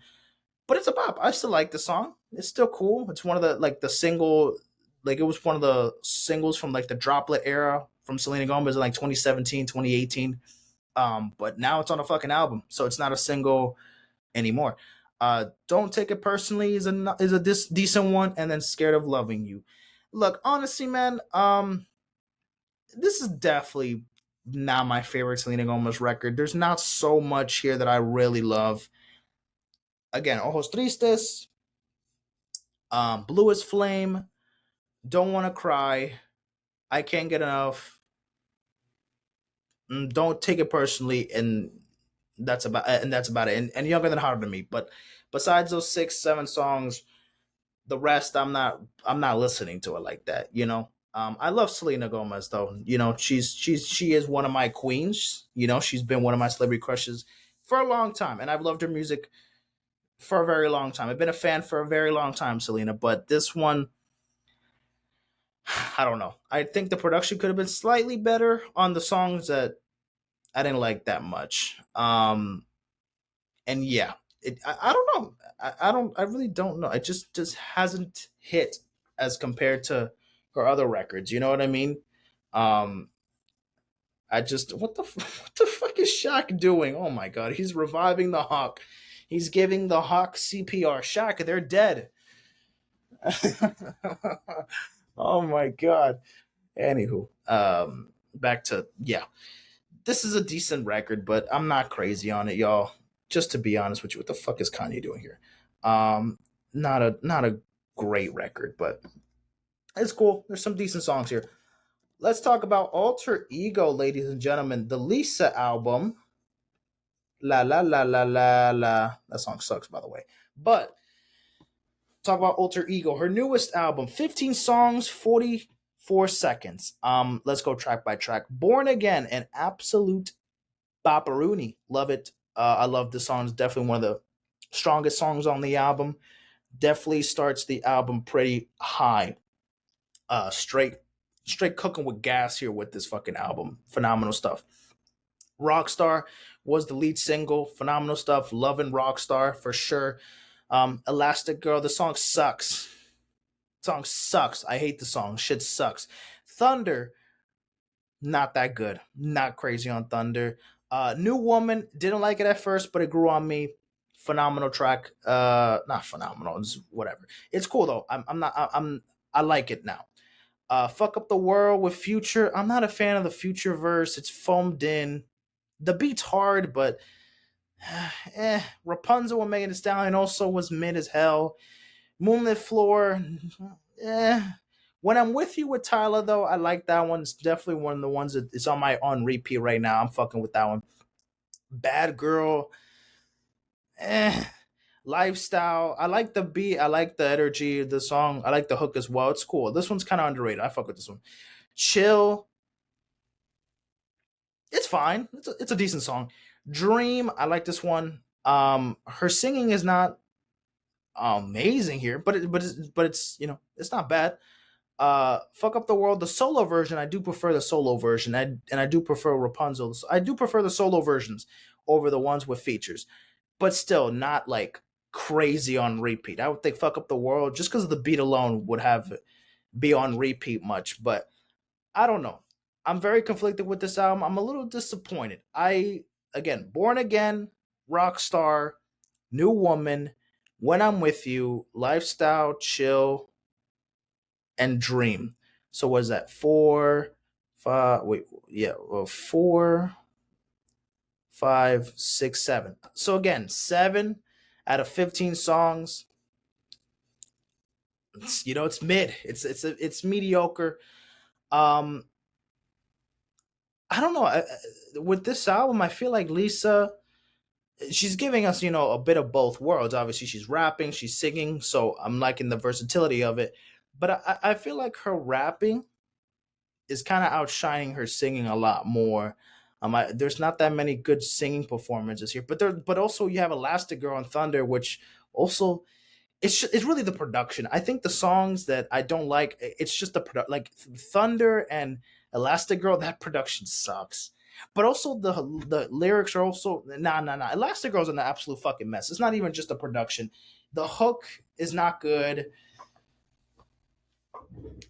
But it's a bop. I still like the song. It's still cool. It's one of the like the single, like it was one of the singles from like the Droplet era from Selena Gomez in like 2017, 2018. But now it's on a fucking album, so it's not a single anymore. Don't take it personally is a decent one, and then Scared of Loving You. Look, honestly, man, this is definitely not my favorite Selena Gomez record. There's not so much here that I really love. Again, Ojos Tristes, Blue as Flame, Don't Want to Cry, I Can't Get Enough, Don't Take It Personally, and that's about it. And Younger Than Harder Than Me. But besides those 6, 7 songs, the rest I'm not listening to it like that. I love Selena Gomez though. She is one of my queens. She's been one of my celebrity crushes for a long time, and I've loved her music for a very long time. I've been a fan for a very long time, Selena. But this one, I don't know. I think the production could have been slightly better on the songs that I didn't like that much. And yeah, I don't know. I really don't know. It just hasn't hit as compared to her other records. You know what I mean? Um, I just what the fuck is Shaq doing? Oh my god, he's reviving the Hawk. He's giving the Hawk CPR. Shaq, they're dead. Oh my god. Anywho, back to yeah. This is a decent record, but I'm not crazy on it, y'all. Just to be honest with you, what the fuck is Kanye doing here? Um, not a great record, but it's cool. There's some decent songs here. Let's talk about Alter Ego, ladies and gentlemen. The Lisa album. La la la la la la. That song sucks, by the way. But talk about Alter Ego, her newest album, 15 songs, 44 seconds. Let's go track by track. Born Again, an absolute Bopperoonie. Love it. I love the song. It's definitely one of the strongest songs on the album. Definitely starts the album pretty high. Straight cooking with gas here with this fucking album. Phenomenal stuff. Rockstar was the lead single. Phenomenal stuff. Loving Rockstar for sure. Elastic Girl. The song sucks. Song sucks. I hate the song. Shit sucks. Thunder, not that good. Not crazy on Thunder. New Woman, didn't like it at first, but it grew on me. Phenomenal track. Not phenomenal. It's whatever. It's cool though. I'm not. I like it now. Fuck Up the World with Future. I'm not a fan of the Future verse. It's foamed in. The beat's hard, but Rapunzel with Megan Thee Stallion also was mid as hell. Moonlit Floor, eh. When I'm With You with Tyler, though, I like that one. It's definitely one of the ones that is on repeat right now. I'm fucking with that one. Bad Girl, eh. Lifestyle, I like the beat. I like the energy of the song. I like the hook as well. It's cool. This one's kind of underrated. I fuck with this one. Chill, it's fine. It's a decent song. Dream, I like this one. Her singing is not amazing here, but it's not bad. Fuck Up the World, the solo version, I do prefer the solo version, and I do prefer Rapunzel. I do prefer the solo versions over the ones with features, but still not like crazy on repeat. I would think Fuck Up the World, just because of the beat alone, would have be on repeat much, but I don't know. I'm very conflicted with this album. I'm a little disappointed. Again, Born Again, Rockstar, New Woman, When I'm With You, Lifestyle, Chill, and Dream. So was that 4, 5? Wait, yeah, well, 4, 5, 6, 7. So again, 7 out of 15 songs. It's mid. It's mediocre. Um, I don't know. With this album, I feel like Lisa, she's giving us, a bit of both worlds. Obviously, she's rapping, she's singing, so I'm liking the versatility of it. But I feel like her rapping is kind of outshining her singing a lot more. There's not that many good singing performances here, but also you have Elastic Girl and Thunder, which also it's really the production. I think the songs that I don't like, it's just the product. Like Thunder and Elastic Girl, that production sucks. But also the lyrics are also nah. Elastic Girl's an absolute fucking mess. It's not even just the production. The hook is not good.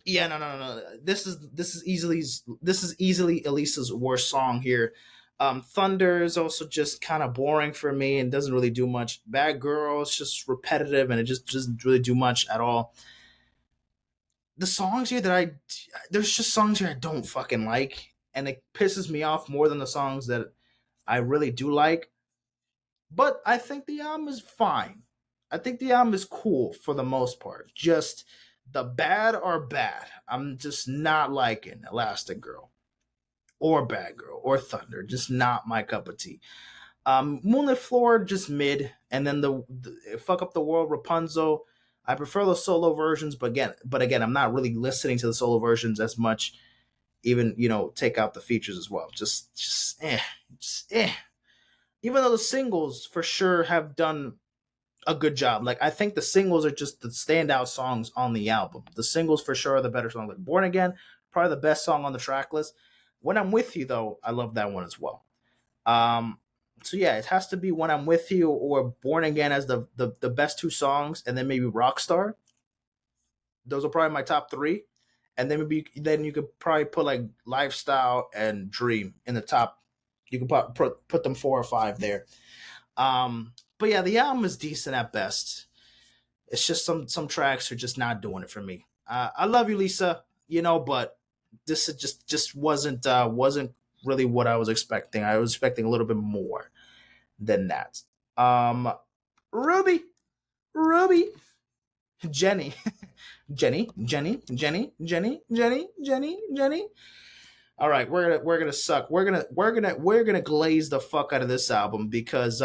Yeah, no. This is easily Elisa's worst song here. Thunder is also just kind of boring for me and doesn't really do much. Bad Girl is just repetitive and it just doesn't really do much at all. The songs here there's just songs here I don't fucking like, and it pisses me off more than the songs that I really do like. But I think the album is fine. I think the album is cool for the most part. Just the bad are bad. I'm just not liking Elastic Girl or Bad Girl or Thunder. Just not my cup of tea. Moonlit Floor just mid, and then the Fuck Up the World Rapunzel. I prefer the solo versions, but again, I'm not really listening to the solo versions as much. Even take out the features as well. Just eh. Even though the singles for sure have done a good job. Like I think the singles are just the standout songs on the album. The singles for sure are the better song. Like Born Again, probably the best song on the track list. When I'm With You though, I love that one as well. Um, so yeah, it has to be When I'm With You or Born Again as the best two songs, and then maybe Rockstar. Those are probably my top three. And then you could probably put like Lifestyle and Dream in the top. You could put them 4 or 5 there. But yeah, the album is decent at best. It's just some tracks are just not doing it for me. I love you, Lisa, but this just wasn't really what I was expecting. I was expecting a little bit more than that. Um, Ruby, Ruby, Jennie, Jennie. All right, we're gonna suck. We're gonna glaze the fuck out of this album because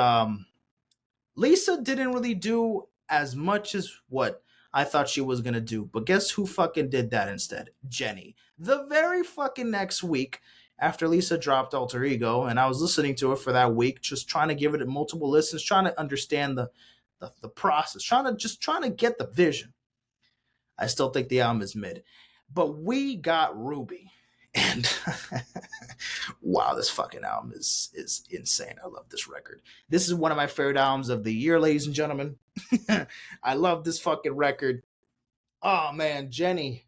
Lisa didn't really do as much as what I thought she was gonna do. But guess who fucking did that instead? Jennie. The very fucking next week after Lisa dropped Alter Ego, and I was listening to it for that week, just trying to give it multiple listens, trying to understand the process, trying to get the vision. I still think the album is mid. But we got Ruby. And wow, this fucking album is insane. I love this record. This is one of my favorite albums of the year, ladies and gentlemen. I love this fucking record. Oh man, Jennie.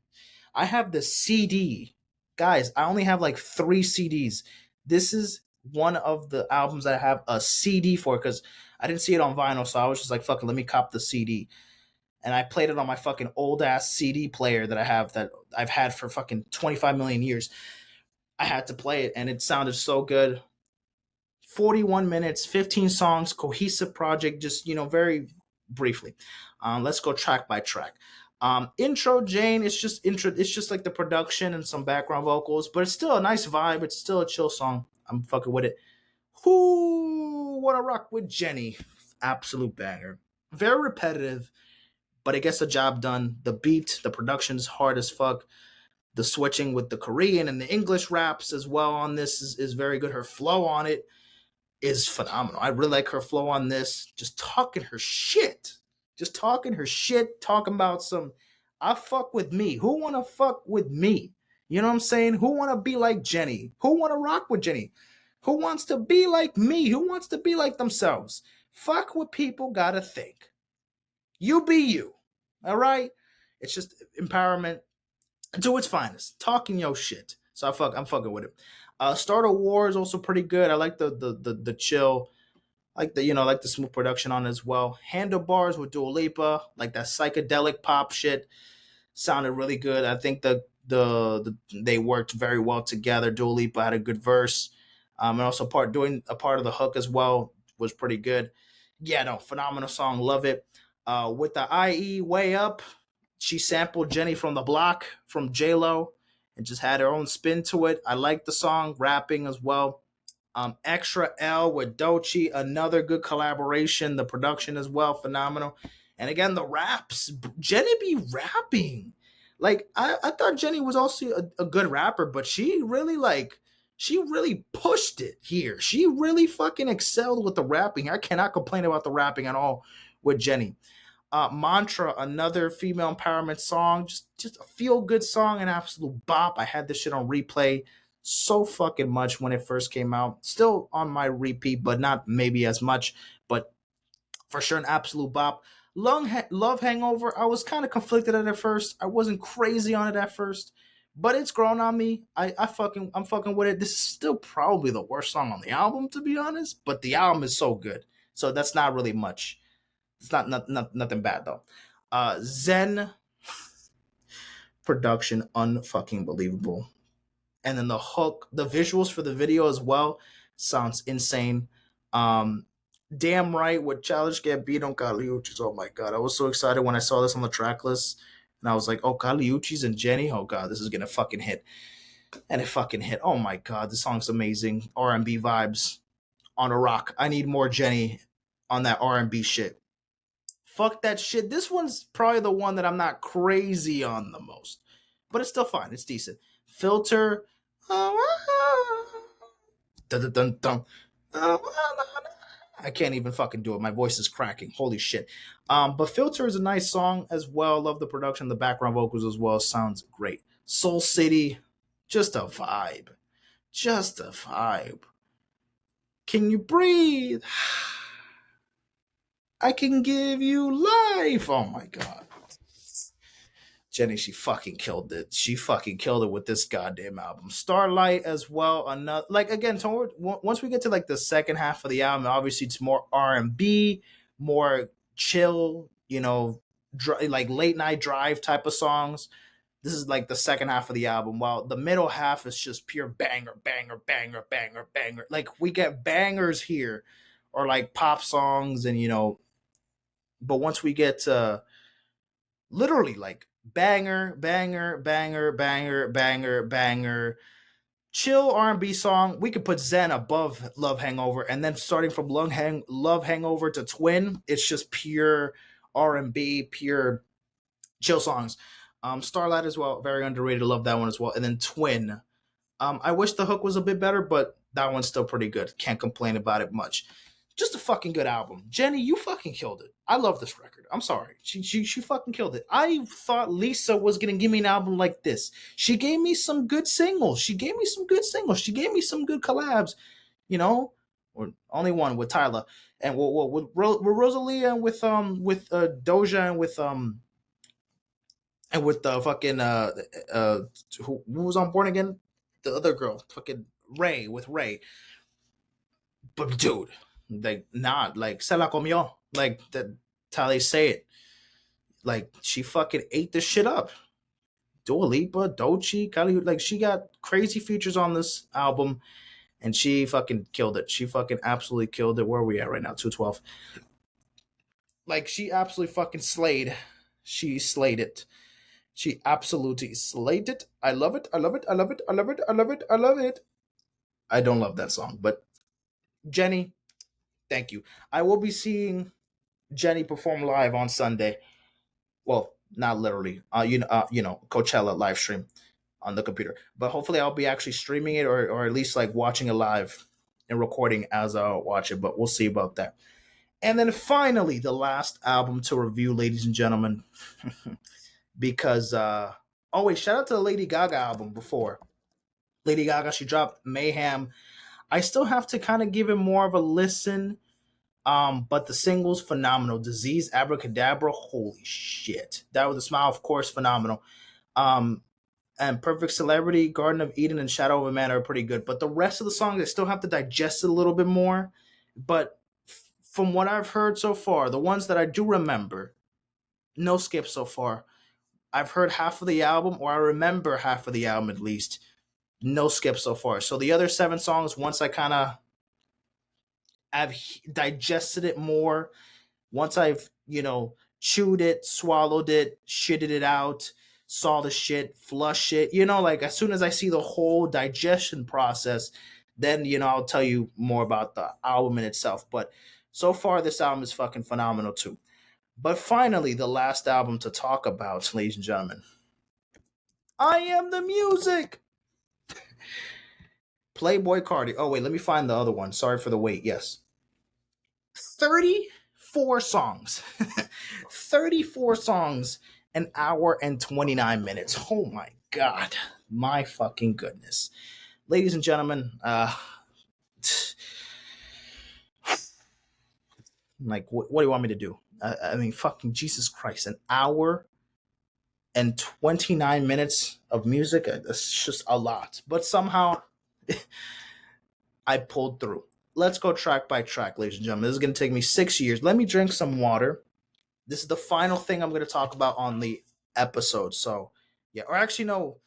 I have the CD. Guys, I only have like 3 CDs. This is one of the albums that I have a CD for because I didn't see it on vinyl, so I was just like, fuck it, let me cop the CD. And I played it on my fucking old ass CD player that I've had for fucking 25 million years. I had to play it and it sounded so good. 41 minutes, 15 songs, cohesive project, just, very briefly. Let's go track by track. Intro Jane, it's just like the production and some background vocals, but it's still a nice vibe. It's still a chill song. I'm fucking with it. Who wanna rock with Jennie? Absolute banger. Very repetitive, but it gets the job done. The beat, the production's hard as fuck. The switching with the Korean and the English raps as well on this is very good. Her flow on it is phenomenal. I really like her flow on this. Just talking her shit. Talking about some I fuck with me. Who wanna fuck with me? You know what I'm saying? Who wanna be like Jennie? Who wanna rock with Jennie? Who wants to be like me? Who wants to be like themselves? Fuck what people gotta think. You be you. All right? It's just empowerment to its finest. Talking your shit. So I'm fucking with it. Starter War is also pretty good. I like the chill, like the smooth production on it as well. Handlebars with Dua Lipa, like that psychedelic pop shit, sounded really good. I think they worked very well together. Dua Lipa had a good verse, and also doing a part of the hook as well was pretty good. Yeah, no, phenomenal song, love it. With the IE way up, she sampled Jennie from the Block from J Lo and just had her own spin to it. I like the song, rapping as well. Extra L with Doechii, another good collaboration. The production as well, phenomenal. And again, the raps. Jennie be rapping. Like, I thought Jennie was also a good rapper, but she really, like, she really pushed it here. She really fucking excelled with the rapping. I cannot complain about the rapping at all with Jennie. Mantra, another female empowerment song, just a feel good song, an absolute bop. I had this shit on replay so fucking much when it first came out. Still on my repeat, but not maybe as much, but for sure an absolute bop. Love Hangover, I was kind of conflicted at first. I wasn't crazy on it at first, but it's grown on me. I'm fucking with it. This is still probably the worst song on the album, to be honest, but the album is so good, so that's not really much. It's not nothing bad though. Zen production, unfucking believable, and then the hook, the visuals for the video as well, sounds insane. Damn right with Challenge Gambino Caliuchis. Oh my god, I was so excited when I saw this on the track list, and I was like, oh, Caliuchis and Jennie. Oh god, this is gonna fucking hit, and it fucking hit. Oh my god, the song's amazing. R&B vibes on a rock. I need more Jennie on that R&B shit. Fuck that shit. This one's probably the one that I'm not crazy on the most, but it's still fine. It's decent. Filter. Dun, dun, dun, I can't even fucking do it. My voice is cracking. Holy shit. But Filter is a nice song as well. Love the production, the background vocals as well. Sounds great. Soul City, just a vibe. Just a vibe. Can you breathe? I can give you life. Oh my god. Jennie, she fucking killed it. She fucking killed it with this goddamn album. Starlight as well. Another, like again, once we get to like the second half of the album, obviously it's more R&B, more chill, like late night drive type of songs. This is like the second half of the album, while the middle half is just pure banger, banger, banger, banger, banger. Like we get bangers here, or like pop songs, and but once we get to literally like banger, banger, banger, banger, banger, banger, chill R&B song. We could put Zen above Love Hangover, and then starting from Love Hangover to Twin, it's just pure R&B, pure chill songs. Starlight as well, very underrated. Love that one as well. And then Twin. I wish the hook was a bit better, but that one's still pretty good. Can't complain about it much. Just a fucking good album. Jennie, you fucking killed it. I love this record. I'm sorry. She fucking killed it. I thought Lisa was gonna give me an album like this. She gave me some good singles. She gave me some good collabs, or only one with Tyler and with Rosalia and with Doja and with the fucking who was on Born Again, the other girl, fucking Ray with Ray. But dude, like not like se la comió, like that's how they say it. Like she fucking ate this shit up. Dua Lipa, Doechii, Kali, like she got crazy features on this album, and she fucking killed it. She fucking absolutely killed it. Where are we at right now? 212. Like she absolutely fucking slayed. She slayed it. She absolutely slayed it. I love it. I love it. I love it. I love it. I love it. I love it. I don't love that song, but Jennie, thank you. I will be seeing Jennie perform live on Sunday. Well, not literally. Coachella live stream on the computer, but hopefully I'll be actually streaming it or at least like watching it live and recording as I watch it. But we'll see about that. And then finally, the last album to review, ladies and gentlemen, because oh wait, shout out to the Lady Gaga album before. Lady Gaga, she dropped Mayhem. I still have to kind of give it more of a listen. But the singles, phenomenal. Disease, Abracadabra, holy shit. That was a Smile, of course, phenomenal. And Perfect Celebrity, Garden of Eden, and Shadow of a Man are pretty good. But the rest of the songs, I still have to digest it a little bit more. But from what I've heard so far, the ones that I do remember, no skips so far. I've heard half of the album, or I remember half of the album at least. No skips so far. So the other 7 songs, once I've digested it more, once I've, chewed it, swallowed it, shitted it out, saw the shit, flush it, like as soon as I see the whole digestion process, then, I'll tell you more about the album in itself. But so far, this album is fucking phenomenal too. But finally, the last album to talk about, ladies and gentlemen, I Am the Music. Playboi Carti. Oh, wait, let me find the other one. Sorry for the wait. Yes. 34 songs. 34 songs, an hour and 29 minutes. Oh my God. My fucking goodness. Ladies and gentlemen, like, what do you want me to do? I mean, fucking Jesus Christ. An hour and 29 minutes of music. It's just a lot. But somehow I pulled through. Let's go track by track, ladies and gentlemen. This is going to take me 6 years. Let me drink some water. This is the final thing I'm going to talk about on the episode. So, yeah. Or actually, no.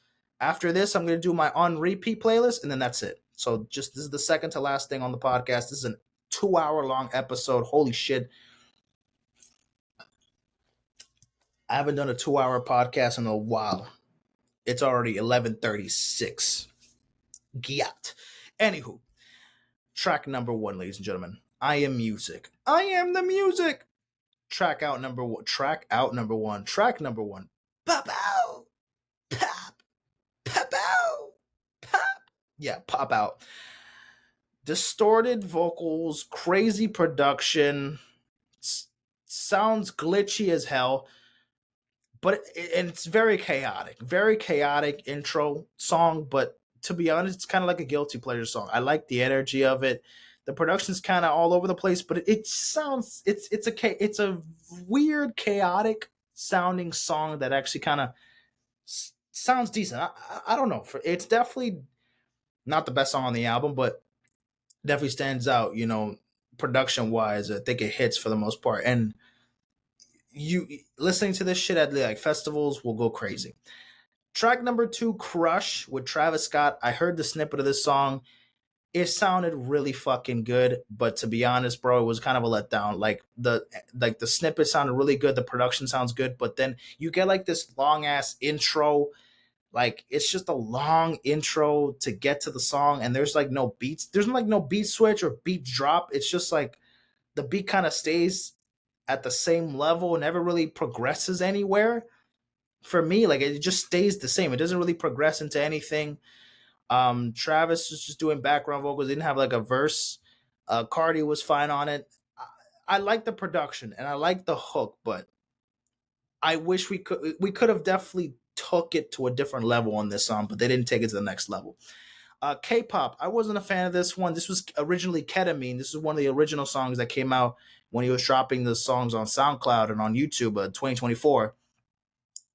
After this, I'm going to do my on repeat playlist, and then that's it. So, just this is the second to last thing on the podcast. This is a 2 hour long episode. Holy shit. I haven't done a 2 hour podcast in a while. It's already 11:36. Giat. Anywho, track number one, ladies and gentlemen. I am music. I am the music. Track out number one. Track out number one. Track number one. Pop out. Pop. Pop out. Pop. Yeah, pop out. Distorted vocals, crazy production, sounds glitchy as hell. But it's very chaotic intro song. But to be honest, it's kind of like a guilty pleasure song. I like the energy of it. The production's kind of all over the place, but it sounds it's a weird, chaotic sounding song that actually kind of sounds decent. I don't know. It's definitely not the best song on the album, but definitely stands out. Production wise, I think it hits for the most part. And you listening to this shit at like festivals will go crazy. Track number 2, Crush with Travis Scott. I heard the snippet of this song. It sounded really fucking good, but to be honest, bro, it was kind of a letdown. Like the snippet sounded really good, the production sounds good, but then you get like this long ass intro. Like it's just a long intro to get to the song, and there's like no beats. There's like no beat switch or beat drop. It's just like the beat kind of stays at the same level, never really progresses anywhere. For me, like it just stays the same. It doesn't really progress into anything. Travis was just doing background vocals. Didn't have like a verse. Carti was fine on it. I like the production and I like the hook, but I wish we could have definitely took it to a different level on this song, but they didn't take it to the next level. K-pop, I wasn't a fan of this one. This was originally Ketamine. This is one of the original songs that came out when he was dropping the songs on SoundCloud and on YouTube 2024.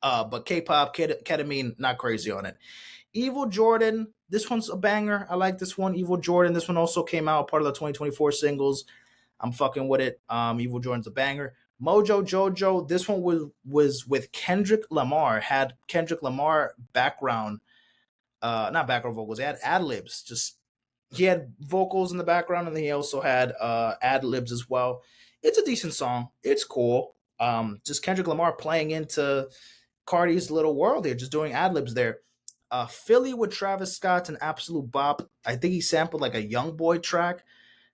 But K-pop, Ketamine, not crazy on it. Evil Jordan, this one's a banger. I like this one. Evil Jordan, this one also came out part of the 2024 singles. I'm fucking with it. Evil Jordan's a banger. Mojo Jojo, this one was with Kendrick Lamar. Had Kendrick Lamar background, not background vocals. He had ad libs. Just he had vocals in the background, and then he also had ad libs as well. It's a decent song. It's cool. Just Kendrick Lamar playing into Carti's little world here, just doing ad libs there. Philly with Travis Scott's an absolute bop. I think he sampled like a Young Boy track.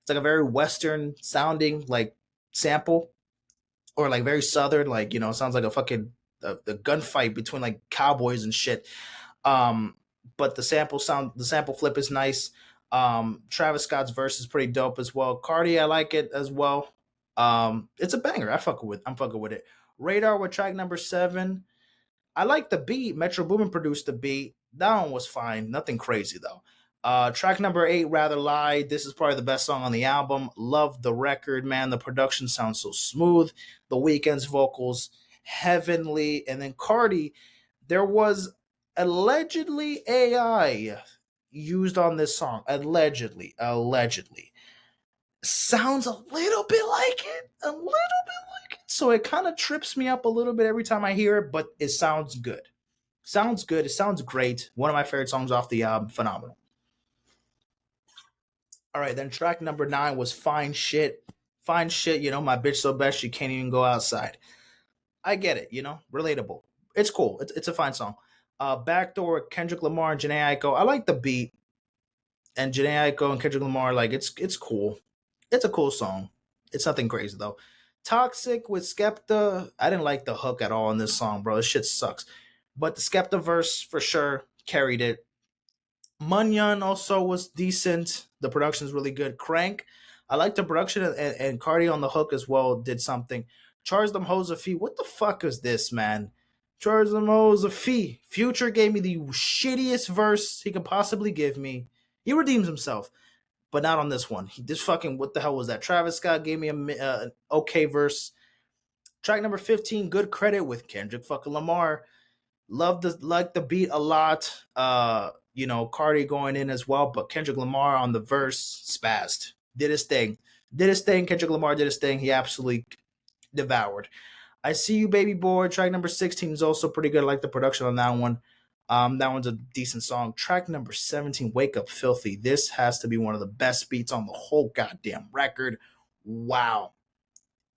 It's like a very Western sounding like sample, or like very Southern, like it sounds like a fucking the gunfight between like cowboys and shit. But the sample flip is nice. Travis Scott's verse is pretty dope as well. Carti, I like it as well. It's a banger. I'm fucking with it. Radar with track number 7. I like the beat. Metro Boomin produced the beat. That one was fine. Nothing crazy though. Track number 8, Rather Lie. This is probably the best song on the album. Love the record, man. The production sounds so smooth. The Weeknd's vocals, heavenly. And then Carti, there was allegedly AI used on this song. Allegedly. Sounds a little bit like it. So it kind of trips me up a little bit every time I hear it, but it sounds good. It sounds great. One of my favorite songs off the album. Phenomenal. All right, then track number 9 was Fine Shit. Fine Shit, my bitch so bad she can't even go outside. I get it, relatable. It's cool. It's a fine song. Backdoor, Kendrick Lamar and Jhené Aiko. I like the beat. And Jhené Aiko and Kendrick Lamar, like, it's cool. It's a cool song. It's nothing crazy, though. Toxic with Skepta. I didn't like the hook at all in this song, bro. This shit sucks. But the Skepta verse, for sure, carried it. Munyon also was decent. The production is really good. Crank, I like the production, and Carti on the hook as well did something. Charge them hoes a fee. What the fuck is this, man? Charge them hoes a fee. Future gave me the shittiest verse he could possibly give me. He redeems himself, but not on this one. He this fucking what the hell was that? Travis Scott gave me an okay verse. Track number 15, Good Credit with Kendrick fucking Lamar. Love the beat a lot. Carti going in as well, but Kendrick Lamar on the verse spazzed. Did his thing. Did his thing. Kendrick Lamar did his thing. He absolutely devoured. I See You Baby Boy, track number 16 is also pretty good. I like the production on that one. That one's a decent song. Track number 17, Wake Up Filthy. This has to be one of the best beats on the whole goddamn record. Wow.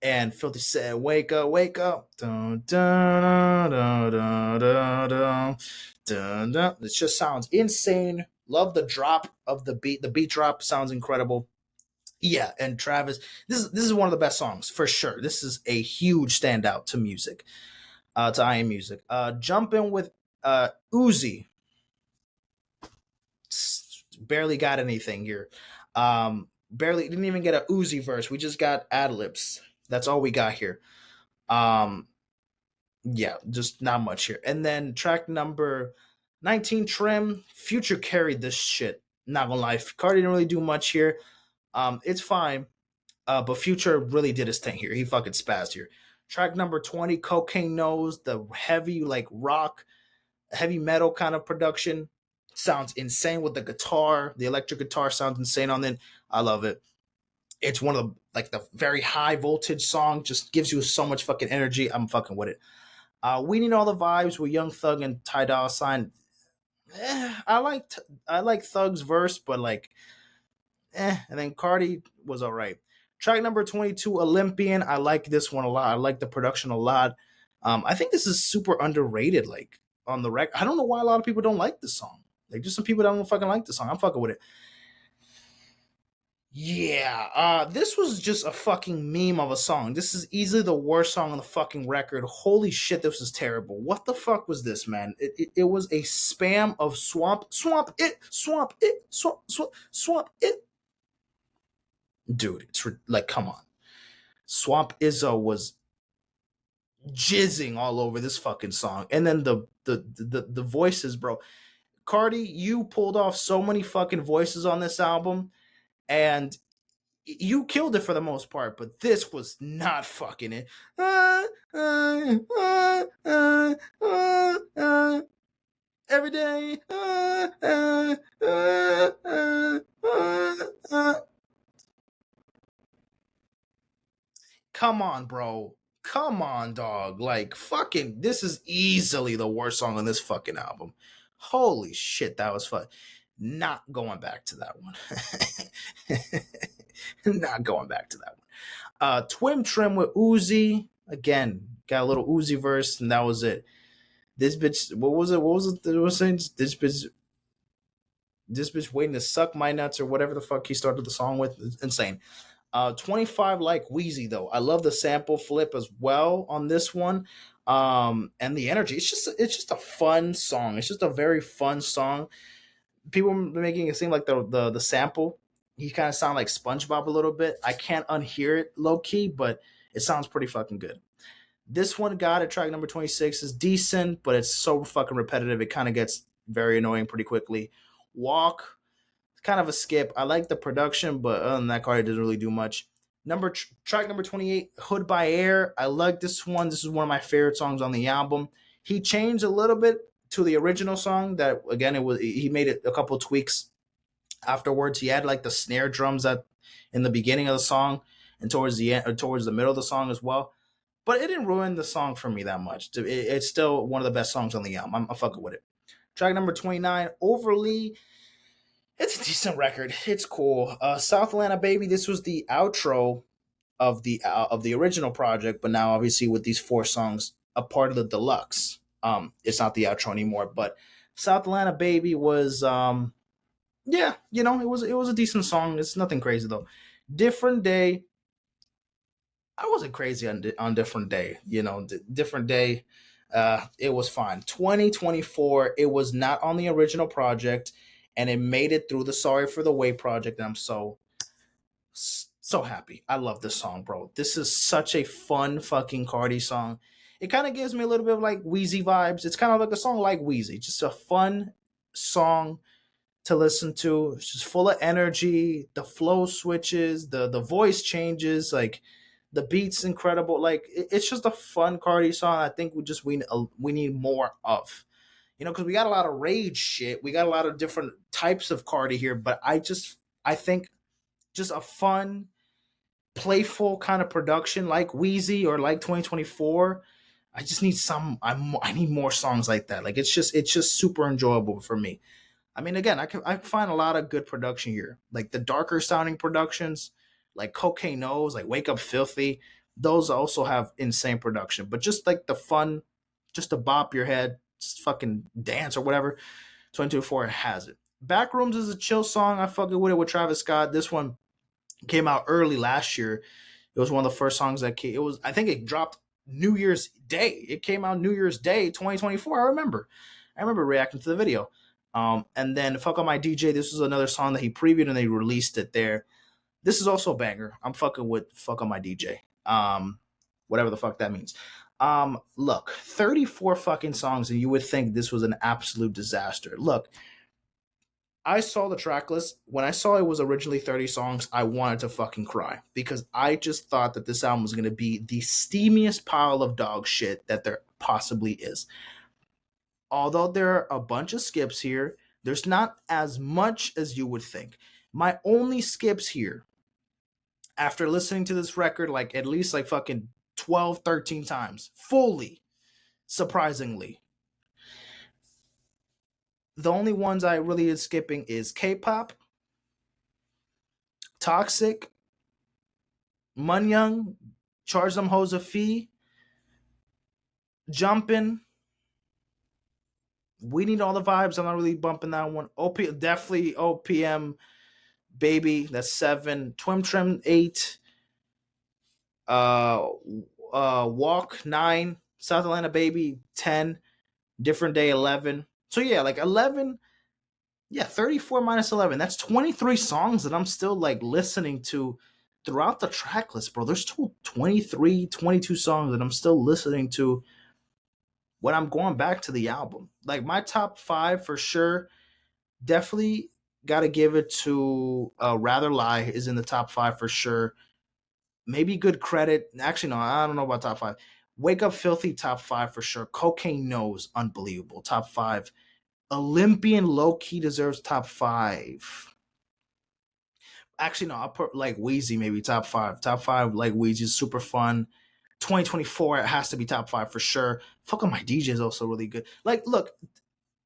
And Filthy said, "Wake up, wake up." Dun, dun, dun, dun, dun, dun, dun, dun. It just sounds insane. Love the drop of the beat. The beat drop sounds incredible. Yeah, and Travis, this is one of the best songs for sure. This is a huge standout to music, to IM music. Jump in with Uzi. Barely got anything here. Barely didn't even get a Uzi verse. We just got ad libs. That's all we got here. Yeah, just not much here. And then track number 19, Trim. Future carried this shit. Not gonna lie, Carti didn't really do much here. It's fine. But Future really did his thing here. He fucking spazzed here. Track number 20, Cocaine Nose, the heavy like rock, heavy metal kind of production. Sounds insane with the guitar. The electric guitar sounds insane on it. I love it. It's one of the very high voltage song. Just gives you so much fucking energy. I'm fucking with it. We Need All the Vibes with Young Thug and Ty Dolla Sign. I like Thug's verse, but and then Carti was all right. Track number 22, Olympian. I like this one a lot. I like the production a lot. I think this is super underrated. Like on the record, I don't know why a lot of people don't like this song. Like just some people that don't fucking like this song. I'm fucking with it. Yeah, this was just a fucking meme of a song. This is easily the worst song on the fucking record. Holy shit, this was terrible. What the fuck was this, man? It was a spam of swamp it, swamp it, swamp it. Dude, it's like, come on. Swamp Izzo was jizzing all over this fucking song. And then the voices, bro. Carti, you pulled off so many fucking voices on this album, and you killed it for the most part, but this was not fucking it. Every day. Come on, bro. Come on, dog. Like, fucking, this is easily the worst song on this fucking album. Holy shit, that was fun. Not going back to that one. Not going back to that one. Twim Trim with Uzi. Again, got a little Uzi verse, and that was it. This bitch, what was it? What was it that was saying? This bitch waiting to suck my nuts or whatever the fuck he started the song with. It's insane. 25 like Wheezy though. I love the sample flip as well on this one. And the energy. It's just a fun song. It's just a very fun song. People are making it seem like the sample. He kind of sound like SpongeBob a little bit. I can't unhear it low key, but it sounds pretty fucking good. This one got at track number 26 is decent, but it's so fucking repetitive. It kind of gets very annoying pretty quickly. Walk, kind of a skip. I like the production, but other than that, Carti didn't really do much. Track number 28, Hood by Air. I like this one. This is one of my favorite songs on the album. He changed a little bit to the original song. That again, he made it a couple tweaks afterwards. He had like the snare drums in the beginning of the song and towards the end or towards the middle of the song as well. But it didn't ruin the song for me that much. It's still one of the best songs on the album. I'm fucking with it. Track number 29, Overly. It's a decent record. It's cool. South Atlanta Baby. This was the outro of the original project, but now obviously with these 4 songs, a part of the deluxe. It's not the outro anymore. But South Atlanta Baby was, yeah, it was a decent song. It's nothing crazy though. Different Day. I wasn't crazy on Different Day. Different Day. It was fine. 2024. It was not on the original project. and it made it through the Sorry for the Wait project. And I'm so happy. I love this song, bro. This is such a fun fucking Carti song. It kind of gives me a little bit of like Wheezy vibes. It's kind of like a song like Wheezy, just a fun song to listen to. It's just full of energy. The flow switches, the voice changes, like the beat's incredible. Like it's just a fun Carti song. I think we need more of. Because we got a lot of rage shit. We got a lot of different types of Carti here, but I think just a fun, playful kind of production like Wheezy or like 2024. I just need I need more songs like that. Like it's just super enjoyable for me. I mean, again, I find a lot of good production here, like the darker sounding productions, like Cocaine Nose, like Wake Up Filthy. Those also have insane production, but just like the fun, just to bop your head, just fucking dance or whatever. 2024 has it. Backrooms is a chill song. I fucking with it with Travis Scott. This one came out early last year. It was one of the first songs that came. It was, I think it dropped New Year's Day. It came out New Year's Day 2024. I remember reacting to the video. And then Fuck On My DJ, this was another song that he previewed and they released it there. This is also a banger. I'm fucking with Fuck On My DJ. Whatever the fuck that means. Look, 34 fucking songs and you would think this was an absolute disaster. Look, I saw the track list. When I saw it was originally 30 songs, I wanted to fucking cry because I just thought that this album was going to be the steamiest pile of dog shit that there possibly is. Although there are a bunch of skips here, there's not as much as you would think. My only skips here, after listening to this record like at least like fucking 12, 13 times, fully, surprisingly, the only ones I really is skipping is K-pop, Toxic, Munyoung, Charge Them Hoes a Fee, Jumpin', We Need All the Vibes. I'm not really bumping that one. Definitely OPM Baby. That's 7. Twim Trim 8. Walk 9. South Atlanta Baby 10. Different Day 11. So yeah, like 11. Yeah, 34 minus 11. That's 23 songs that I'm still like listening to throughout the track list, bro. There's 23, 22 songs that I'm still listening to when I'm going back to the album. Like my top 5 for sure, definitely got to give it to Rather Lie is in the top 5 for sure. Maybe Good Credit. Actually, no, I don't know about top 5. Wake Up Filthy, top 5 for sure. Cocaine Nose, unbelievable, top 5. Olympian Low Key deserves top 5. Actually, no, I'll put like Wheezy maybe top 5. Top 5, like Wheezy is super fun. 2024, it has to be top 5 for sure. Fuck On My DJ is also really good. Like, look,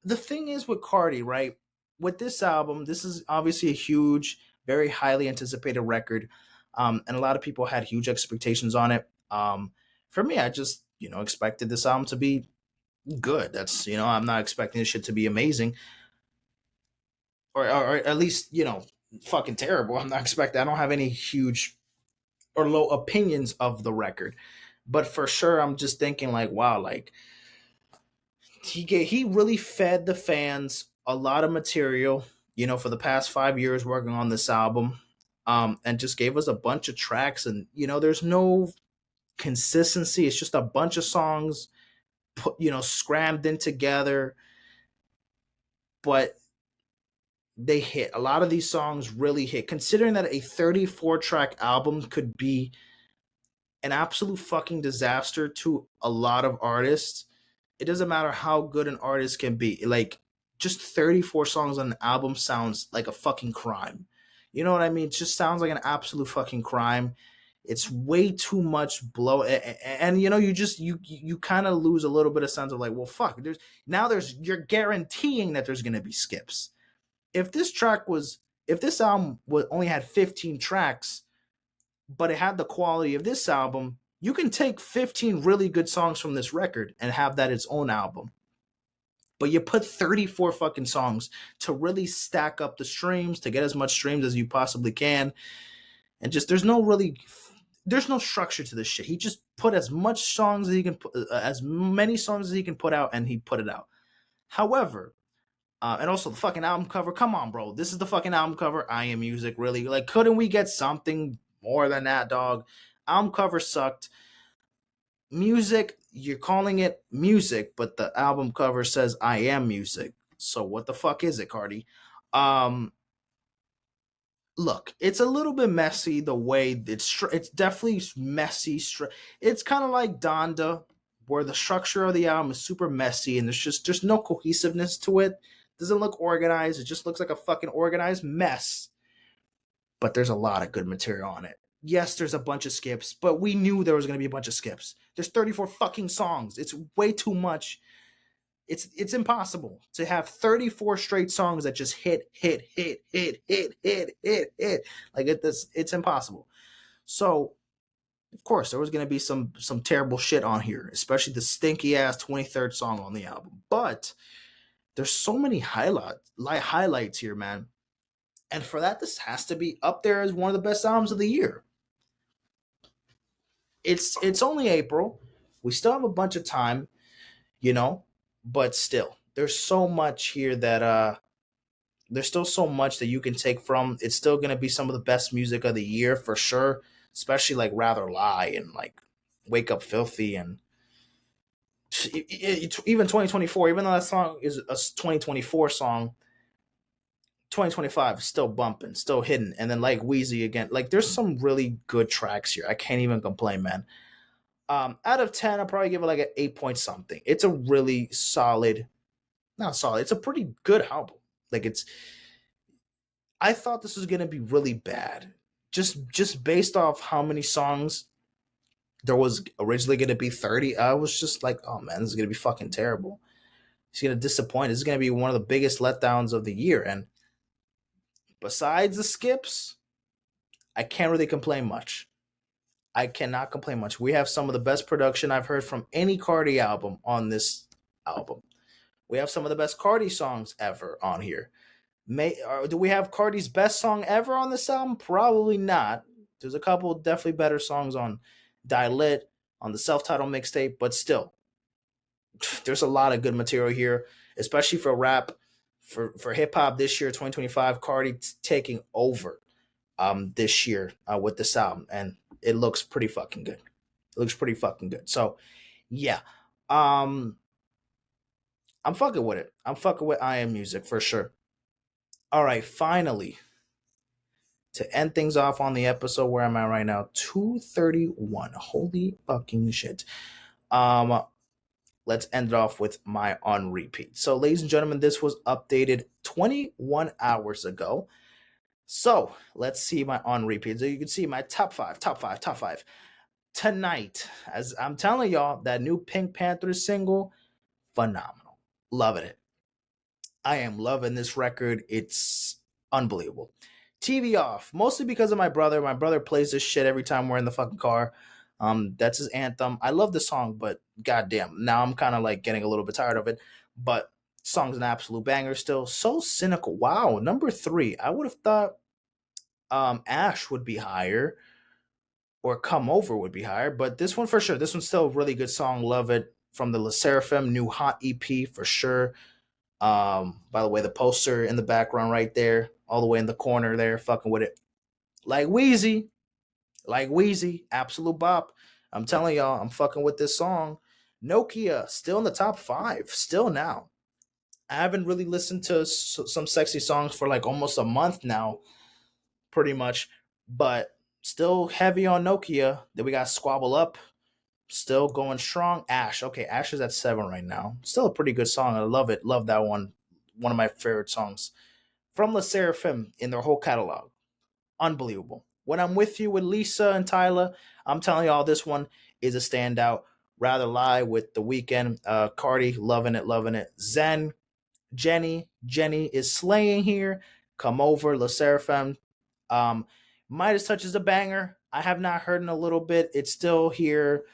the thing is with Carti, right? With this album, this is obviously a huge, very highly anticipated record. And a lot of people had huge expectations on it. For me, I just, expected this album to be good. That's, I'm not expecting this shit to be amazing. Or at least, fucking terrible. I'm not expecting, I don't have any huge or low opinions of the record. But for sure, I'm just thinking like, wow, like he really fed the fans a lot of material, for the past 5 years working on this album, and just gave us a bunch of tracks. And there's no consistency. It's just a bunch of songs, put scrammed in together, but they hit. A lot of these songs really hit. Considering that a 34 track album could be an absolute fucking disaster to a lot of artists, it doesn't matter how good an artist can be. Like, just 34 songs on an album sounds like a fucking crime. You know what I mean? It just sounds like an absolute fucking crime. It's way too much blow, and you kind of lose a little bit of sense of like, well, fuck. You're guaranteeing that there's gonna be skips. If this album only had 15 tracks, but it had the quality of this album, you can take 15 really good songs from this record and have that its own album. But you put 34 fucking songs to really stack up the streams, to get as much streams as you possibly can. And just, there's no structure to this shit. He just put as much songs as he can put, as many songs as he can put out, and he put it out. However, And also the fucking album cover. Come on, bro. This is the fucking album cover. I Am Music, really. Like, couldn't we get something more than that, dog? Album cover sucked. Music, you're calling it music, but the album cover says I Am Music. So what the fuck is it, Carti? Um, Look, it's a little bit messy the way it's definitely messy. It's kind of like Donda, where the structure of the album is super messy and there's no cohesiveness to it. Doesn't look organized. It just looks like a fucking organized mess. But there's a lot of good material on it. Yes, there's a bunch of skips, but we knew there was going to be a bunch of skips. There's 34 fucking songs. It's way too much. It's impossible to have 34 straight songs that just hit. Like it's impossible. So of course there was gonna be some terrible shit on here, especially the stinky ass 23rd song on the album. But there's so many highlights here, man. And for that, this has to be up there as one of the best albums of the year. It's only April. We still have a bunch of time, you know, but still, there's so much here that there's still so much that you can take from. It's still gonna be some of the best music of the year for sure, especially like Rather Lie and like Wake Up Filthy and even 2024. Even though that song is a 2024 song, 2025 is still bumping, still hidden, and then like Wheezy again. Like there's some really good tracks here. I can't even complain, man. Out of 10, I'll probably give it like an 8 point something. It's a really solid, not solid. It's a pretty good album. Like it's I thought this was gonna be really bad. Just based off how many songs there was originally gonna be 30, I was just like, oh man, this is gonna be fucking terrible. It's gonna disappoint. This is gonna be one of the biggest letdowns of the year. And besides the skips, I can't really complain much. I cannot complain much. We have some of the best production I've heard from any Carti album on this album. We have some of the best Carti songs ever on here. Do we have Carti's best song ever on this album? Probably not. There's a couple definitely better songs on Die Lit, on the self-titled mixtape, but still, there's a lot of good material here, especially for rap, for hip hop this year, 2025. Carti taking over this year with this album, and it looks pretty fucking good. It looks pretty fucking good. So, yeah, um, I'm fucking with it. I'm fucking with I Am Music for sure. All right, finally, to end things off on the episode, where am I right now? 231. Holy fucking shit. Um, let's end it off with my on repeat. So, ladies and gentlemen, this was updated 21 hours ago. So let's see my on repeat. So you can see my top five tonight. As I'm telling y'all, that new Pink Panther single, phenomenal. Loving it. I am loving this record. It's unbelievable. TV off, mostly because of my brother. My brother plays this shit every time we're in the fucking car. That's his anthem. I love the song, but goddamn, now I'm kind of like getting a little bit tired of it. But song's an absolute banger still. So cynical. Wow, number 3. I would have thought Ash would be higher or Come Over would be higher, but this one for sure. This one's still a really good song. Love it. From the La Seraphim new Hot EP for sure. By the way, the poster in the background right there, all the way in the corner there, fucking with it. Like Wheezy, absolute bop. I'm telling y'all, I'm fucking with this song. Nokia, still in the top 5, still now. I haven't really listened to some sexy songs for like almost a month now, pretty much, but still heavy on Nokia. Then we got Squabble Up, still going strong. Ash, okay, Ash is at 7 right now. Still a pretty good song. I love it. Love that one. One of my favorite songs from La Seraphim in their whole catalog. Unbelievable. When I'm with you with Lisa and Tyler, I'm telling y'all this one is a standout. Rather Lie with The Weeknd, Carti, loving it, loving it. Zen, Jennie is slaying here. Come Over, La Seraphim. Midas Touch is a banger. I have not heard in a little bit. It's still here.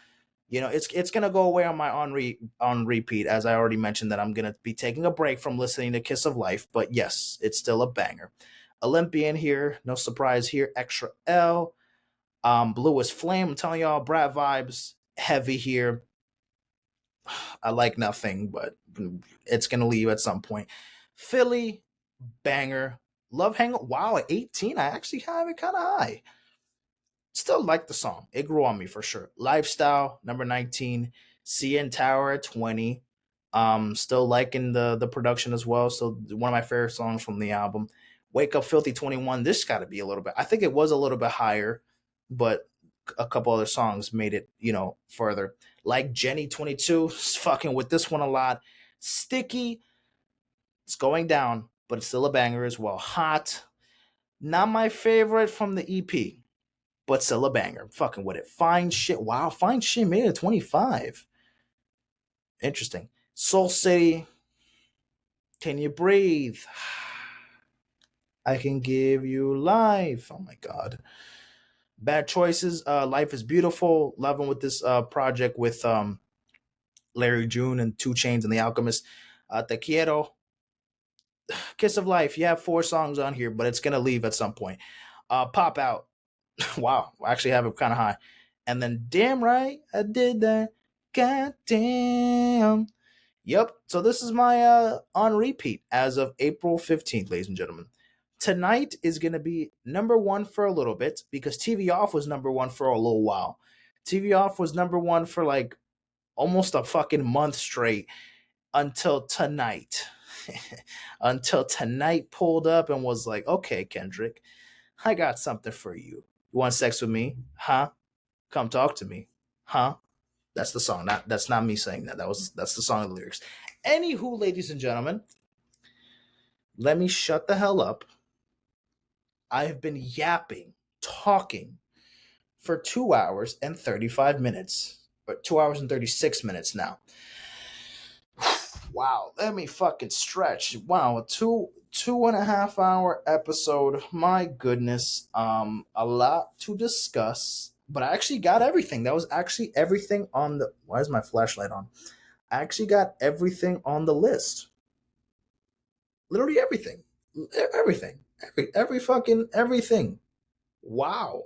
You know, it's gonna go away on my on repeat, as I already mentioned that I'm gonna be taking a break from listening to Kiss of Life. But yes, it's still a banger. Olympian here, no surprise here. Extra L, Blue as Flame. I'm telling y'all, Brat vibes heavy here. I like nothing, but it's gonna leave at some point. Philly, banger. Love Hangover. Wow, at 18, I actually have it kind of high. Still like the song. It grew on me for sure. Lifestyle, number 19. CN Tower at 20. Still liking the production as well. So one of my favorite songs from the album. Wake Up Filthy 21. This got to be a little bit. I think it was a little bit higher, but a couple other songs made it, further. Like Jennie 22, fucking with this one a lot. Sticky, it's going down, but it's still a banger as well. Hot, not my favorite from the EP, but still a banger. I'm fucking with it. Fine Shit. Wow, Fine Shit made it 25. Interesting. Soul City. Can You Breathe? I Can Give You Life. Oh my God. Bad Choices. Life is Beautiful. Loving with this project with Larry June and 2 Chainz and The Alchemist. Te Quiero. Kiss of Life. You have 4 songs on here, but it's going to leave at some point. Pop Out. Wow. I actually have it kind of high. And then Damn Right, I Did That. God damn. Yep. So this is my on repeat as of April 15th, ladies and gentlemen. Tonight is going to be number 1 for a little bit because TV Off was number 1 for a little while. TV Off was number 1 for like almost a fucking month straight until tonight. Until tonight pulled up and was like, okay, Kendrick, I got something for you. You want sex with me? Huh? Come talk to me. Huh? That's the song. That's not me saying that. That's the song of the lyrics. Anywho, ladies and gentlemen, let me shut the hell up. I have been yapping, talking for 2 hours and 35 minutes. Or 2 hours and 36 minutes now. Wow, let me fucking stretch. Wow, a 2.5 hour episode. My goodness. A lot to discuss. But I actually got everything. That was actually everything on the. Why is my flashlight on? I actually got everything on the list. Literally everything. Everything. Every fucking everything. Wow.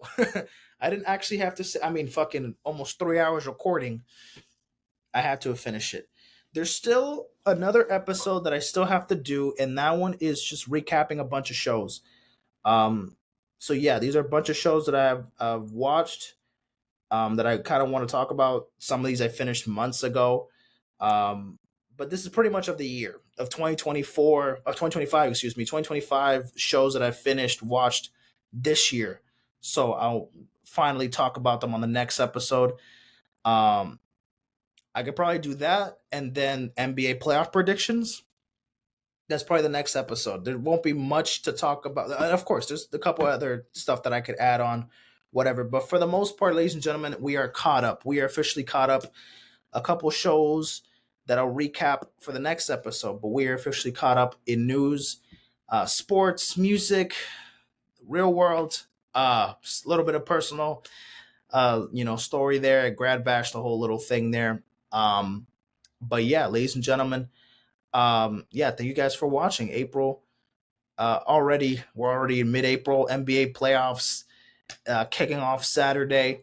I didn't actually have to say. I mean, fucking almost 3 hours recording. I had to finish it. There's still another episode that I still have to do, and that one is just recapping a bunch of shows. So yeah, these are a bunch of shows that I've watched. That I kind of want to talk about. Some of these I finished months ago. But this is pretty much of the year of 2024, of 2025, excuse me, 2025 shows that I finished, watched this year. So I'll finally talk about them on the next episode. Um, I could probably do that and then NBA playoff predictions. That's probably the next episode. There won't be much to talk about. Of course, there's a couple other stuff that I could add on, whatever. But for the most part, ladies and gentlemen, we are caught up. We are officially caught up. A couple shows that I'll recap for the next episode, but we are officially caught up in news, sports, music, real world, a little bit of personal, story there. Grad bash, the whole little thing there. But yeah, ladies and gentlemen, thank you guys for watching. April, we're already in mid-April. NBA playoffs kicking off Saturday.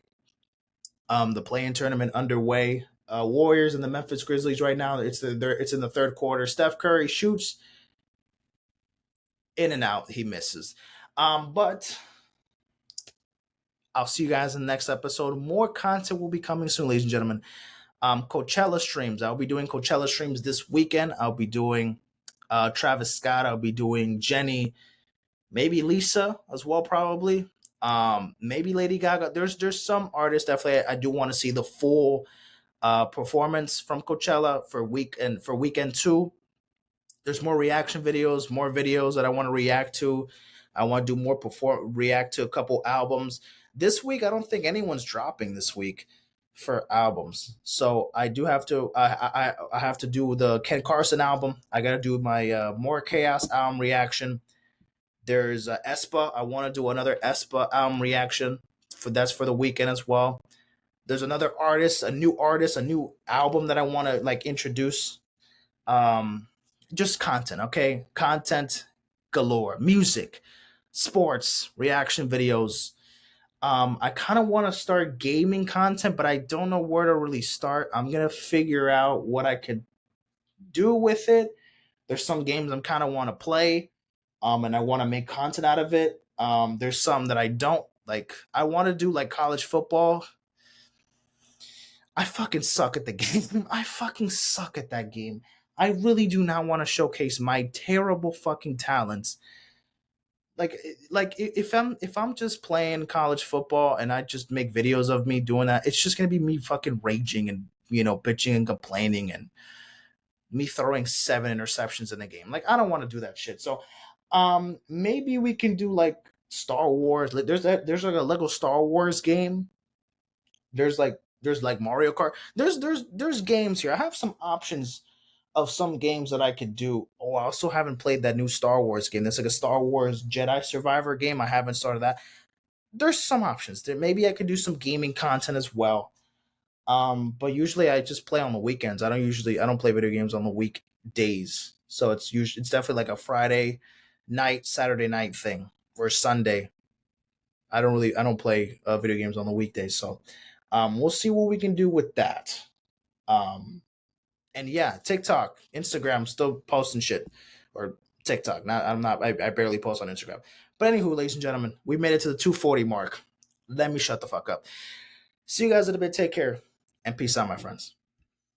The play-in tournament underway. Warriors and the Memphis Grizzlies right now. It's in the third quarter. Steph Curry shoots in and out. He misses. But I'll see you guys in the next episode. More content will be coming soon, ladies and gentlemen. Coachella streams. I'll be doing Coachella streams this weekend. I'll be doing Travis Scott. I'll be doing Jennie, maybe Lisa as well, probably. Maybe Lady Gaga. There's some artists definitely I do want to see the full performance from Coachella for weekend 2. There's more reaction videos, more videos that I want to react to. I want to do more react to a couple albums. This week, I don't think anyone's dropping this week for albums. So I do have to I have to do the Ken Carson album. I got to do my More Chaos album reaction. There's Espa. I want to do another Espa album reaction for the weekend as well. There's another artist, a new album that I want to like introduce. Just content, okay? Content galore, music, sports, reaction videos. I kind of want to start gaming content, but I don't know where to really start. I'm gonna figure out what I could do with it. There's some games I'm kind of want to play, and I want to make content out of it. There's some that I don't like. I want to do like college football. I fucking suck at the game. I fucking suck at that game. I really do not want to showcase my terrible fucking talents. Like if I'm just playing college football and I just make videos of me doing that, it's just gonna be me fucking raging and bitching and complaining and me throwing 7 interceptions in the game. Like I don't want to do that shit. So maybe we can do like Star Wars. Like there's like a Lego Star Wars game. There's like Mario Kart. There's games here. I have some options of some games that I could do. Oh, I also haven't played that new Star Wars game. There's like a Star Wars Jedi Survivor game. I haven't started that. There's some options there. Maybe I could do some gaming content as well. But usually I just play on the weekends. I don't play video games on the weekdays. So it's definitely like a Friday night, Saturday night thing or Sunday. I don't play video games on the weekdays. So we'll see what we can do with that. Um, and yeah, TikTok, Instagram, still posting shit, or TikTok. Not I'm not. I barely post on Instagram. But anywho, ladies and gentlemen, we made it to the 240 mark. Let me shut the fuck up. See you guys in a bit. Take care and peace out, my friends.